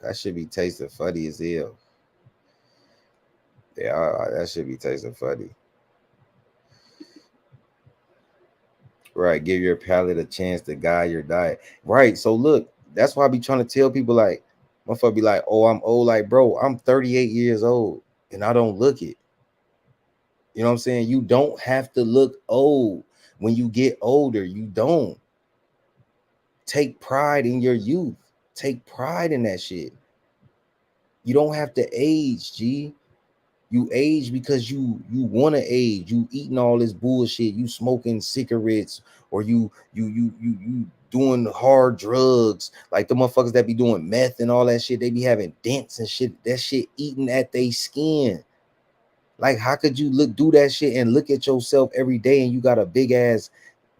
that should be tasting funny as hell. Yeah, that should be tasting funny. Right, give your palate a chance to guide your diet. Right, so look, that's why I be trying to tell people, like, motherfucker be like, oh, I'm old. Like, bro, I'm 38 years old and I don't look it. You know what I'm saying? You don't have to look old when you get older. You don't. Take pride in your youth. Take pride in that shit. You don't have to age, G. You age because you want to age. You eating all this bullshit. You smoking cigarettes, or you doing hard drugs. Like the motherfuckers that be doing meth and all that shit. They be having dents and shit. That shit eating at their skin. Like, how could you do that shit and look at yourself every day and you got a big ass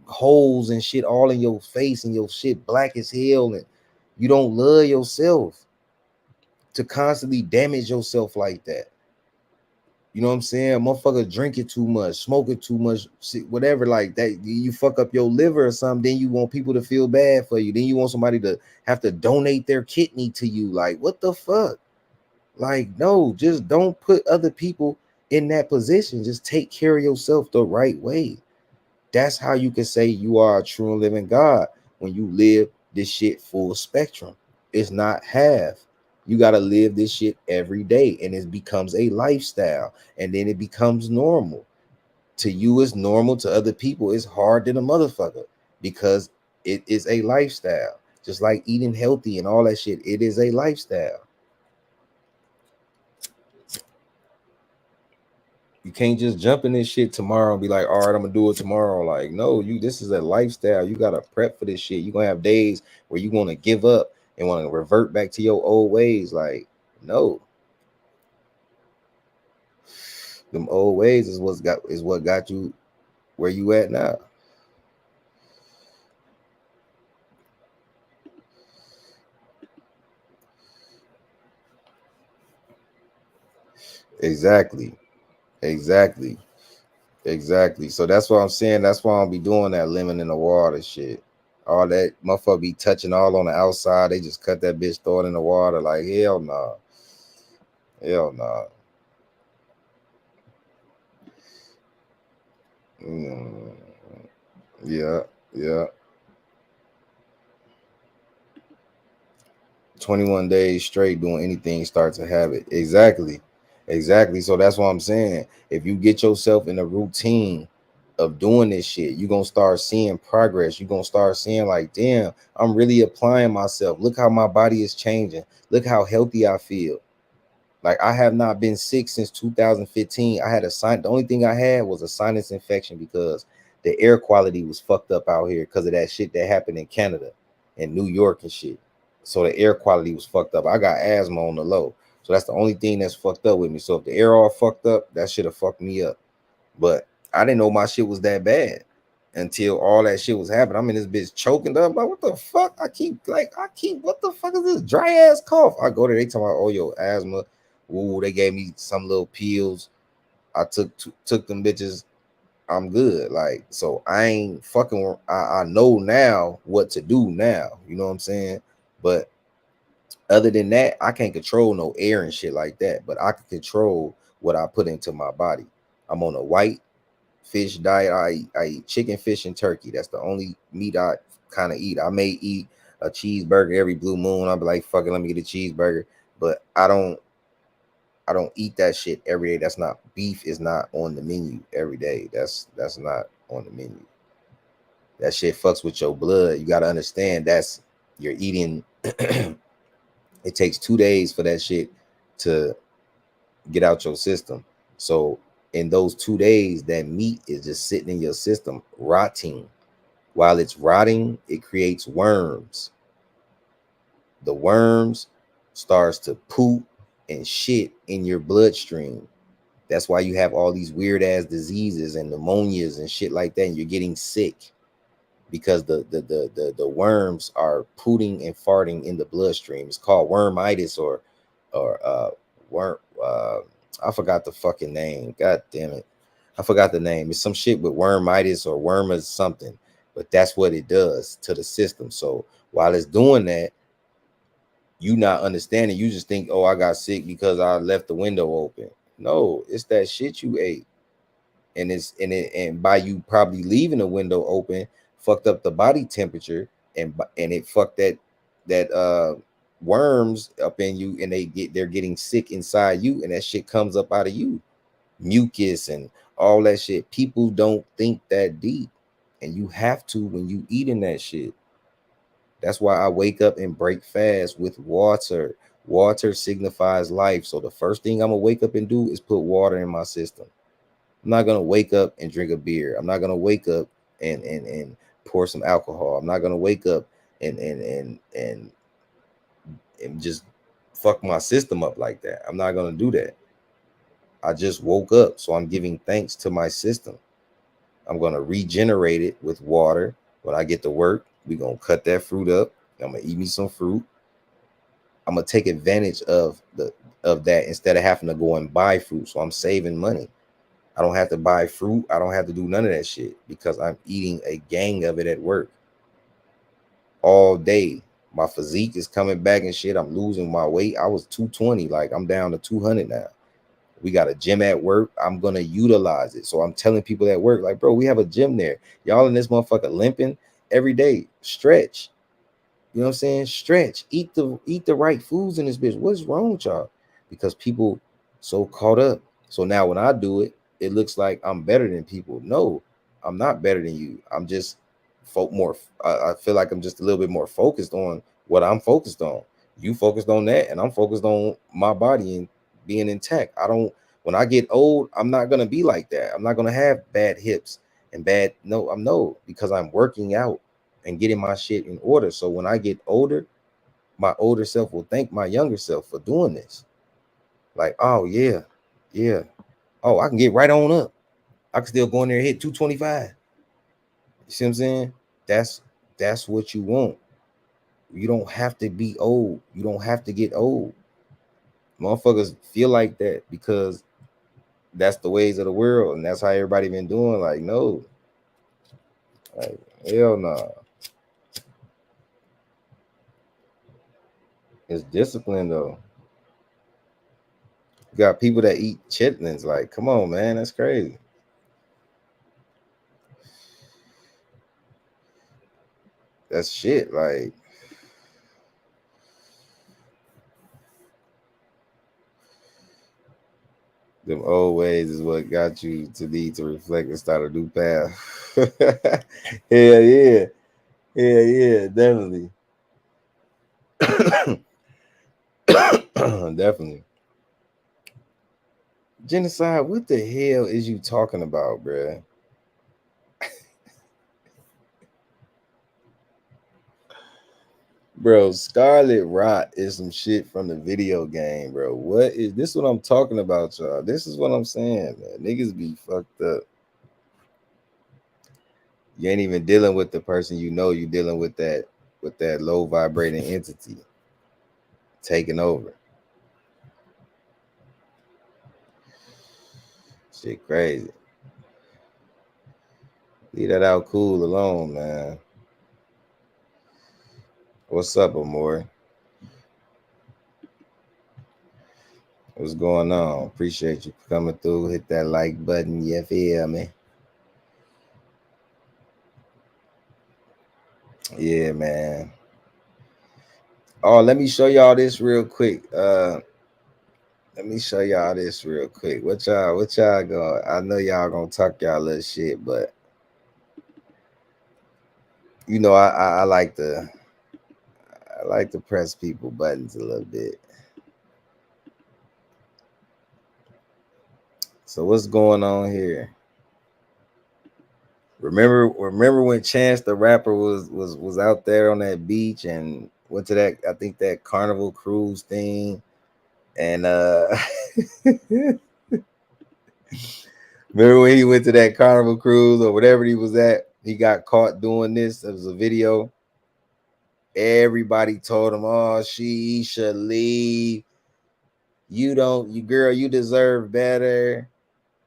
holes and shit all in your face and your shit black as hell, and you don't love yourself to constantly damage yourself like that? You know what I'm saying? Motherfucker drinking too much, smoking too much, whatever like that. You fuck up your liver or something, then you want people to feel bad for you. Then you want somebody to have to donate their kidney to you. Like, what the fuck? Like, no, just don't put other people in that position. Just take care of yourself the right way. That's how you can say you are a true and living God, when you live this shit full spectrum. It's not half. You got to live this shit every day, and it becomes a lifestyle, and then it becomes normal. To you, it's normal. To other people, it's hard than a motherfucker, because it is a lifestyle. Just like eating healthy and all that shit, it is a lifestyle. You can't just jump in this shit tomorrow and be like, all right, I'm gonna do it tomorrow. Like, no, this is a lifestyle. You gotta prep for this shit. You're gonna have days where you want to give up and want to revert back to your old ways. Like, no. Them old ways is what got you where you at now. Exactly. So that's what I'm saying. That's why I'll be doing that lemon in the water shit. All that motherfucker be touching all on the outside. They just cut that bitch, throw it in the water. Like, hell no. Hell no. Yeah. 21 days straight doing anything starts a habit. Exactly. So that's what I'm saying. If you get yourself in a routine of doing this shit, you're gonna start seeing progress. You're gonna start seeing, like, damn, I'm really applying myself. Look how my body is changing. Look how healthy I feel. Like, I have not been sick since 2015. I had the only thing I had was a sinus infection, because the air quality was fucked up out here because of that shit that happened in Canada and New York and shit. So the air quality was fucked up. I got asthma on the low. So that's the only thing that's fucked up with me. So if the air all fucked up, that should have fucked me up. But I didn't know my shit was that bad until all that shit was happening. I'm in this bitch choking up. Like, what the fuck? I keep, what the fuck is this dry ass cough? I go there, they talking about, oh, yo, asthma. Ooh, they gave me some little pills. I took them bitches. I'm good. Like, so I ain't fucking, I know now what to do now. You know what I'm saying? But other than that, I can't control no air and shit like that. But I can control what I put into my body. I'm on a white fish diet. I eat chicken, fish, and turkey. That's the only meat I kind of eat. I may eat a cheeseburger every blue moon. I'll be like, fuck it, let me get a cheeseburger. But I don't eat that shit every day. That's not, beef is not on the menu every day. That's not on the menu. That shit fucks with your blood. You got to understand that's, you're eating, it takes 2 days for that shit to get out your system. So in those 2 days, that meat is just sitting in your system, rotting. While it's rotting, it creates worms. The worms starts to poop and shit in your bloodstream. That's why you have all these weird ass diseases and pneumonias and shit like that, and you're getting sick because the worms are pooting and farting in the bloodstream. It's called wormitis or worm. I forgot the fucking name. God damn it, I forgot the name. It's some shit with wormitis or wormers something, but that's what it does to the system. So while it's doing that, you not understanding. You just think, oh, I got sick because I left the window open. No, it's that shit you ate, and by you probably leaving the window open, fucked up the body temperature, and it fucked that worms up in you, and they're getting sick inside you, and that shit comes up out of you, mucus and all that shit. People don't think that deep, and you have to when you eating that shit. That's why I wake up and break fast with water. Water signifies life. So the first thing I'm gonna wake up and do is put water in my system. I'm not gonna wake up and drink a beer. I'm not gonna wake up and pour some alcohol. I'm not gonna wake up and just fuck my system up like that. I'm not gonna do that. I just woke up, so I'm giving thanks to my system. I'm gonna regenerate it with water. When I get to work, we're gonna cut that fruit up. I'm gonna eat me some fruit. I'm gonna take advantage of that instead of having to go and buy fruit. So I'm saving money. I don't have to buy fruit. I don't have to do none of that shit because I'm eating a gang of it at work all day. My physique is coming back and shit. I'm losing my weight. I was 220, like I'm down to 200 now. We got a gym at work. I'm gonna utilize it. So I'm telling people at work, like, bro, we have a gym there. Y'all in this motherfucker limping every day. Stretch. You know what I'm saying? Stretch. Eat the right foods in this bitch. What's wrong with y'all? Because people so caught up. So now when I do it, it looks like I'm better than people. No, I'm not better than you. I'm just I feel like I'm just a little bit more focused on what I'm focused on. You focused on that, and I'm focused on my body and being intact. When I get old, I'm not gonna be like that. I'm not gonna have bad hips and because I'm working out and getting my shit in order. So when I get older, my older self will thank my younger self for doing this. Like, oh yeah. Oh, I can get right on up. I can still go in there and hit 225. You see what I'm saying? That's what you want. You don't have to be old. You don't have to get old. Motherfuckers feel like that because that's the ways of the world, and that's how everybody been doing. Like, no. Like, hell no. Nah. It's discipline though. You got people that eat chitlins. Like, come on, man, that's crazy. That's shit. Like, them old ways is what got you to need to reflect and start a new path. Hell yeah. Hell yeah, definitely. Definitely. Genocide, what the hell is you talking about, bruh? Bro, Scarlet Rot is some shit from the video game, bro. What is this? What I'm talking about, y'all? This is what I'm saying, man. Niggas be fucked up. You ain't even dealing with the person you know. You dealing with that low vibrating entity taking over. Shit crazy. Leave that out cool alone, man. What's up, Amore? What's going on? Appreciate you coming through. Hit that like button. You feel me? Yeah, man. Oh, let me show y'all this real quick. Let me show y'all this real quick. What y'all going? I know y'all gonna talk y'all little shit, but you know I like to press people buttons a little bit. So what's going on here? Remember when Chance the Rapper was out there on that beach and went to that, I think that Carnival cruise thing, and remember when he went to that Carnival cruise or whatever he was at, he got caught doing this. It was a video. Everybody told him, "Oh, she should leave. You deserve better."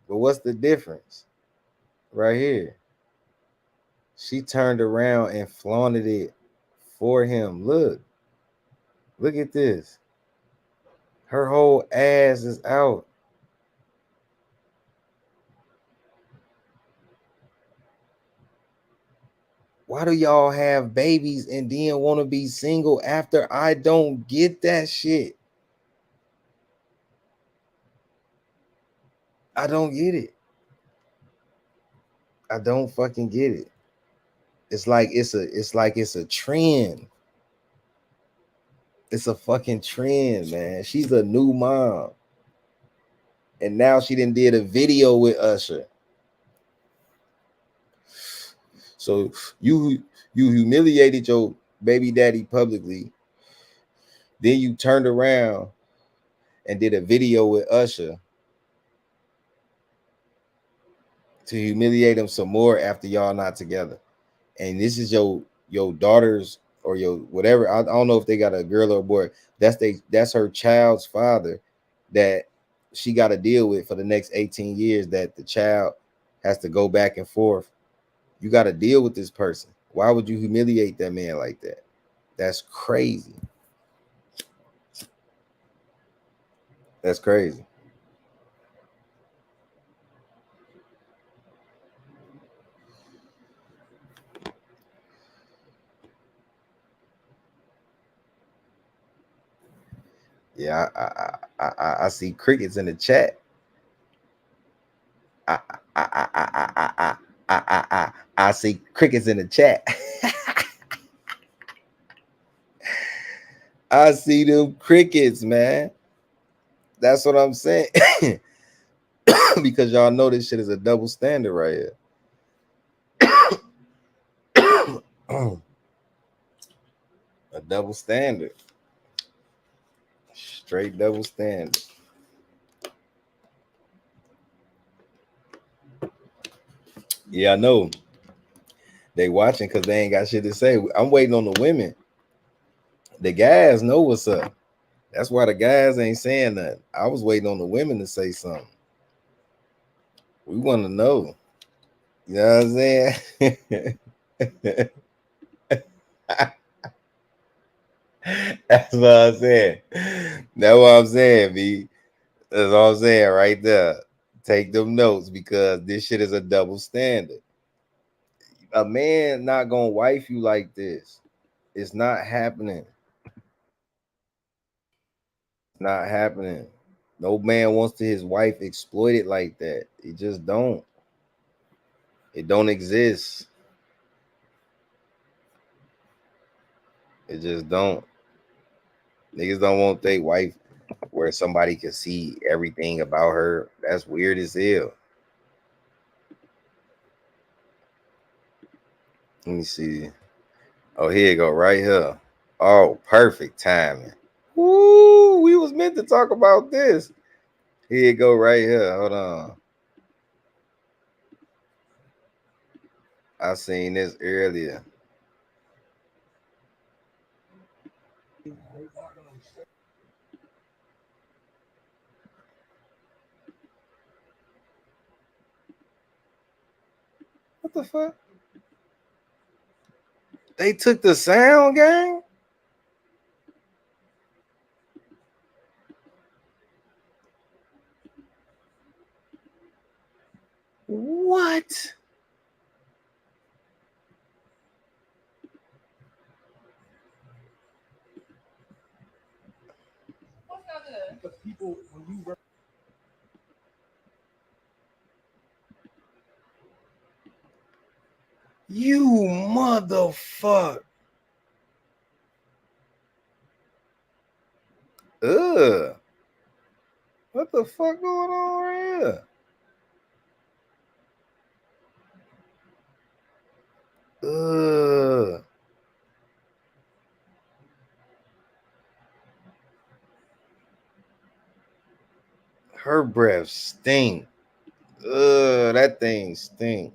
But what's the difference? Right here. She turned around and flaunted it for him. Look at this. Her whole ass is out. Why do y'all have babies and then want to be single after? I don't get that shit. I don't get it. I don't fucking get it. It's like it's a trend. It's a fucking trend, man. She's a new mom. And now she done did a video with Usher. So you humiliated your baby daddy publicly. Then you turned around and did a video with Usher to humiliate him some more after y'all not together. And this is your daughter's or your whatever. I don't know if they got a girl or a boy. That's her child's father that she got to deal with for the next 18 years, that the child has to go back and forth. You got to deal with this person. Why would you humiliate that man like that? That's crazy. That's crazy. Yeah, I see crickets in the chat. I see crickets in the chat. I see them crickets, man. That's what I'm saying. Because y'all know this shit is a double standard right here. A double standard. Straight double standard. Yeah, I know. They watching because they ain't got shit to say. I'm waiting on the women. The guys know what's up. That's why the guys ain't saying nothing. I was waiting on the women to say something. We want to know. You know what I'm saying? That's what I'm saying. That's what I'm saying, B. That's all I'm saying right there. Take them notes because this shit is a double standard. A man not gonna wife you like this. It's not happening. Not happening. No man wants to his wife exploited like that. It just don't. It don't exist. It just don't. Niggas don't want their wife where somebody can see everything about her. That's weird as hell. Let me see. Oh, here you go, right here. Oh, perfect timing. Woo, we was meant to talk about this. Here you go right here. Hold on. I seen this earlier. What the fuck? They took the sound, gang? What? You motherfucker. Ugh. What the fuck going on right here? Ugh. Her breath stink. Ugh, that thing stink.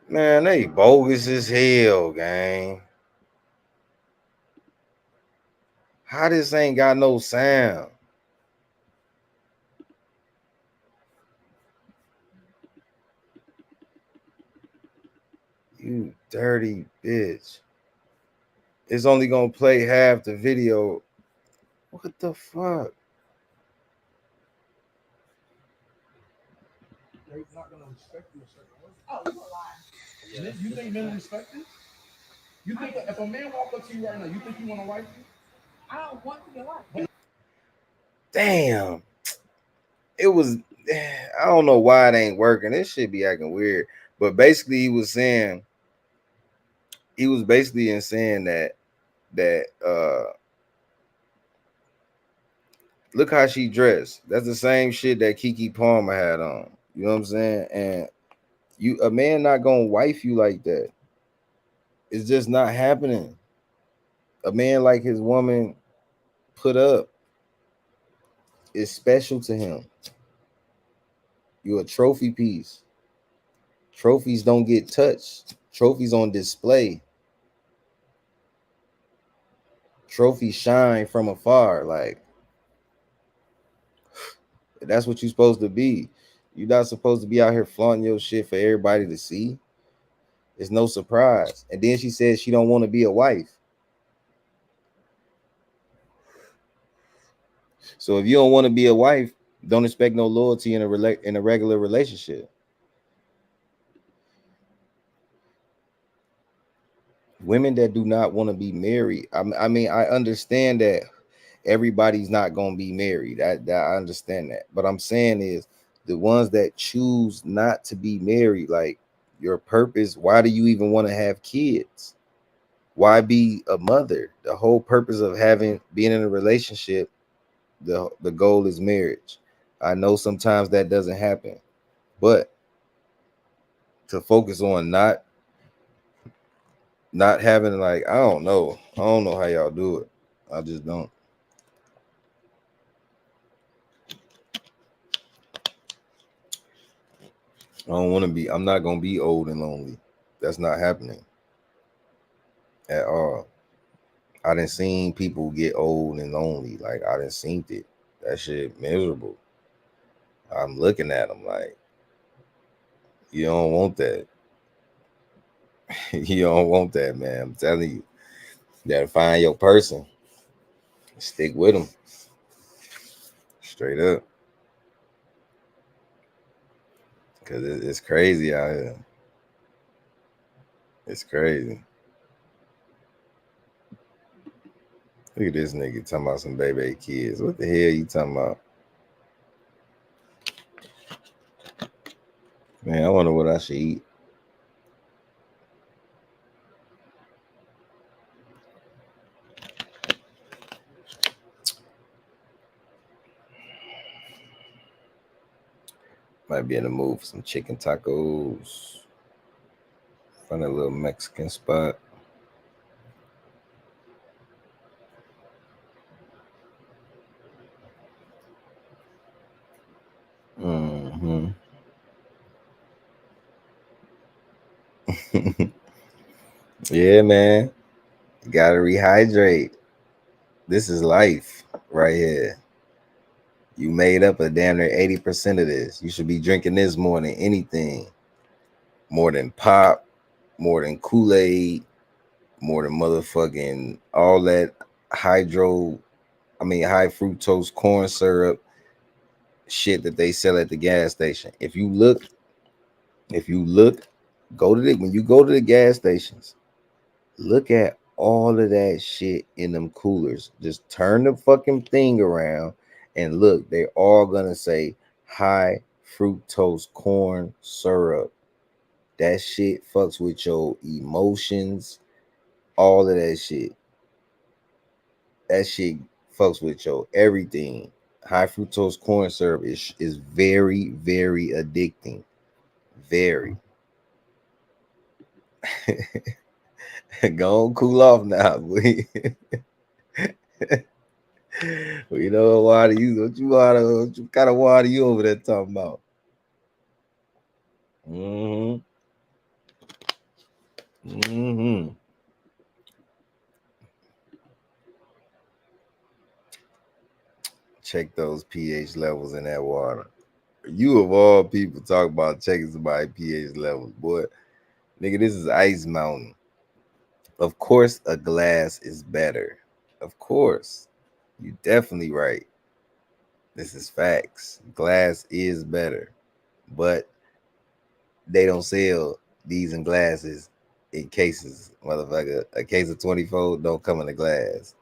Man, they bogus as hell, gang. How this ain't got no sound? You dirty bitch. It's only gonna play half the video. What the fuck? They're not gonna respect you a certain way. Oh, you a lie. You think men respect this? You think that if a man walk up to you right now, you think you want to wife you? I don't want to be a wife. Damn. It was, I don't know why it ain't working. This shit be acting weird. But basically, he was basically saying that look how she dressed. That's the same shit that Keke Palmer had on. You know what I'm saying? And a man not gonna wife you like that. It's just not happening. A man like his woman put up is special to him. You're a trophy piece. Trophies don't get touched. Trophies on display. Trophies shine from afar. Like, that's what you're supposed to be. You're not supposed to be out here flaunting your shit for everybody to see. It's no surprise. And then she said she don't want to be a wife. So if you don't want to be a wife, don't expect no loyalty in a regular relationship. Women that do not want to be married. I mean, I understand that everybody's not going to be married. I understand that. But I'm saying is the ones that choose not to be married, like your purpose, why do you even want to have kids? Why be a mother? The whole purpose of being in a relationship, the goal is marriage. I know sometimes that doesn't happen, but to focus on not having, like, I don't know how y'all do it. I just don't. I don't want to be. I'm not gonna be old and lonely. That's not happening at all. I done seen people get old and lonely. Like, I done seen it. That shit miserable. I'm looking at them like, you don't want that. You don't want that, man. I'm telling you. You gotta find your person. Stick with them. Straight up. Cause it's crazy out here. It's crazy. Look at this nigga talking about some baby kids. What the hell you talking about? Man, I wonder what I should eat. Might be in the mood for some chicken tacos. Find a little Mexican spot. Yeah, man. You gotta rehydrate. This is life right here. You made up a damn near 80% of this. You should be drinking this more than anything. More than pop, more than Kool-Aid, more than motherfucking all that high fructose corn syrup shit that they sell at the gas station. If you look, when you go to the gas stations, look at all of that shit in them coolers. Just turn the fucking thing around and look, they're all gonna say high fructose corn syrup. That shit fucks with your emotions, all of that shit. That shit fucks with your everything. High fructose corn syrup is very, very addicting. Very. Go on, cool off now, boy. Well, you know what water you? What kind of water you over there talking about? Check those pH levels in that water. You of all people talk about checking somebody's pH levels, boy. Nigga, this is Ice Mountain. Of course, a glass is better. Of course. You're definitely right. This is facts. Glass is better. But they don't sell these in glasses in cases. Motherfucker, a case of 24 don't come in a glass.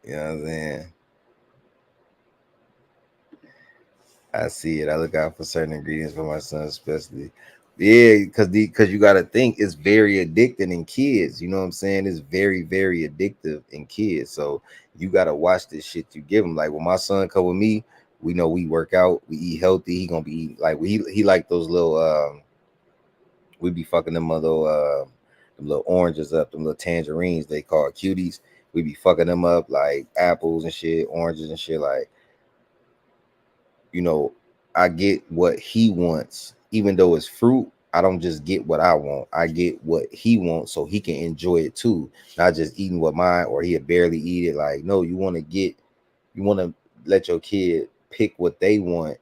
You know what I'm saying? I see it. I look out for certain ingredients for my son, especially. Yeah, because you got to think it's very addicting in kids. You know what I'm saying? It's very, very addictive in kids. So you got to watch this shit you give him. Like when my son come with me, we know we work out, we eat healthy. He gonna be eating, like he like those little we be fucking them little oranges up, them little tangerines they call cuties. We be fucking them up like apples and shit, oranges and shit. Like, you know, I get what he wants, even though it's fruit. I don't just get what I want. I get what he wants so he can enjoy it too. Not just eating what mine or he'll barely eat it. Like, no, you want to let your kid pick what they want,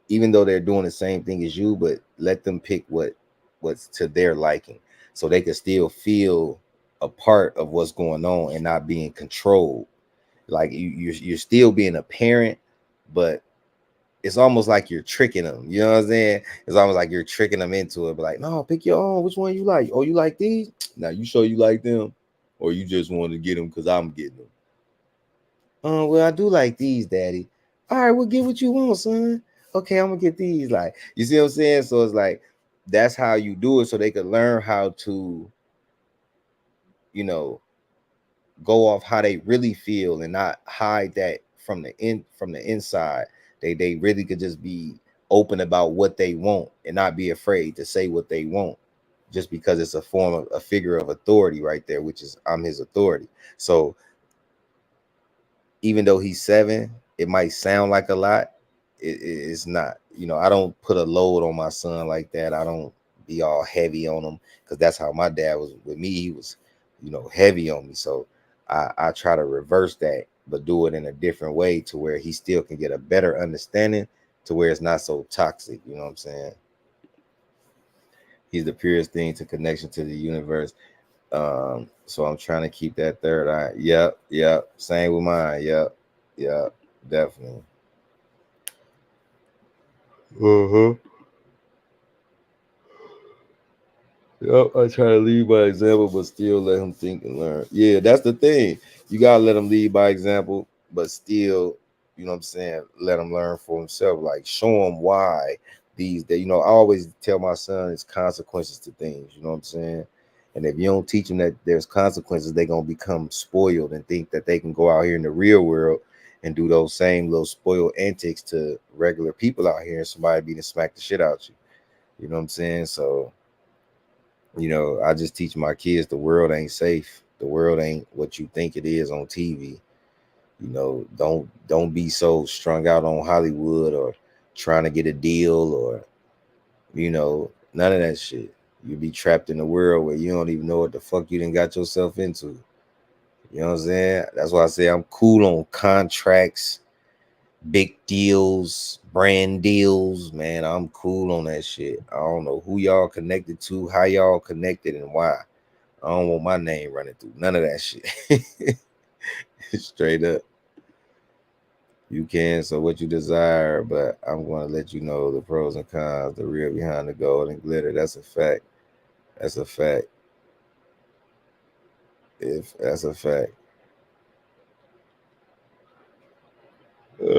even though they're doing the same thing as you, but let them pick what's to their liking so they can still feel a part of what's going on and not being controlled. Like you're still being a parent, but it's almost like you're tricking them. You know what I'm saying? It's almost like you're tricking them into it. But like, no, pick your own. Which one you like? Oh, you like these? Now you sure you like them, or you just want to get them because I'm getting them? Well, I do like these, Daddy. All right, well, get what you want, son. Okay, I'm gonna get these. Like, you see what I'm saying? So it's like that's how you do it, so they could learn how to, you know, go off how they really feel and not hide that from the inside. They really could just be open about what they want and not be afraid to say what they want, just because it's a form of a figure of authority right there, which is I'm his authority. So even though he's 7, it might sound like a lot. It's not. You know, I don't put a load on my son like that. I don't be all heavy on him because that's how my dad was with me. He was, you know, heavy on me. So I try to reverse that, but do it in a different way to where he still can get a better understanding to where it's not so toxic. You know what I'm saying? He's the purest thing to connection to the universe. So I'm trying to keep that third eye. Yep. Same with mine. Yep. Definitely. Yep, I try to lead by example, but still let him think and learn. Yeah, that's the thing. You gotta let him lead by example, but still, you know what I'm saying, let him learn for himself. Like show him why you know, I always tell my son it's consequences to things, you know what I'm saying? And if you don't teach them that there's consequences, they're gonna become spoiled and think that they can go out here in the real world and do those same little spoiled antics to regular people out here and somebody be to smack the shit out you. You know what I'm saying? So you know, I just teach my kids the world ain't safe. The world ain't what you think it is on TV. You know, don't be so strung out on Hollywood or trying to get a deal or, you know, none of that shit. You be trapped in a world where you don't even know what the fuck you done got yourself into. You know what I'm saying? That's why I say I'm cool on contracts, big deals, brand deals, man. I'm cool on that shit. I don't know who y'all connected to, how y'all connected, and why. I don't want my name running through none of that shit. Straight up. You can, so what you desire, but I'm going to let you know the pros and cons, the real behind the gold and glitter. That's a fact. That's a fact. If that's a fact. Yep.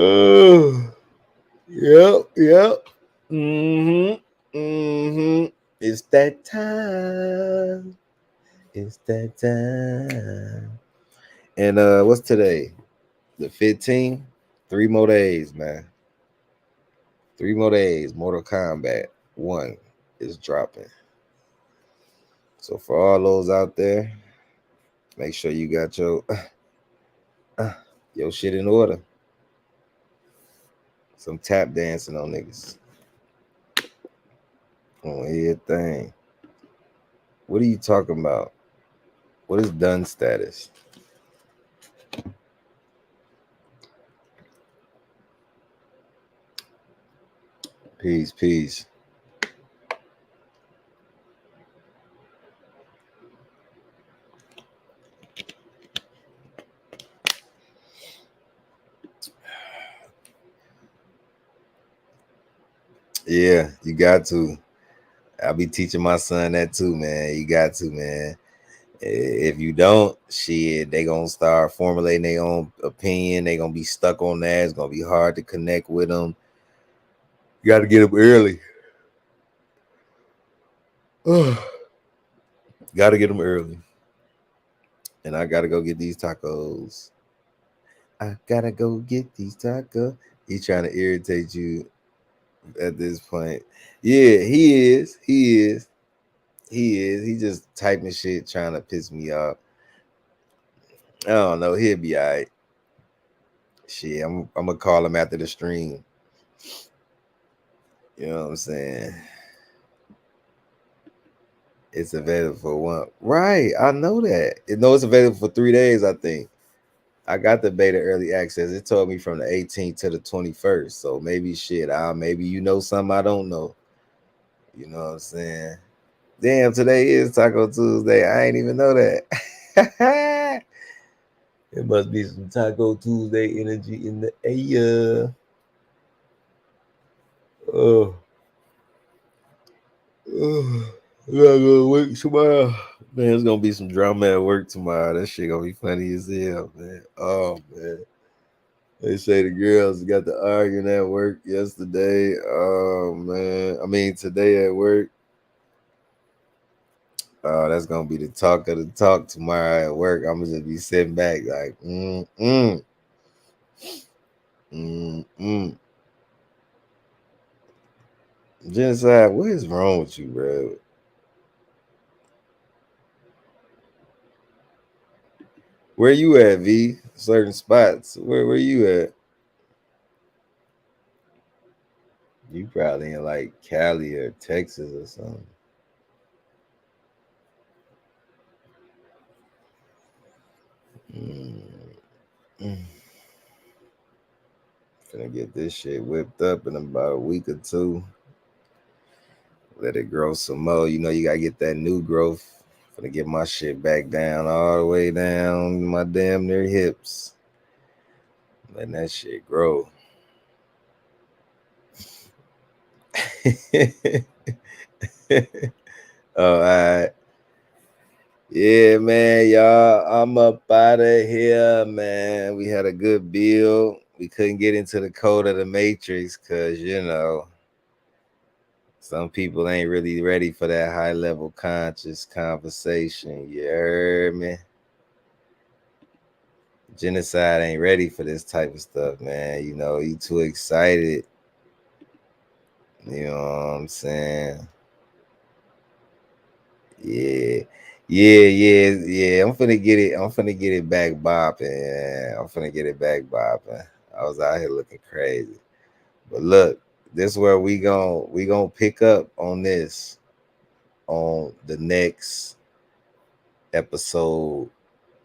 It's that time. It's that time. And what's today? The 15th? 3 more days, man. 3 more days. Mortal Kombat 1 is dropping. So for all those out there, make sure you got your shit in order. Some tap dancing on niggas. On everything. What are you talking about? What is done status? Peace. Yeah, you got to. I'll be teaching my son that too, man. You got to, man. If you don't, shit, they gonna start formulating their own opinion. They gonna be stuck on that. It's gonna be hard to connect with them. You got to get them early. Got to get them early. And I gotta go get these tacos. I gotta go get these tacos. He's trying to irritate you at this point. Yeah, he is. He just typing shit, trying to piss me off. I don't know. He'll be all right. Shit, I'm gonna call him after the stream. You know what I'm saying? It's available for one. Right, I know that. It's available for 3 days, I think. I got the beta early access. It told me from the 18th to the 21st. So maybe maybe you know something I don't know. You know what I'm saying? Damn, today is Taco Tuesday. I ain't even know that. It must be some Taco Tuesday energy in the air. Oh. I gotta go to work tomorrow. Man, it's gonna be some drama at work tomorrow. That shit gonna be funny as hell, man. Oh man. They say the girls got to arguing at work yesterday. Oh man. I mean today at work. Oh, that's gonna be the talk of the talk tomorrow at work. I'm gonna just be sitting back like Genocide, what is wrong with you, bro? Where you at, V? Certain spots. Where you at? You probably in like Cali or Texas or something. Gonna get this shit whipped up in about a week or two. Let it grow some more. You know, you gotta get that new growth. Gonna get my shit back down, all the way down my damn near hips. Letting that shit grow. All right. Yeah, man, y'all. I'm up out of here, man. We had a good build. We couldn't get into the code of the matrix because, you know, some people ain't really ready for that high level conscious conversation. You heard me? Genocide ain't ready for this type of stuff, man. You know, you too excited. You know what I'm saying? Yeah. I'm finna get it back bopping. I was out here looking crazy. But look, this where we gonna pick up on this on the next episode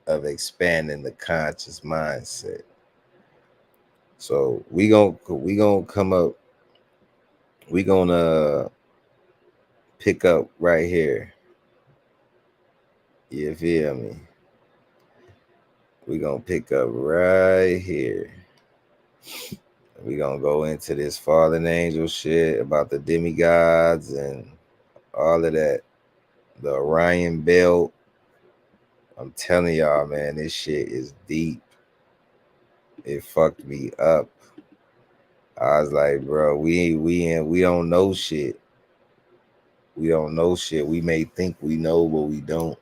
of expanding the conscious mindset. So we gonna come up. We gonna pick up right here. You feel me? We gonna pick up right here. We gonna go into this fallen angel shit about the demigods and all of that. The Orion belt. I'm telling y'all, man, this shit is deep. It fucked me up. I was like, bro, we don't know shit. We don't know shit. We may think we know, but we don't.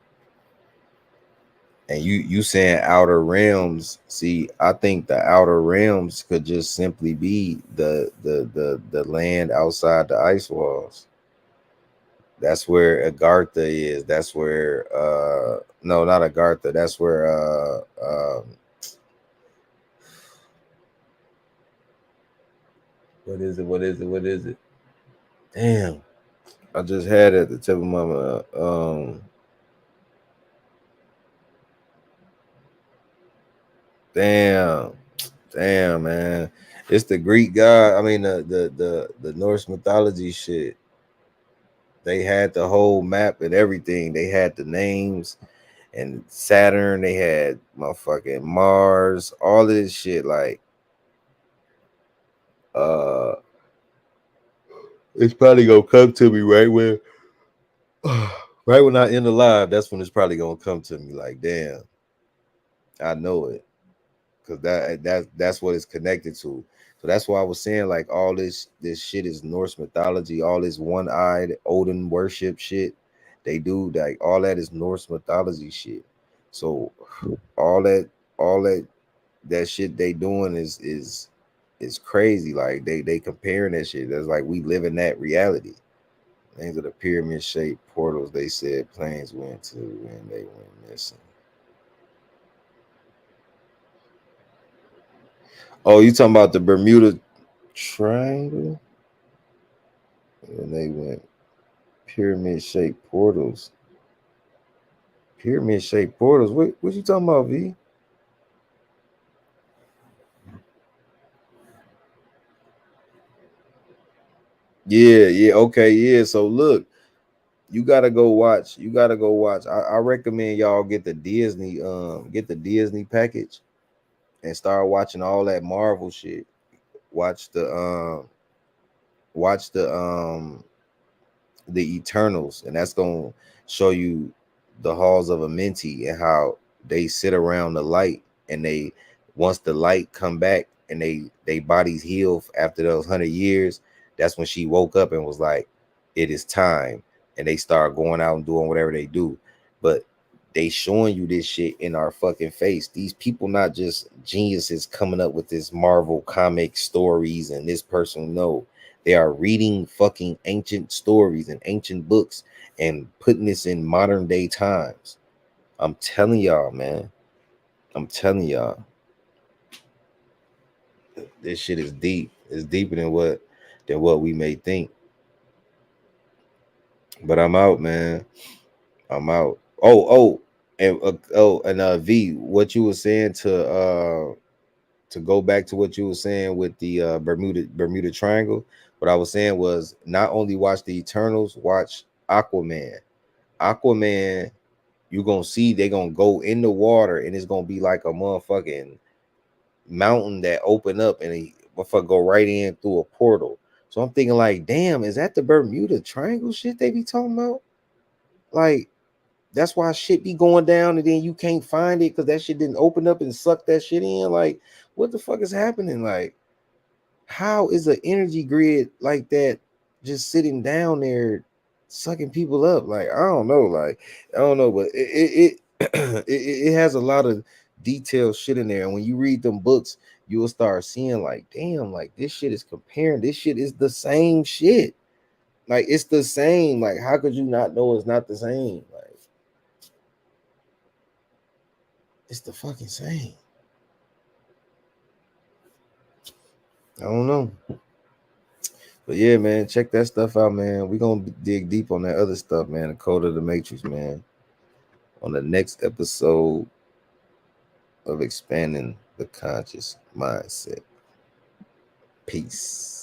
And you saying outer realms? See, I think the outer realms could just simply be the land outside the ice walls. That's where Agartha is. That's where no, not Agartha. That's where what is it? What is it? What is it? Damn. I just had it at the tip of my damn, man. It's the Greek god. I mean the Norse mythology shit. They had the whole map and everything. They had the names and Saturn. They had motherfucking Mars. All of this shit. Like, it's probably gonna come to me right when, right when I end the live. That's when it's probably gonna come to me. Like, damn, I know it, because that's what it's connected to. So that's why I was saying, like, all this shit is Norse mythology. All this one-eyed Odin worship shit they do, like, all that is Norse mythology shit. So all that shit they doing is crazy. Like, they comparing that shit. That's like we live in that reality. Names of the pyramid shaped portals they said planes went to when they went missing. Oh, you talking about the Bermuda Triangle? And they went pyramid shaped portals. Pyramid shaped portals. What you talking about, V? Yeah, okay, yeah. So look, you gotta go watch. You gotta go watch. I recommend y'all get the Disney package and start watching all that Marvel shit. Watch watch the Eternals, and that's gonna show you the halls of Amenti and how they sit around the light, and they once the light come back and they bodies heal after those 100 years. That's when she woke up and was like, it is time, and they start going out and doing whatever they do. But they showing you this shit in our fucking face. These people not just geniuses coming up with this Marvel comic stories and this person. No, they are reading fucking ancient stories and ancient books and putting this in modern day times. I'm telling y'all, man. I'm telling y'all. This shit is deep. It's deeper than what we may think. But I'm out, man. I'm out. And V, what you were saying to go back to what you were saying with the Bermuda Triangle. What I was saying was not only watch the Eternals, watch Aquaman. Aquaman, you're gonna see they're gonna go in the water and it's gonna be like a motherfucking mountain that open up and a motherfucker go right in through a portal. So I'm thinking, like, damn, is that the Bermuda Triangle shit they be talking about? Like, that's why shit be going down and then you can't find it because that shit didn't open up and suck that shit in. Like, what the fuck is happening? Like, how is an energy grid like that just sitting down there sucking people up? Like, I don't know. Like, I don't know, but it has a lot of detailed shit in there. And when you read them books, you will start seeing, like, damn, like, this shit is comparing. This shit is the same shit. Like, it's the same. Like, how could you not know it's not the same? Like, it's the fucking same. I don't know. But yeah, man, check that stuff out, man. We're gonna dig deep on that other stuff, man. The Code of the Matrix, man. On the next episode of Expanding the Conscious Mindset. Peace.